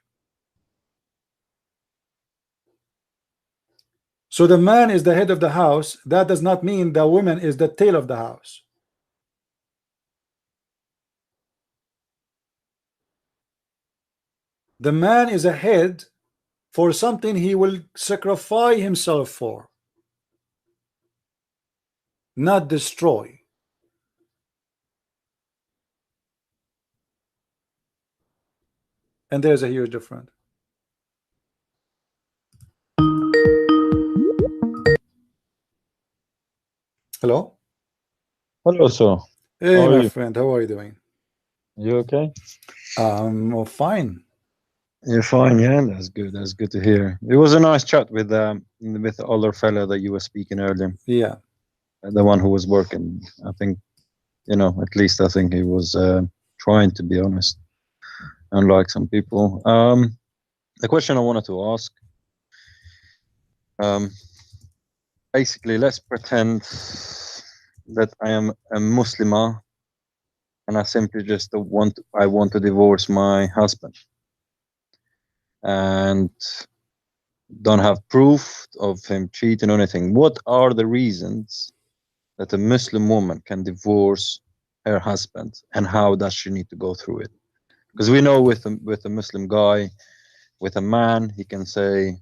So the man is the head of the house. That does not mean the woman is the tail of the house. The man is a head for something he will sacrifice himself for, not destroy. And there's a huge difference. Hello? Hello, sir. Hey, my friend, how are you doing? You okay? Well, fine. You're fine, yeah. That's good. That's good to hear. It was a nice chat with the older fella that you were speaking earlier. Yeah. The one who was working. I think, at least I think he was trying to be honest, unlike some people. The question I wanted to ask. Basically, let's pretend that I am a Muslimah, and I simply just want to divorce my husband, and don't have proof of him cheating or anything. What are the reasons that a Muslim woman can divorce her husband, and how does she need to go through it? Because we know with a Muslim guy, with a man, he can say,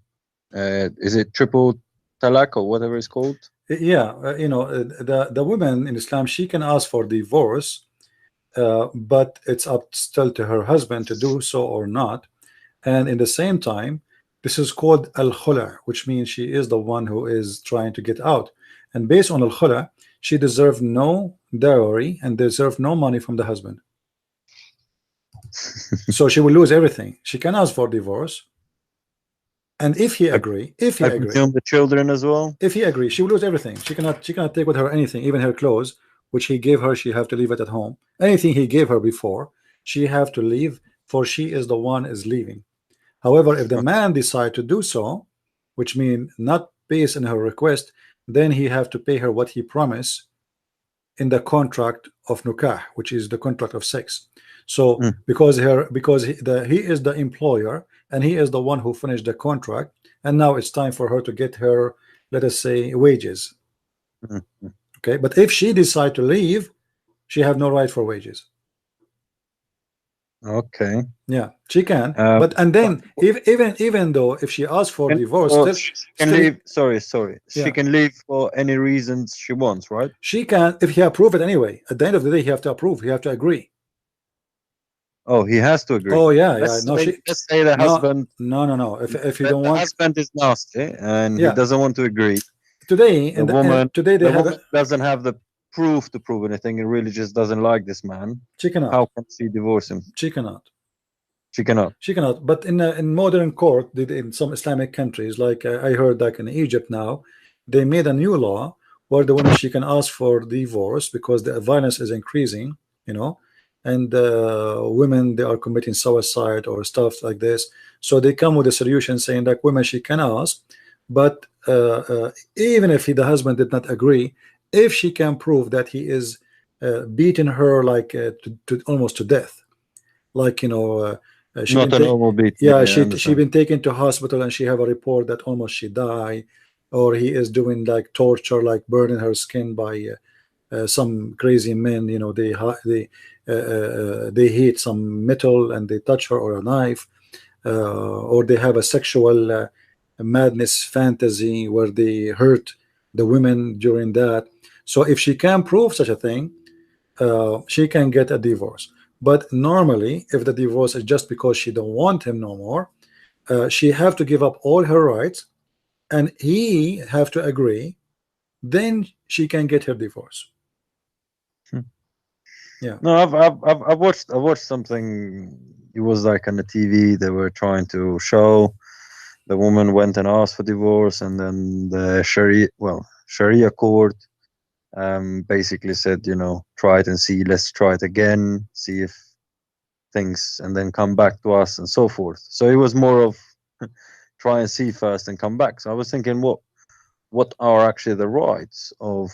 is it triple talaq or whatever it's called? Yeah, the woman in Islam, she can ask for divorce, but it's up still to her husband to do so or not. And in the same time, this is called al-khula, which means she is the one who is trying to get out. And based on al-khula, she deserves no dowry and deserves no money from the husband. So she will lose everything. She can ask for divorce, And if he agree, the children as well. If he agrees, she will lose everything. She cannot take with her anything, even her clothes, which he gave her. She have to leave it at home. Anything he gave her before, she have to leave, for she is the one is leaving. However, if the man decide to do so, which mean not based on her request, then he have to pay her what he promised in the contract of nukah, which is the contract of sex. So because he is the employer and he is the one who finished the contract, and now it's time for her to get her, let us say, wages. Okay, but if she decide to leave, she have no right for wages. Okay. Yeah, she can. But and then even though if she asks for divorce, she can leave. Sorry. Yeah. She can leave for any reasons she wants, right? She can if he approve it anyway. At the end of the day, he have to approve. He have to agree. Oh, he has to agree. Oh yeah, let's yeah. No, let's say the husband. No. If you don't want, the husband is nasty and he doesn't want to agree. Today, the woman doesn't have the proof to prove anything. It really just doesn't like this man. She cannot. How can she divorce him? She cannot. She cannot. She cannot. But in modern court, in some Islamic countries, like I heard that in Egypt now, they made a new law where the woman, she can ask for divorce because the violence is increasing, you know, and women, they are committing suicide or stuff like this. So they come with a solution saying that women, she can ask, but even if the husband did not agree, if she can prove that he is beating her like to almost to death, like, you know, she not a normal beat. Yeah, she been taken to hospital and she have a report that almost she die, or he is doing like torture, like burning her skin by some crazy men, you know, they hit some metal and they touch her, or a knife, or they have a sexual madness fantasy where they hurt the women during that. So if she can prove such a thing, she can get a divorce. But normally, if the divorce is just because she don't want him no more, she have to give up all her rights, and he have to agree. Then she can get her divorce. Yeah. No, I've watched something. It was like on the TV. They were trying to show the woman went and asked for divorce, and then the Sharia court basically said, you know, try it and see, let's try it again, see if things, and then come back to us and so forth. So it was more of try and see first and come back. So I was thinking, what are actually the rights of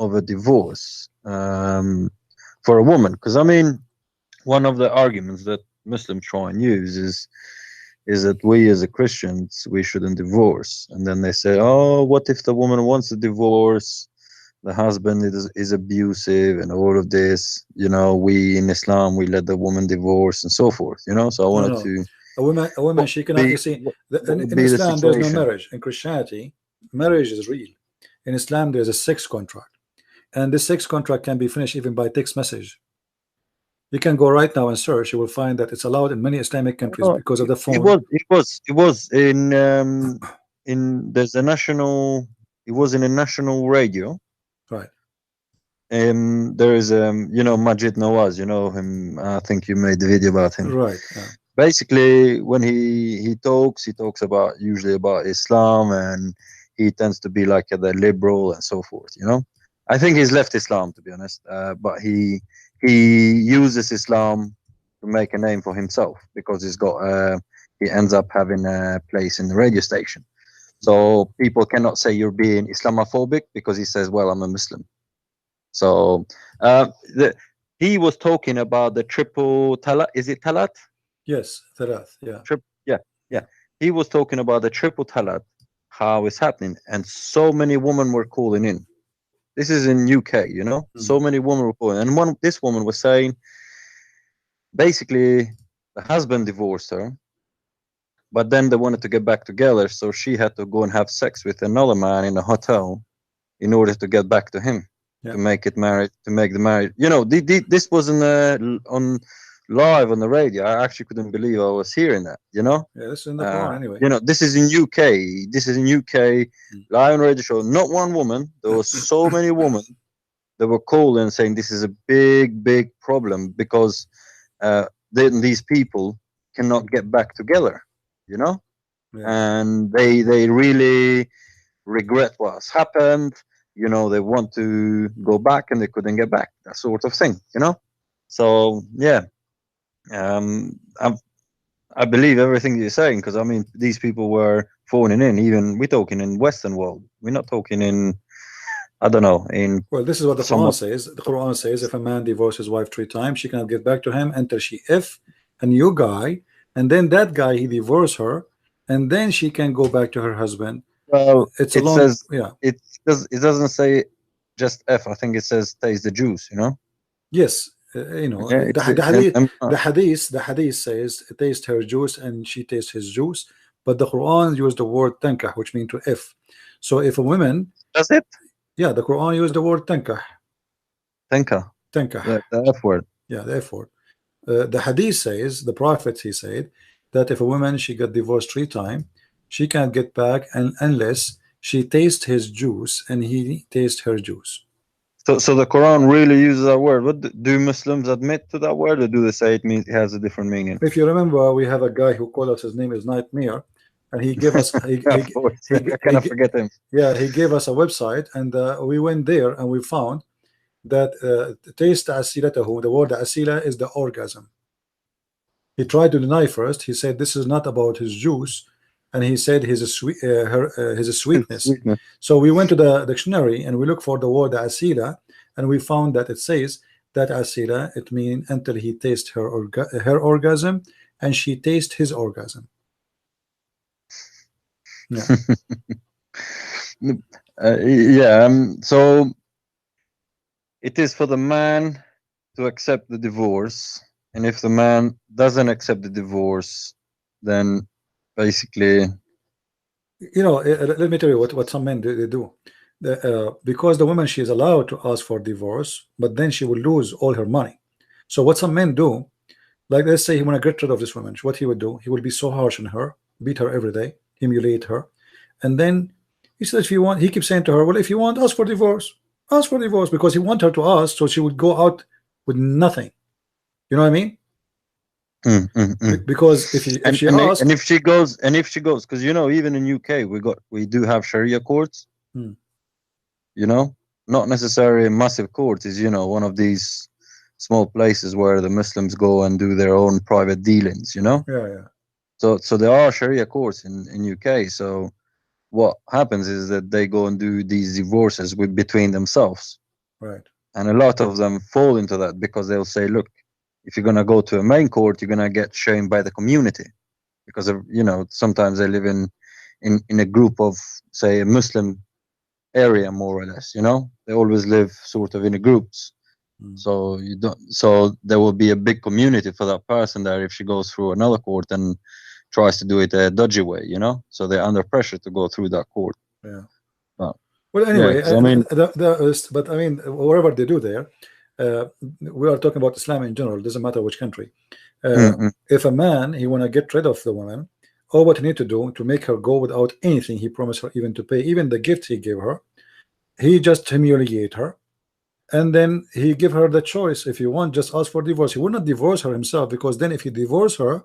a divorce for a woman? Because I mean, one of the arguments that Muslims try and use is that we as a Christians, we shouldn't divorce. And then they say, oh, what if the woman wants a divorce? The husband is abusive and all of this, you know, we in Islam, we let the woman divorce and so forth, you know. So I wanted to... A woman, she cannot, you see, in Islam, there's no marriage. In Christianity, marriage is real. In Islam, there's a sex contract. And this sex contract can be finished even by text message. You can go right now and search. You will find that it's allowed in many Islamic countries because of the phone. It was in there's a national. It was in a national radio. Right. There is you know, Majid Nawaz. You know him. I think you made the video about him. Right. Yeah. Basically, when he talks about usually about Islam, and he tends to be like the liberal and so forth. You know, I think he's left Islam, to be honest. But he uses Islam to make a name for himself because he ends up having a place in the radio station. So people cannot say you're being Islamophobic because he says, well, I'm a Muslim. So he was talking about the triple talat. Is it talat? Yes, talat. Yeah. Yeah. He was talking about the triple talat, how it's happening, and so many women were calling in. This is in UK, you know. So many women were calling, and this woman was saying, basically, the husband divorced her, but then they wanted to get back together, so she had to go and have sex with another man in a hotel in order to get back to him, to make the marriage. You know, this wasn't on live on the radio. I actually couldn't believe I was hearing that. You know. Yeah, this is in the Quran anyway. You know, this is in UK. This is in UK live on radio show. Not one woman. There were so many women that were calling saying this is a big problem because then these people cannot get back together. You know. and they really regret what has happened. You know, they want to go back and they couldn't get back. That sort of thing. You know, so yeah, I believe everything you're saying, because I mean, these people were phoning in. Even we're talking in Western world. We're not talking in, I don't know, in. Well, this is what the Quran says. The Quran says if a man divorces his wife 3 times, she cannot get back to him until she a new guy, and then that guy he divorced her, and then she can go back to her husband. Well, it says, yeah. It doesn't say just F. I think it says taste the juice. You know. Yes. You know, the hadith says taste her juice and she tastes his juice, but the Quran used the word tankah, which means to if. So if a woman does it, yeah, the Quran used the word tankah. The F word. Yeah, the F word. The hadith says, the prophet, he said that if a woman she got divorced 3 times, she can't get back unless she tastes his juice and he tastes her juice. So the Quran really uses that word. What do Muslims admit to that word, or do they say it means it has a different meaning? If you remember, we have a guy who called us. His name is Nightmare, and he gave us. I cannot forget him. Yeah, he gave us a website, and we went there, and we found that taste asilatahu, the word asila is the orgasm. He tried to deny first. He said this is not about his juice, and he said his sweetness. So we went to the dictionary and we looked for the word asila, and we found that it says that asila, it means until he tastes her orgasm and she tastes his orgasm. Yeah. So it is for the man to accept the divorce, and if the man doesn't accept the divorce, then basically, you know, let me tell you what some men do. Because the woman, she is allowed to ask for divorce, but then she will lose all her money. So what some men do, like let's say he want to get rid of this woman, what he would do, he will be so harsh on her, beat her every day, humiliate her, and then he says, if you want, he keeps saying to her, well, if you want, ask for divorce, because he wants her to ask, so she would go out with nothing. You know what I mean? Because if she asks, and if she goes, because you know, even in UK we do have Sharia courts. You know, not necessarily massive courts. Is, you know, one of these small places where the Muslims go and do their own private dealings. You know. So there are Sharia courts in UK. So what happens is that they go and do these divorces between themselves. Right. And a lot of them fall into that because they'll say, look, if you're going to go to a main court, you're going to get shamed by the community because of, you know, sometimes they live in a group of, say, a Muslim area, more or less, you know, they always live sort of in groups. So there will be a big community for that person there if she goes through another court and tries to do it a dodgy way, you know, so they're under pressure to go through that court. Well, anyway, I mean, but I mean, whatever they do there, we are talking about Islam in general. It doesn't matter which country. If a man, he want to get rid of the woman, all what he need to do to make her go without anything he promised her even to pay, even the gift he gave her, he just humiliate her, and then he give her the choice. If you want, just ask for divorce. He will not divorce her himself, because then if he divorce her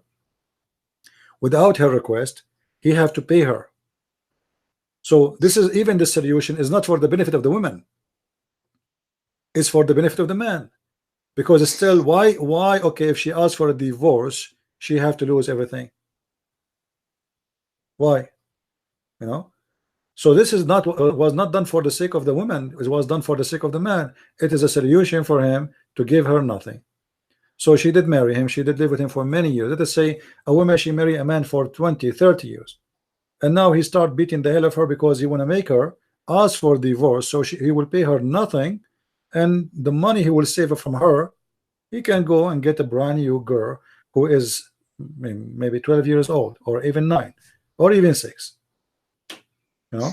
without her request, he have to pay her. So this is, even the solution is not for the benefit of the woman, it's for the benefit of the man, because it's still why okay, if she asks for a divorce, she have to lose everything. Why? You know, so this is not was not done for the sake of the woman, it was done for the sake of the man. It is a solution for him to give her nothing. So she did marry him, she did live with him for many years. Let us say a woman, she married a man for 20-30 years, and now he start beating the hell of her because he want to make her ask for divorce, so he will pay her nothing, and the money he will save from her, he can go and get a brand new girl who is maybe 12 years old, or even 9, or even 6. You know,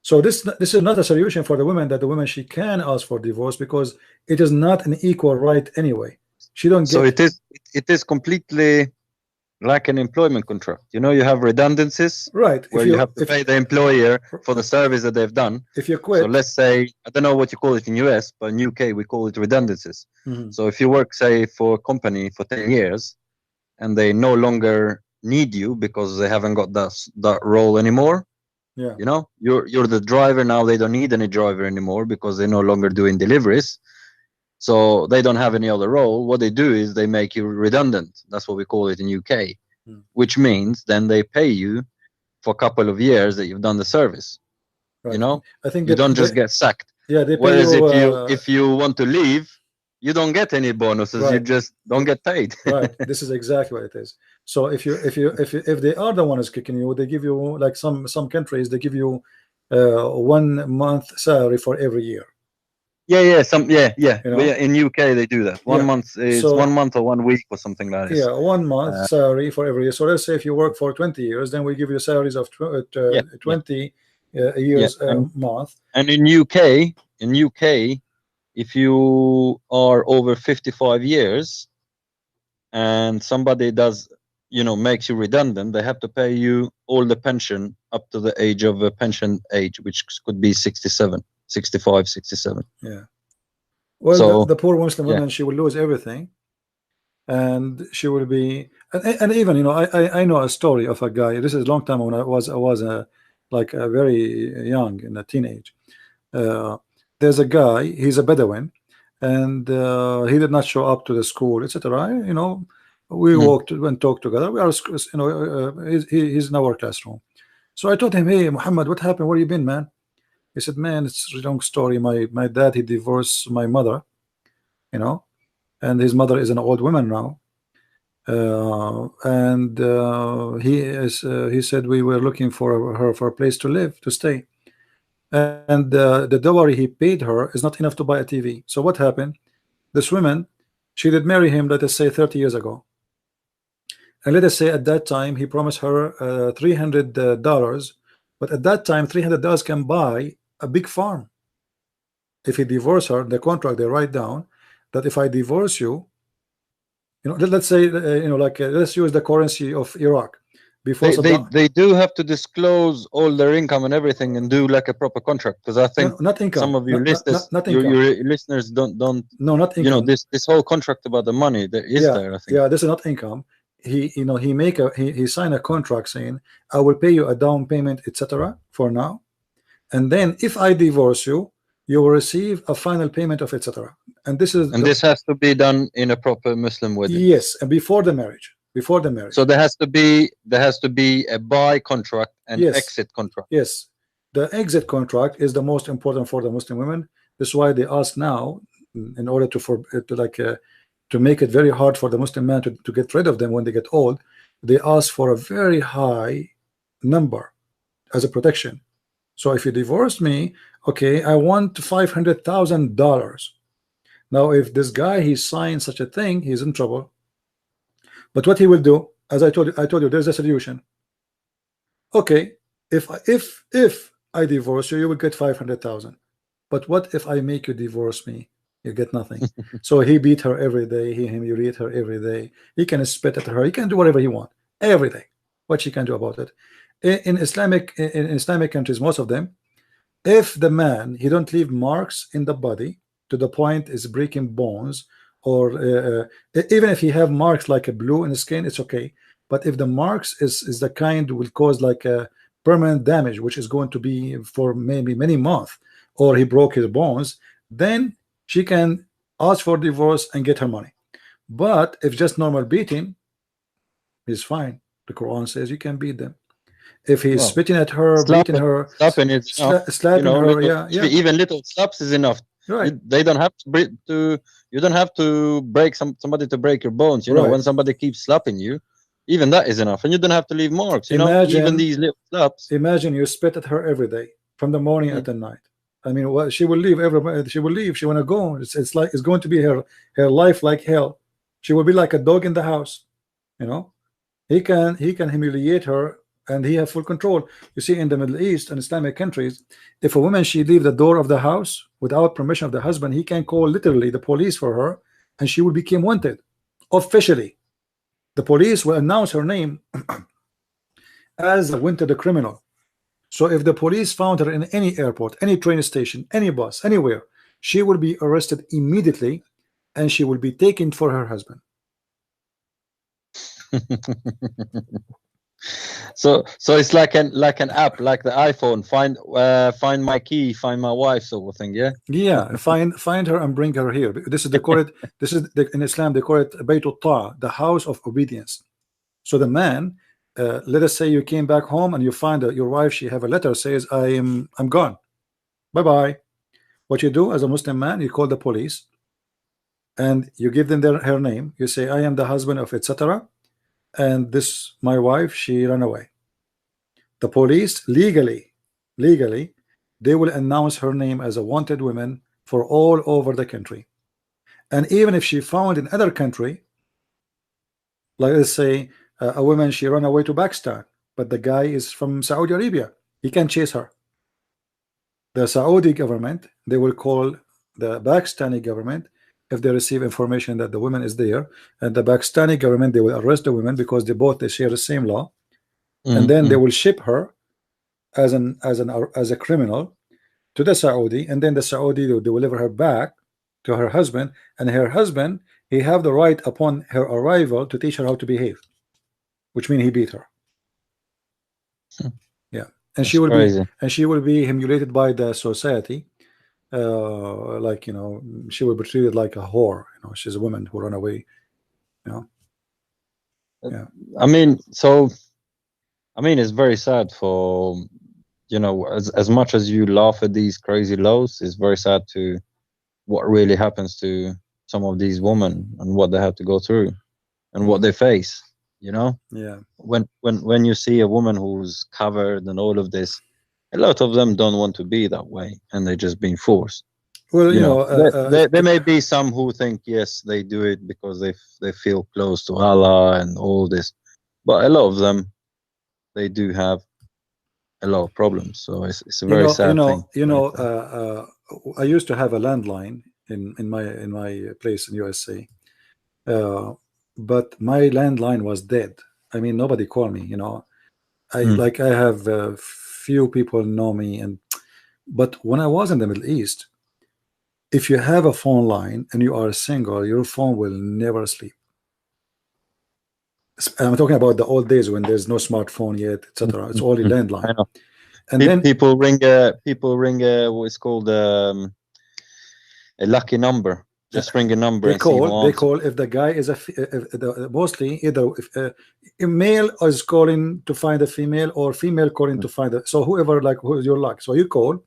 so this is not a solution for the woman, that the woman, she can ask for divorce, because it is not an equal right anyway. She don't get. So it is completely like an employment contract. You know, you have redundancies, right? Where you have to pay the employer for the service that they've done. If you quit, so let's say, I don't know what you call it in US, but in UK we call it redundancies. So if you work, say, for a company for 10 years, and they no longer need you because they haven't got that role anymore. Yeah. You know, you're the driver now. They don't need any driver anymore because they're no longer doing deliveries. So they don't have any other role. What they do is they make you redundant. That's what we call it in UK, which means then they pay you for a couple of years that you've done the service. Right. You know, I think you don't just get sacked. Yeah, they pay Whereas you, if you want to leave, you don't get any bonuses. Right. You just don't get paid. Right. This is exactly what it is. So if they are the ones kicking you, they give you, like some countries, they give you 1 month salary for every year. Yeah. You know? In UK they do that. 1 month is 1 month or 1 week or something like that. Yeah, 1 month salary for every year. So let's say if you work for 20 years, then we give you salaries of 20 years a month. And in UK, if you are over 55 years and somebody does, makes you redundant, they have to pay you all the pension up to the age of pension age, which could be 67, 65, 67. Yeah. Well, so, the poor Muslim woman, she will lose everything, and she will be, and even, I know a story of a guy. This is a long time when I was like a very young, in a teenage. There's a guy, he's a Bedouin, and he did not show up to the school, etc. We walked and talked together. We are, he's in our classroom. So I told him, hey, Muhammad, what happened? Where you been, man? He said, man, it's a long story. My dad, he divorced my mother, and his mother is an old woman now. He said we were looking for her for a place to live, to stay. And the dowry he paid her is not enough to buy a TV. So what happened? This woman, she did marry him, let us say 30 years ago. And let us say at that time, he promised her $300. But at that time, $300 can buy a big farm. If he divorced her, the contract, they write down that if I divorce you, let's say, let's use the currency of Iraq. Before they do have to disclose all their income and everything and do like a proper contract, because I think not income. Some of your listeners, your listeners don't. No, not income. This whole contract about the money that is there. I think. Yeah, this is not income. He signed a contract saying I will pay you a down payment, etc. for now, and then if I divorce you, you will receive a final payment of etc. And this has to be done in a proper Muslim wedding. Yes, and before the marriage. So there has to be a buy contract and exit contract. Yes, the exit contract is the most important for the Muslim women. This is why they ask now, in order to make it very hard for the Muslim man to get rid of them when they get old. They ask for a very high number as a protection. So if you divorce me, okay, I want $500,000. Now, if this guy, he signed such a thing, he's in trouble. But what he will do, as I told you, there's a solution. Okay, if I divorce you, you will get 500,000. But what if I make you divorce me? You get nothing. So he beat her every day. He humiliate her every day. He can spit at her. He can do whatever he wants every day. What she can do about it? In Islamic countries, most of them, if the man, he don't leave marks in the body to the point is breaking bones, or even if he have marks like a blue in the skin, it's okay. But if the marks is the kind will cause like a permanent damage, which is going to be for maybe many months, or he broke his bones, then she can ask for divorce and get her money. But if just normal beating, he's fine. The Quran says you can beat them. If he's spitting at her, beating her, slapping her, even little slaps is enough. Right. They don't have to. You don't have to break somebody to break your bones. When somebody keeps slapping you, even that is enough, and you don't have to leave marks. Even these little slaps. Imagine you spit at her every day, from the morning at the night. I mean, she will leave. She will leave. She want to go. It's like it's going to be her life like hell. She will be like a dog in the house. He can humiliate her, and he have full control. You see, in the Middle East and Islamic countries, if a woman she leave the door of the house without permission of the husband, he can call literally the police for her, and she will become wanted officially. The police will announce her name as a wanted criminal. So if the police found her in any airport, any train station, any bus, anywhere, she will be arrested immediately, and she will be taken for her husband. So it's like an app, like the iPhone. Find my key, find my wife, sort of thing. Yeah. Yeah. Find her and bring her here. This is they call it. This is in Islam they call it Baytul Ta'a, the house of obedience. So the man, let us say you came back home and you find your wife. She have a letter says I'm gone. Bye bye. What you do as a Muslim man, you call the police, and you give them her name. You say I am the husband of etc. And this my wife, she ran away. The police legally they will announce her name as a wanted woman for all over the country. And even if she found in other country, like let's say a woman, she ran away to Pakistan, but the guy is from Saudi Arabia, he can chase her. The Saudi government, they will call the Pakistani government if they receive information that the woman is there, and the Pakistani government, they will arrest the woman because they share the same law. And then they will ship her as a criminal to the Saudi, and then the Saudi will deliver her back to her husband, and her husband, he have the right upon her arrival to teach her how to behave, which means he beat her. Yeah, and she will be humiliated by the society, like, you know, she will be treated like a whore. You know, she's a woman who run away. You know. Yeah. I mean, it's very sad for, you know, as much as you laugh at these crazy laws, it's very sad to what really happens to some of these women and what they have to go through and what they face, you know. Yeah. When you see a woman who's covered and all of this, a lot of them don't want to be that way, and they're just being forced. Well, you know, there may be some who think yes, they do it because they feel close to Allah and all this, but a lot of them, they do have a lot of problems. So it's a very sad thing. You know, I used to have a landline in my place in USA, but my landline was dead. I mean, nobody called me. You know, I have few people know me, but when I was in the Middle East, if you have a phone line and you are single, your phone will never sleep. I'm talking about the old days when there's no smartphone yet, etc. It's only landline. I know. And then people ring what's called a lucky number. Just ring a number. They call if the guy is mostly either a male is calling to find a female, or female calling to find a. So whoever, like, who's your luck. So you call,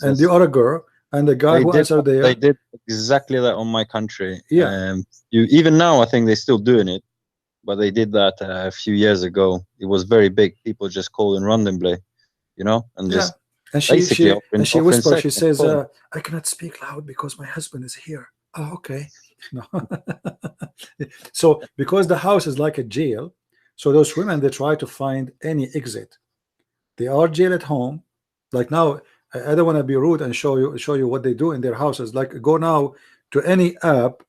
and you are a girl, and the guy who answered there. They did exactly that on my country. Yeah. Even now, I think they're still doing it, but they did that a few years ago. It was very big. People just calling randomly, you know, and just. And she whispers. She says, "I cannot speak loud because my husband is here." Oh, okay. No. So because the house is like a jail, so those women, they try to find any exit. They are jail at home. Like now, I don't want to be rude and show you what they do in their houses. Like, go now to any app,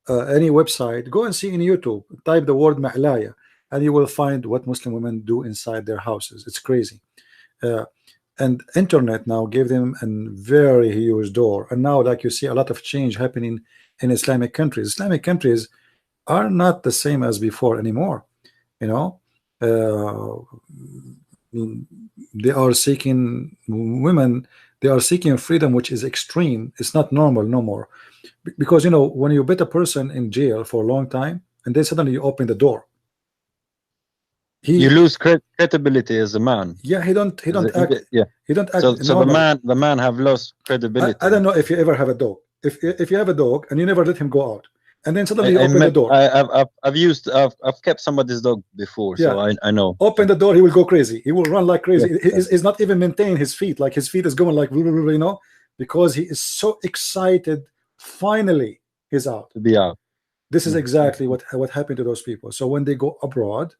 any website, go and see in YouTube, type the word Ma'laya, and you will find what Muslim women do inside their houses. It's crazy. And internet now gave them a very huge door. And now, like, you see a lot of change happening in Islamic countries. Islamic countries are not the same as before anymore. You know, they are seeking women. They are seeking freedom, which is extreme. It's not normal no more. Because, you know, when you put a person in jail for a long time, and then suddenly you open the door, you lose credibility as a man. Yeah, he don't act. Yeah, he don't act. So the man have lost credibility. I don't know if you ever have a dog. If you have a dog and you never let him go out, and then suddenly you open the door. I've kept somebody's dog before, so I know. Open the door, he will go crazy. He will run like crazy. He's not even maintaining his feet. Like, his feet is going like, you know, because he is so excited. Finally, he's out. To be out. This is exactly what happened to those people. So when they go abroad,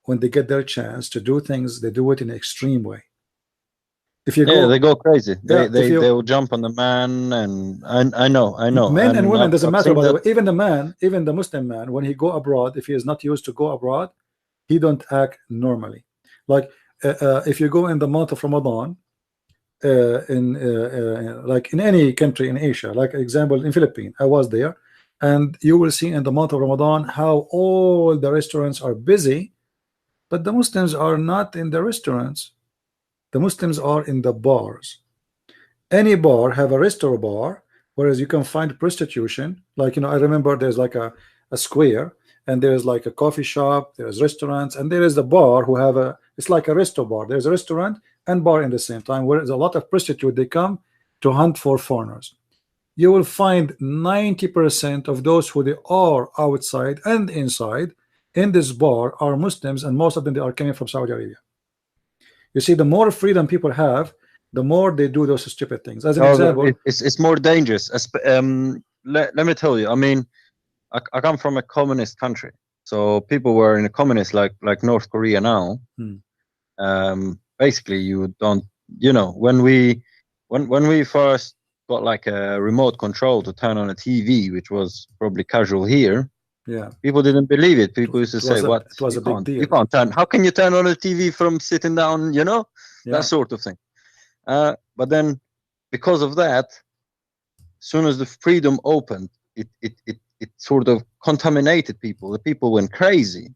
when they get their chance to do things, they do it in an extreme way. If you they go crazy. They'll jump on the man, and I know. Men and women doesn't matter. By the way, even the man, even the Muslim man, when he go abroad, if he is not used to go abroad, he don't act normally. Like if you go in the month of Ramadan, like in any country in Asia, like example in Philippines, I was there. And you will see in the month of Ramadan how all the restaurants are busy, but the Muslims are not in the restaurants. The Muslims are in the bars. Any bar have a restaurant bar, whereas you can find prostitution. Like, you know, I remember there's like a square, and there's like a coffee shop, there's restaurants, and there is the bar who have a, it's like a resto bar. There's a restaurant and bar in the same time, where there's a lot of prostitute. They come to hunt for foreigners. You will find 90% of those who they are outside and inside in this bar are Muslims, and most of them they are coming from Saudi Arabia. You see, the more freedom people have, the more they do those stupid things. As an example, it's more dangerous. Let me tell you. I mean, I come from a communist country, so people were in a communist like North Korea now. Basically, you don't, you know, when we first got like a remote control to turn on a TV, which was probably casual here. Yeah, people didn't believe it. People used to say, "What? It was a big deal. You can't turn. How can you turn on a TV from sitting down? You know, that sort of thing." But then, because of that, as soon as the freedom opened, it sort of contaminated people. The people went crazy.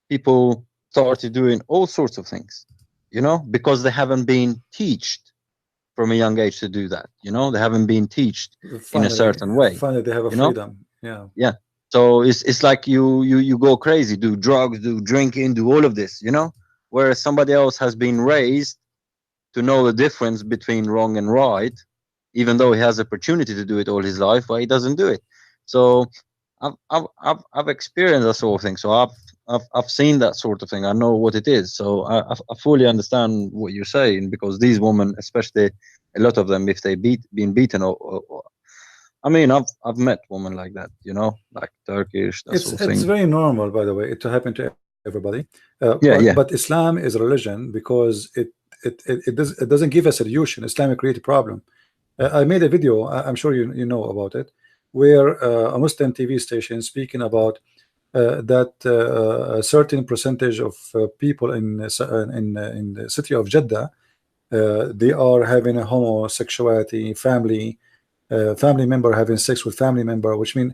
People started doing all sorts of things, you know, because they haven't been taught from a young age to do that. You know, they haven't been taught in a certain way. Finally, they have a freedom. Yeah. Yeah. So it's like you go crazy, do drugs, do drinking, do all of this, you know, whereas somebody else has been raised to know the difference between wrong and right, even though he has the opportunity to do it all his life, but he doesn't do it. So I've experienced that sort of thing. So I've seen that sort of thing. I know what it is. So I fully understand what you're saying, because these women, especially a lot of them, if they been beaten or I mean, I've met women like that, you know, like Turkish. That sort of thing. It's very normal, by the way, to happen to everybody. But Islam is a religion because it doesn't give a solution. Islam creates a problem. I made a video. I'm sure you know about it, where a Muslim TV station speaking about that a certain percentage of people in the city of Jeddah, they are having a homosexuality, family member having sex with family member, which means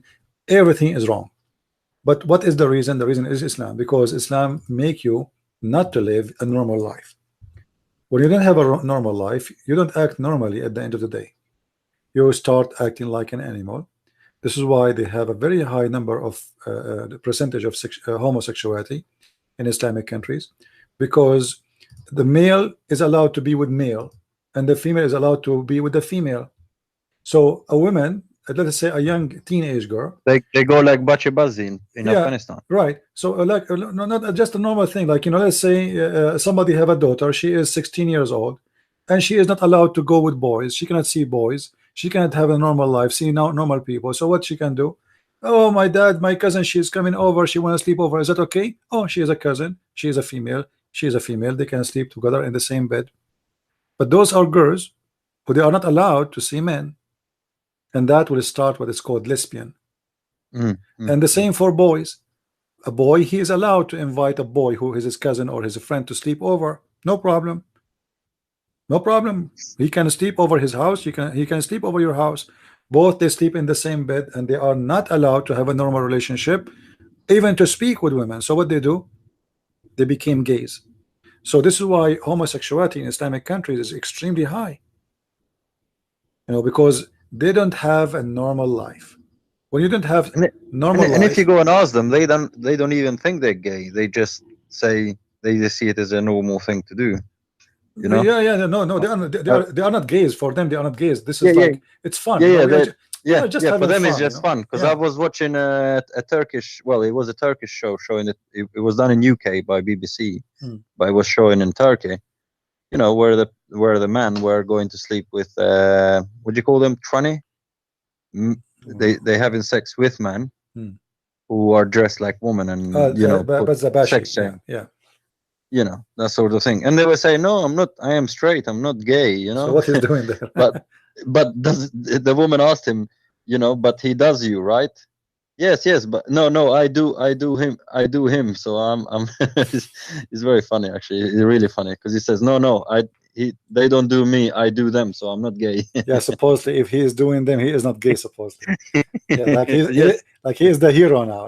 everything is wrong. But what is the reason? The reason is Islam, because Islam make you not to live a normal life. When you don't have a normal life, you don't act normally at the end of the day. You start acting like an animal. This is why they have a very high number of the percentage of homosexuality in Islamic countries, because the male is allowed to be with male and the female is allowed to be with the female. So a woman, let's say a young teenage girl, they go like bachi-bazi in Afghanistan, right? So like not just a normal thing, like, you know, let's say somebody have a daughter, she is 16 years old, and she is not allowed to go with boys. She cannot see boys. She cannot have a normal life, see normal people. So what she can do? Oh, my cousin, she's coming over. She want to sleep over. Is that okay? Oh, she is a cousin. She is a female. She is a female. They can sleep together in the same bed. But those are girls who they are not allowed to see men. And that will start what is called lesbian. And the same for boys. A boy, he is allowed to invite a boy who is his cousin or his friend to sleep over. No problem. No problem. He can sleep over his house. He can sleep over your house. Both they sleep in the same bed, and they are not allowed to have a normal relationship, even to speak with women. So what they do? They became gays. So this is why homosexuality in Islamic countries is extremely high. You know, because they don't have a normal life. When you don't have normal life, and if you go and ask them, they don't even think they're gay. They just say they just see it as a normal thing to do. You know? No, they are not gays. For them, they are not gays. This is like it's fun. For them it's just fun, because I was watching a Turkish, well, it was a Turkish show showing it was done in UK by BBC, but it was showing in Turkey, you know, where the men were going to sleep with what do you call them, tranny? They having sex with men who are dressed like women, and you know, sex shame. You know, that sort of thing. And they were saying, no, I am straight, I'm not gay, you know. So what he's doing there? but the woman asked him, you know, but he does you, right? Yes, but no, I do him. So I'm it's very funny, actually. It's really funny, because he says, no, they don't do me, I do them, so I'm not gay. Yeah, supposedly if he is doing them, he is not gay, supposedly. Yeah, like Yes. he is the hero now.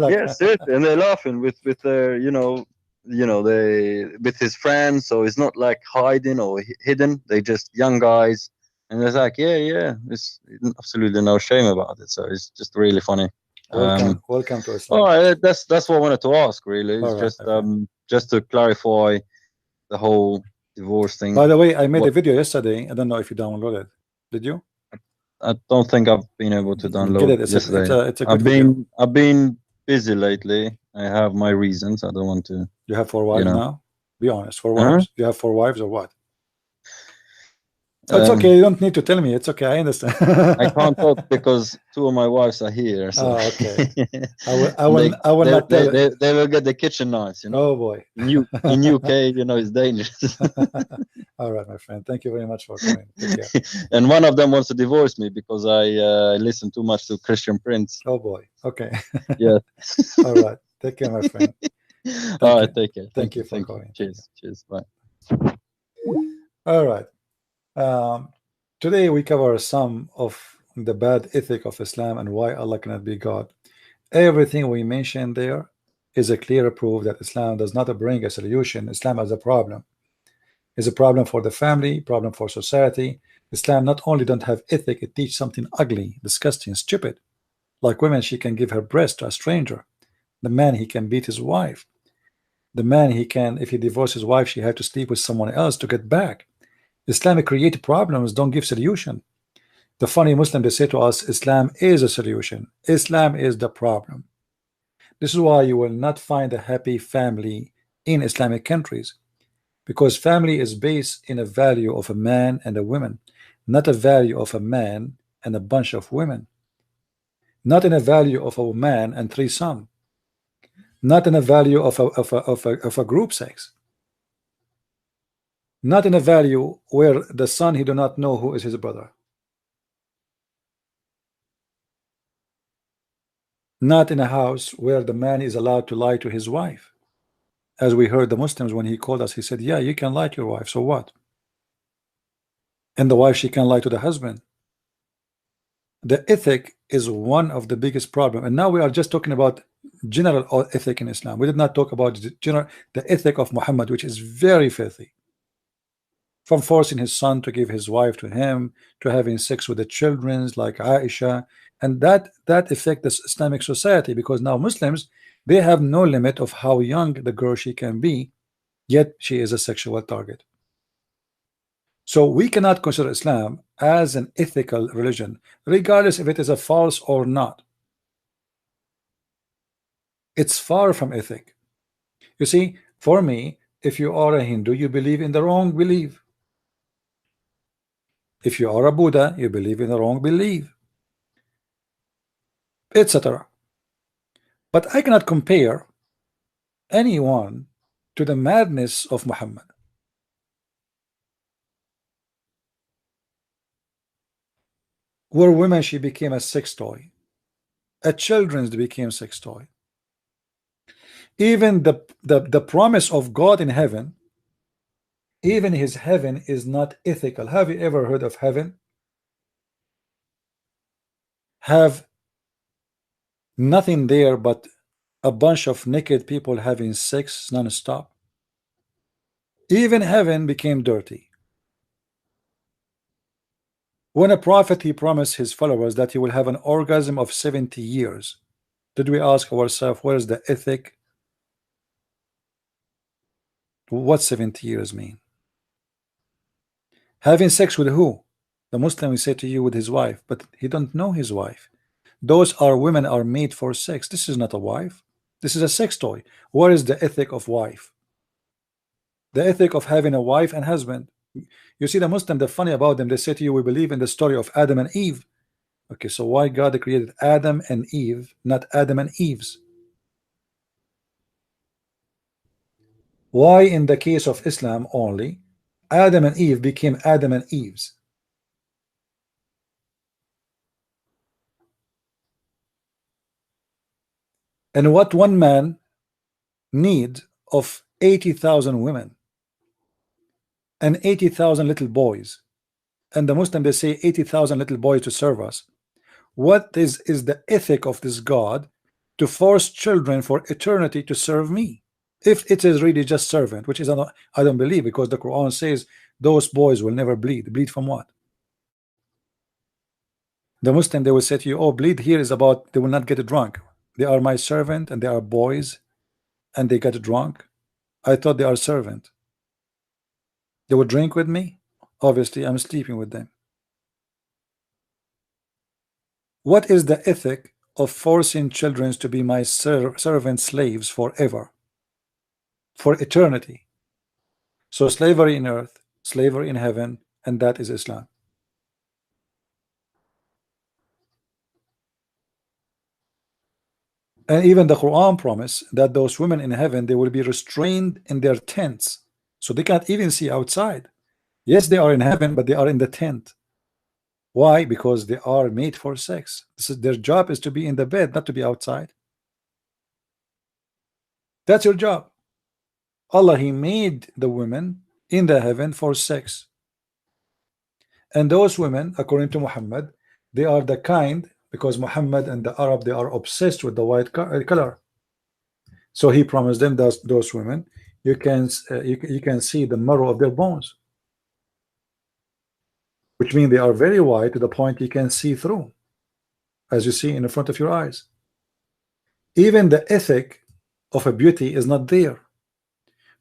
Like, Yes, and they're laughing with their, they with his friends, so it's not like hiding or hidden. They just young guys, and they're like, yeah, it's absolutely no shame about it. So it's just really funny. Welcome to Islam. All right, that's what I wanted to ask. Really, it's just to clarify the whole divorce thing. By the way, I made a video yesterday. I don't know if you downloaded it. Did you? I don't think I've been able to download it yesterday. It's a good video. I've been busy lately. I have my reasons. I don't want to. You have 4 wives now? Be honest. 4 wives? You have 4 wives or what? It's okay. You don't need to tell me. It's okay. I understand. I can't talk because 2 of my wives are here. So. Oh, okay. I will not tell. They will get the kitchen knives. Oh boy. In UK, it's dangerous. All right, my friend. Thank you very much for coming. And one of them wants to divorce me because I listen too much to Christian Prince. Oh boy. Okay. Yeah. All right. Take care, my friend. All right. Take care. Thank you for calling. Cheers. Cheers. Bye. All right. Today we cover some of the bad ethic of Islam and why Allah cannot be God. Everything we mentioned there is a clear proof that Islam does not bring a solution. Islam has a problem. It's a problem for the family, problem for society. Islam not only don't have ethic, it teaches something ugly, disgusting, stupid. Like women, she can give her breast to a stranger. The man, he can beat his wife. The man, he can, if he divorces his wife, she had to sleep with someone else to get back. Islam create problems, don't give solution. The funny Muslim, they say to us, Islam is a solution. Islam is the problem. This is why you will not find a happy family in Islamic countries, because family is based in a value of a man and a woman, not a value of a man and a bunch of women, not in a value of a man and 3 sons, not in a value of a group sex. Not in a value where the son, he do not know who is his brother. Not in a house where the man is allowed to lie to his wife. As we heard the Muslims when he called us, he said, yeah, you can lie to your wife, so what? And the wife, she can lie to the husband. The ethic is one of the biggest problem. And now we are just talking about general ethic in Islam. We did not talk about the ethic of Muhammad, which is very filthy. From forcing his son to give his wife to him, to having sex with the children like Aisha, and that affects Islamic society, because now Muslims, they have no limit of how young the girl she can be, yet she is a sexual target. So we cannot consider Islam as an ethical religion, regardless if it is a false or not. It's far from ethic. You see, for me, if you are a Hindu, you believe in the wrong belief. If you are a Buddha, you believe in the wrong belief, etc. But I cannot compare anyone to the madness of Muhammad. Where women, she became a sex toy. A children's became sex toy. Even the promise of God in heaven, even his heaven is not ethical. Have you ever heard of heaven? Have nothing there but a bunch of naked people having sex non-stop. Even heaven became dirty. When a prophet, he promised his followers that he will have an orgasm of 70 years. Did we ask ourselves, what is the ethic? What 70 years mean? Having sex with who? The Muslim will say to you with his wife, but he don't know his wife. Those are women are made for sex. This is not a wife. This is a sex toy. What is the ethic of wife? The ethic of having a wife and husband. You see, the Muslim, the funny about them, they say to you, we believe in the story of Adam and Eve. Okay, so why God created Adam and Eve, not Adam and Eve's? Why in the case of Islam only, Adam and Eve became Adam and Eve's? And what one man need of 80,000 women? and 80,000 little boys, and the Muslim they say 80,000 little boys to serve us. What is the ethic of this God to force children for eternity to serve me? If it is really just servant, which is I don't believe, because the Quran says those boys will never bleed. Bleed from what? The Muslim they will say to you, oh, bleed here is about they will not get drunk. They are my servant and they are boys and they get drunk. I thought they are servant. They would drink with me. Obviously I'm sleeping with them. What is the ethic of forcing children to be my servant slaves forever, for eternity? So slavery in earth, slavery in heaven, and that is Islam. And even the Quran promise that those women in heaven, they will be restrained in their tents, so they can't even see outside. Yes, they are in heaven, but they are in the tent. Why? Because they are made for sex. Their job is to be in the bed, not to be outside. That's your job. Allah, He made the women in the heaven for sex. And those women, according to Muhammad, they are the kind, because Muhammad and the Arab, they are obsessed with the white color. So he promised them those women, you can see the marrow of their bones, which means they are very white to the point you can see through, as you see in the front of your eyes. Even the ethic of a beauty is not there,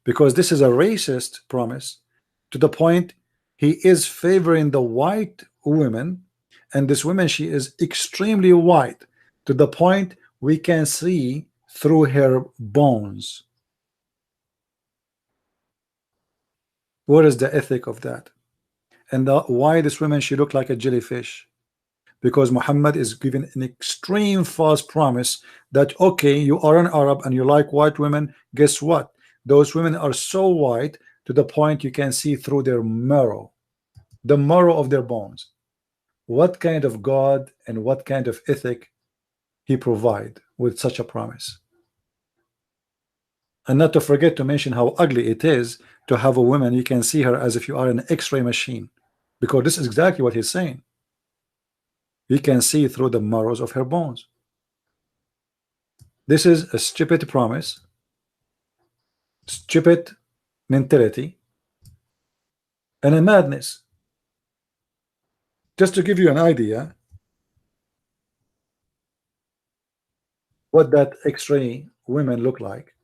because this is a racist promise to the point he is favoring the white women, and this woman, she is extremely white to the point we can see through her bones. What is the ethic of that? And why this woman, she look like a jellyfish? Because Muhammad is giving an extreme false promise that, okay, you are an Arab and you like white women, guess what? Those women are so white to the point you can see through their marrow, the marrow of their bones. What kind of God and what kind of ethic he provide with such a promise? And not to forget to mention how ugly it is to have a woman, you can see her as if you are an X-ray machine, because this is exactly what he's saying. You can see through the marrows of her bones. This is a stupid promise, stupid mentality, and a madness. Just to give you an idea what that X-ray women look like,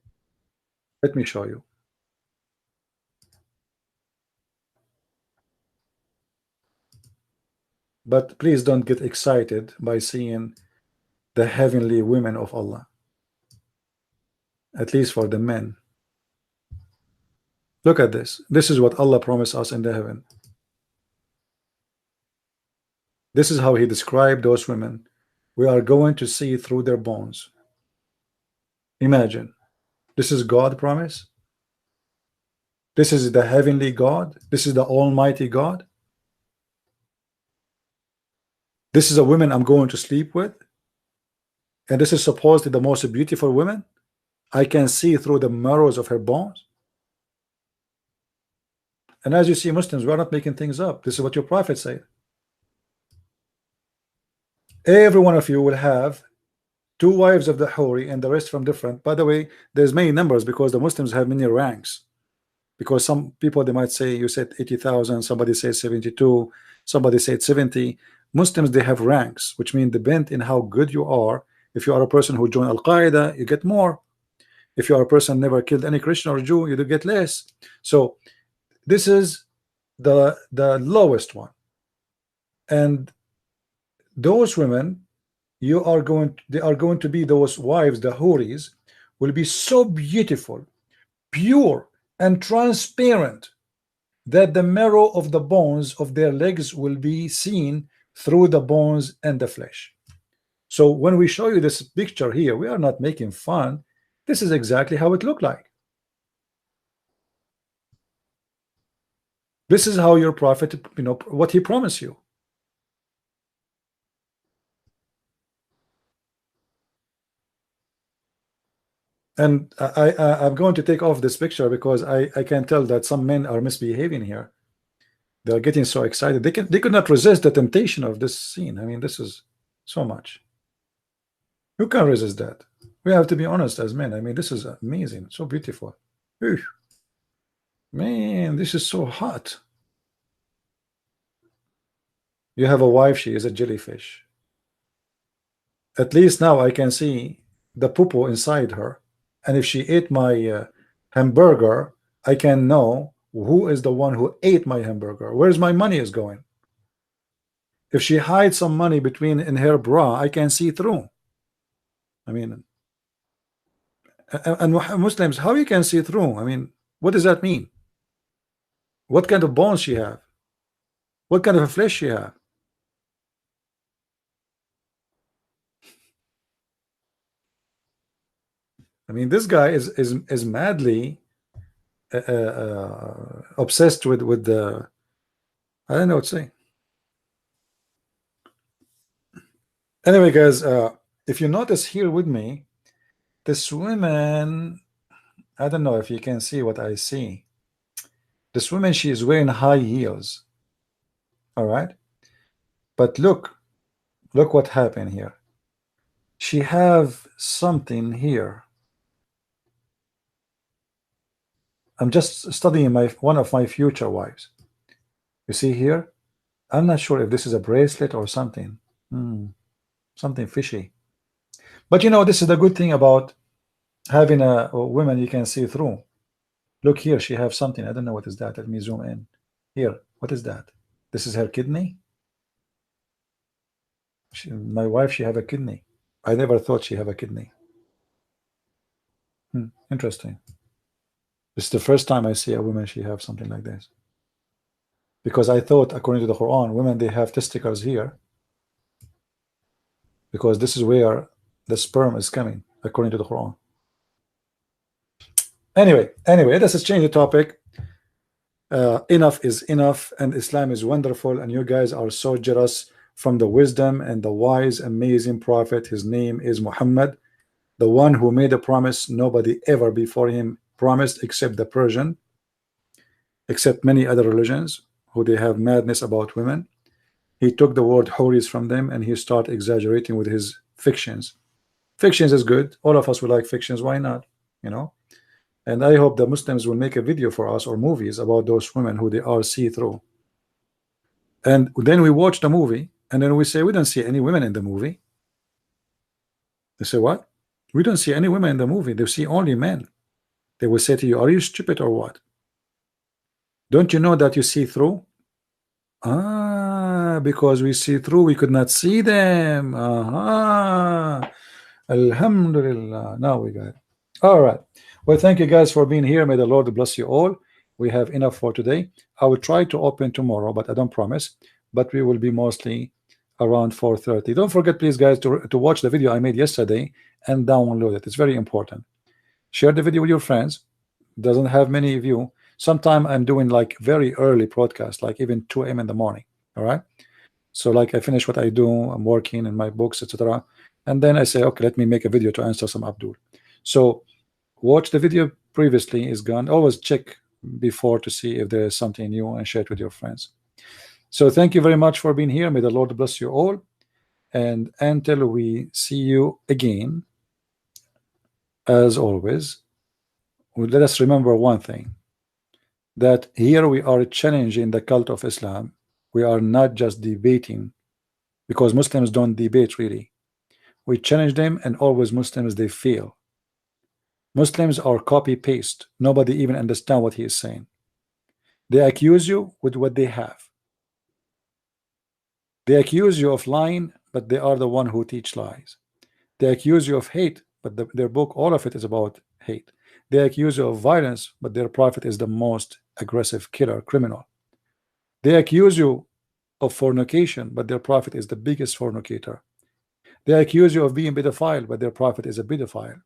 let me show you. But please don't get excited by seeing the heavenly women of Allah, at least for the men. Look at this. This is what Allah promised us in the heaven. This is how he described those women. We are going to see through their bones. Imagine. This is God promise. This is the heavenly God. This is the almighty God. This is a woman I'm going to sleep with. And this is supposedly the most beautiful woman. I can see through the marrows of her bones. And as you see, Muslims, we are not making things up. This is what your prophet said. Every one of you will have 2 wives of the Huri and the rest from different. By the way, there's many numbers because the Muslims have many ranks. Because some people, they might say, you said 80,000, somebody says 72, somebody said 70. Muslims, they have ranks, which mean depend in how good you are. If you are a person who joined Al-Qaeda, you get more. If you are a person never killed any Christian or Jew, you do get less. So this is the lowest one. And those women, they are going to be those wives, the Huris, will be so beautiful, pure, and transparent that the marrow of the bones of their legs will be seen through the bones and the flesh. So when we show you this picture here, we are not making fun. This is exactly how it looked like. This is how your prophet, what he promised you. And I'm going to take off this picture because I can tell that some men are misbehaving here. They're getting so excited. They could not resist the temptation of this scene. I mean, this is so much. Who can resist that? We have to be honest as men. I mean, this is amazing, so beautiful. Whew. Man, this is so hot. You have a wife, she is a jellyfish. At least now I can see the poo-poo inside her. And if she ate my hamburger, I can know who is the one who ate my hamburger. Where's my money is going? If she hides some money in her bra, I can see through. I mean, and Muslims, how you can see through? I mean, what does that mean? What kind of bones she have? What kind of a flesh she have? I mean, this guy is madly obsessed with the, I don't know what to say. Anyway, guys, if you notice here with me, this woman, I don't know if you can see what I see. This woman, she is wearing high heels. All right, but look what happened here. She have something here. I'm just studying one of my future wives. You see here, I'm not sure if this is a bracelet or something. Something fishy. But you know, this is the good thing about having a woman you can see through. Look here, she have something. I don't know what is that. Let me zoom in. Here, what is that? This is her kidney. My wife, she have a kidney. I never thought she have a kidney. Interesting. This is the first time I see a woman, she have something like this. Because I thought, according to the Quran, women, they have testicles here. Because this is where the sperm is coming, according to the Quran. Anyway, let us change the topic. Enough is enough, and Islam is wonderful, and you guys are so jealous from the wisdom and the wise, amazing prophet. His name is Muhammad, the one who made a promise nobody ever before him promised, except the Persian, except many other religions who they have madness about women. He took the word houris from them and he started exaggerating with his fictions. Fictions is good. All of us will like fictions. Why not? You know. And I hope the Muslims will make a video for us or movies about those women who they are see-through. And then we watch the movie and then we say, we don't see any women in the movie. They say, what? We don't see any women in the movie. They see only men. They will say to you, are you stupid or what? Don't you know that you see through? Because we see through, we could not see them. Alhamdulillah. Now we got it. All right. Well, thank you guys for being here. May the Lord bless you all. We have enough for today. I will try to open tomorrow, but I don't promise. But we will be mostly around 4:30. Don't forget, please, guys, to watch the video I made yesterday and download it. It's very important. Share the video with your friends. It doesn't have many views. Sometime I'm doing like very early broadcast, like even 2 a.m. in the morning. All right. So like I finish what I do, I'm working in my books, etc. And then I say, okay, let me make a video to answer some Abdul. So watch the video previously is gone. Always check before to see if there is something new and share it with your friends. So thank you very much for being here. May the Lord bless you all. And until we see you again, as always, let us remember one thing, that here we are challenging the cult of Islam. We are not just debating, because Muslims don't debate really. We challenge them, and always Muslims, they fail. Muslims are copy-paste. Nobody even understand what he is saying. They accuse you with what they have. They accuse you of lying, but they are the one who teach lies. They accuse you of hate, but their book, all of it is about hate. They accuse you of violence, but their prophet is the most aggressive killer, criminal. They accuse you of fornication, but their prophet is the biggest fornicator. They accuse you of being pedophile, but their prophet is a pedophile.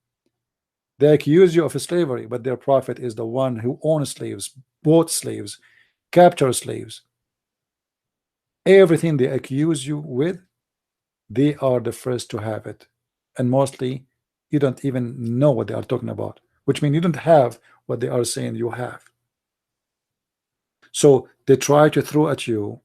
They accuse you of slavery, but their prophet is the one who owns slaves, bought slaves, captured slaves. Everything they accuse you with, they are the first to have it. And mostly you don't even know what they are talking about, which means you don't have what they are saying you have. So they try to throw at you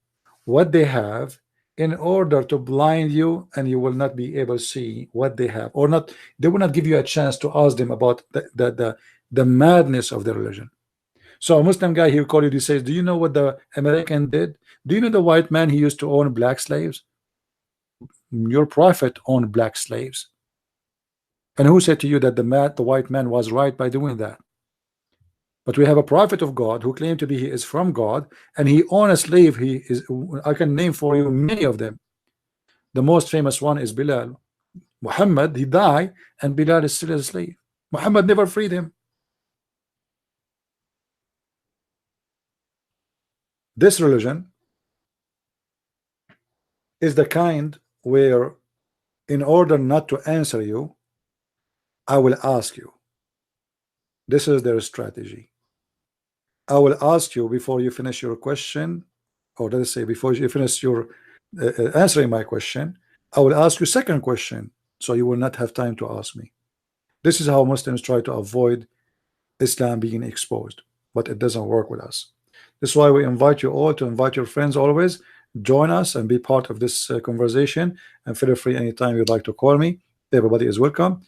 what they have in order to blind you, and you will not be able to see what they have, or not. They will not give you a chance to ask them about the madness of the religion. So a Muslim guy, he'll call you, he says, do you know what the American did? Do you know the white man, he used to own black slaves? Your prophet owned black slaves. And who said to you that the white man was right by doing that? But we have a prophet of God who claimed to be he is from God, and he owned a slave. He is, I can name for you many of them. The most famous one is Bilal. Muhammad, he died, and Bilal is still a slave. Muhammad never freed him. This religion is the kind where, in order not to answer you, I will ask you. This is their strategy. I will ask you before you finish your question, or let's say before you finish your answering my question, I will ask you second question, so you will not have time to ask me. This is how Muslims try to avoid Islam being exposed, but it doesn't work with us. This is why we invite you all to invite your friends always. Join us and be part of this conversation, and feel free anytime you'd like to call me. Everybody is welcome.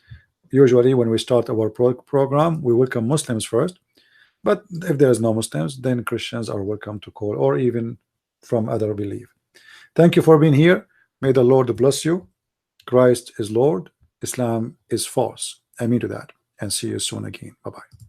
Usually when we start our program, we welcome Muslims first, but if there is no Muslims, then Christians are welcome to call, or even from other belief. Thank you for being here. May the Lord bless you. Christ is Lord. Islam is false. Amen to that, and see you soon again. Bye-bye.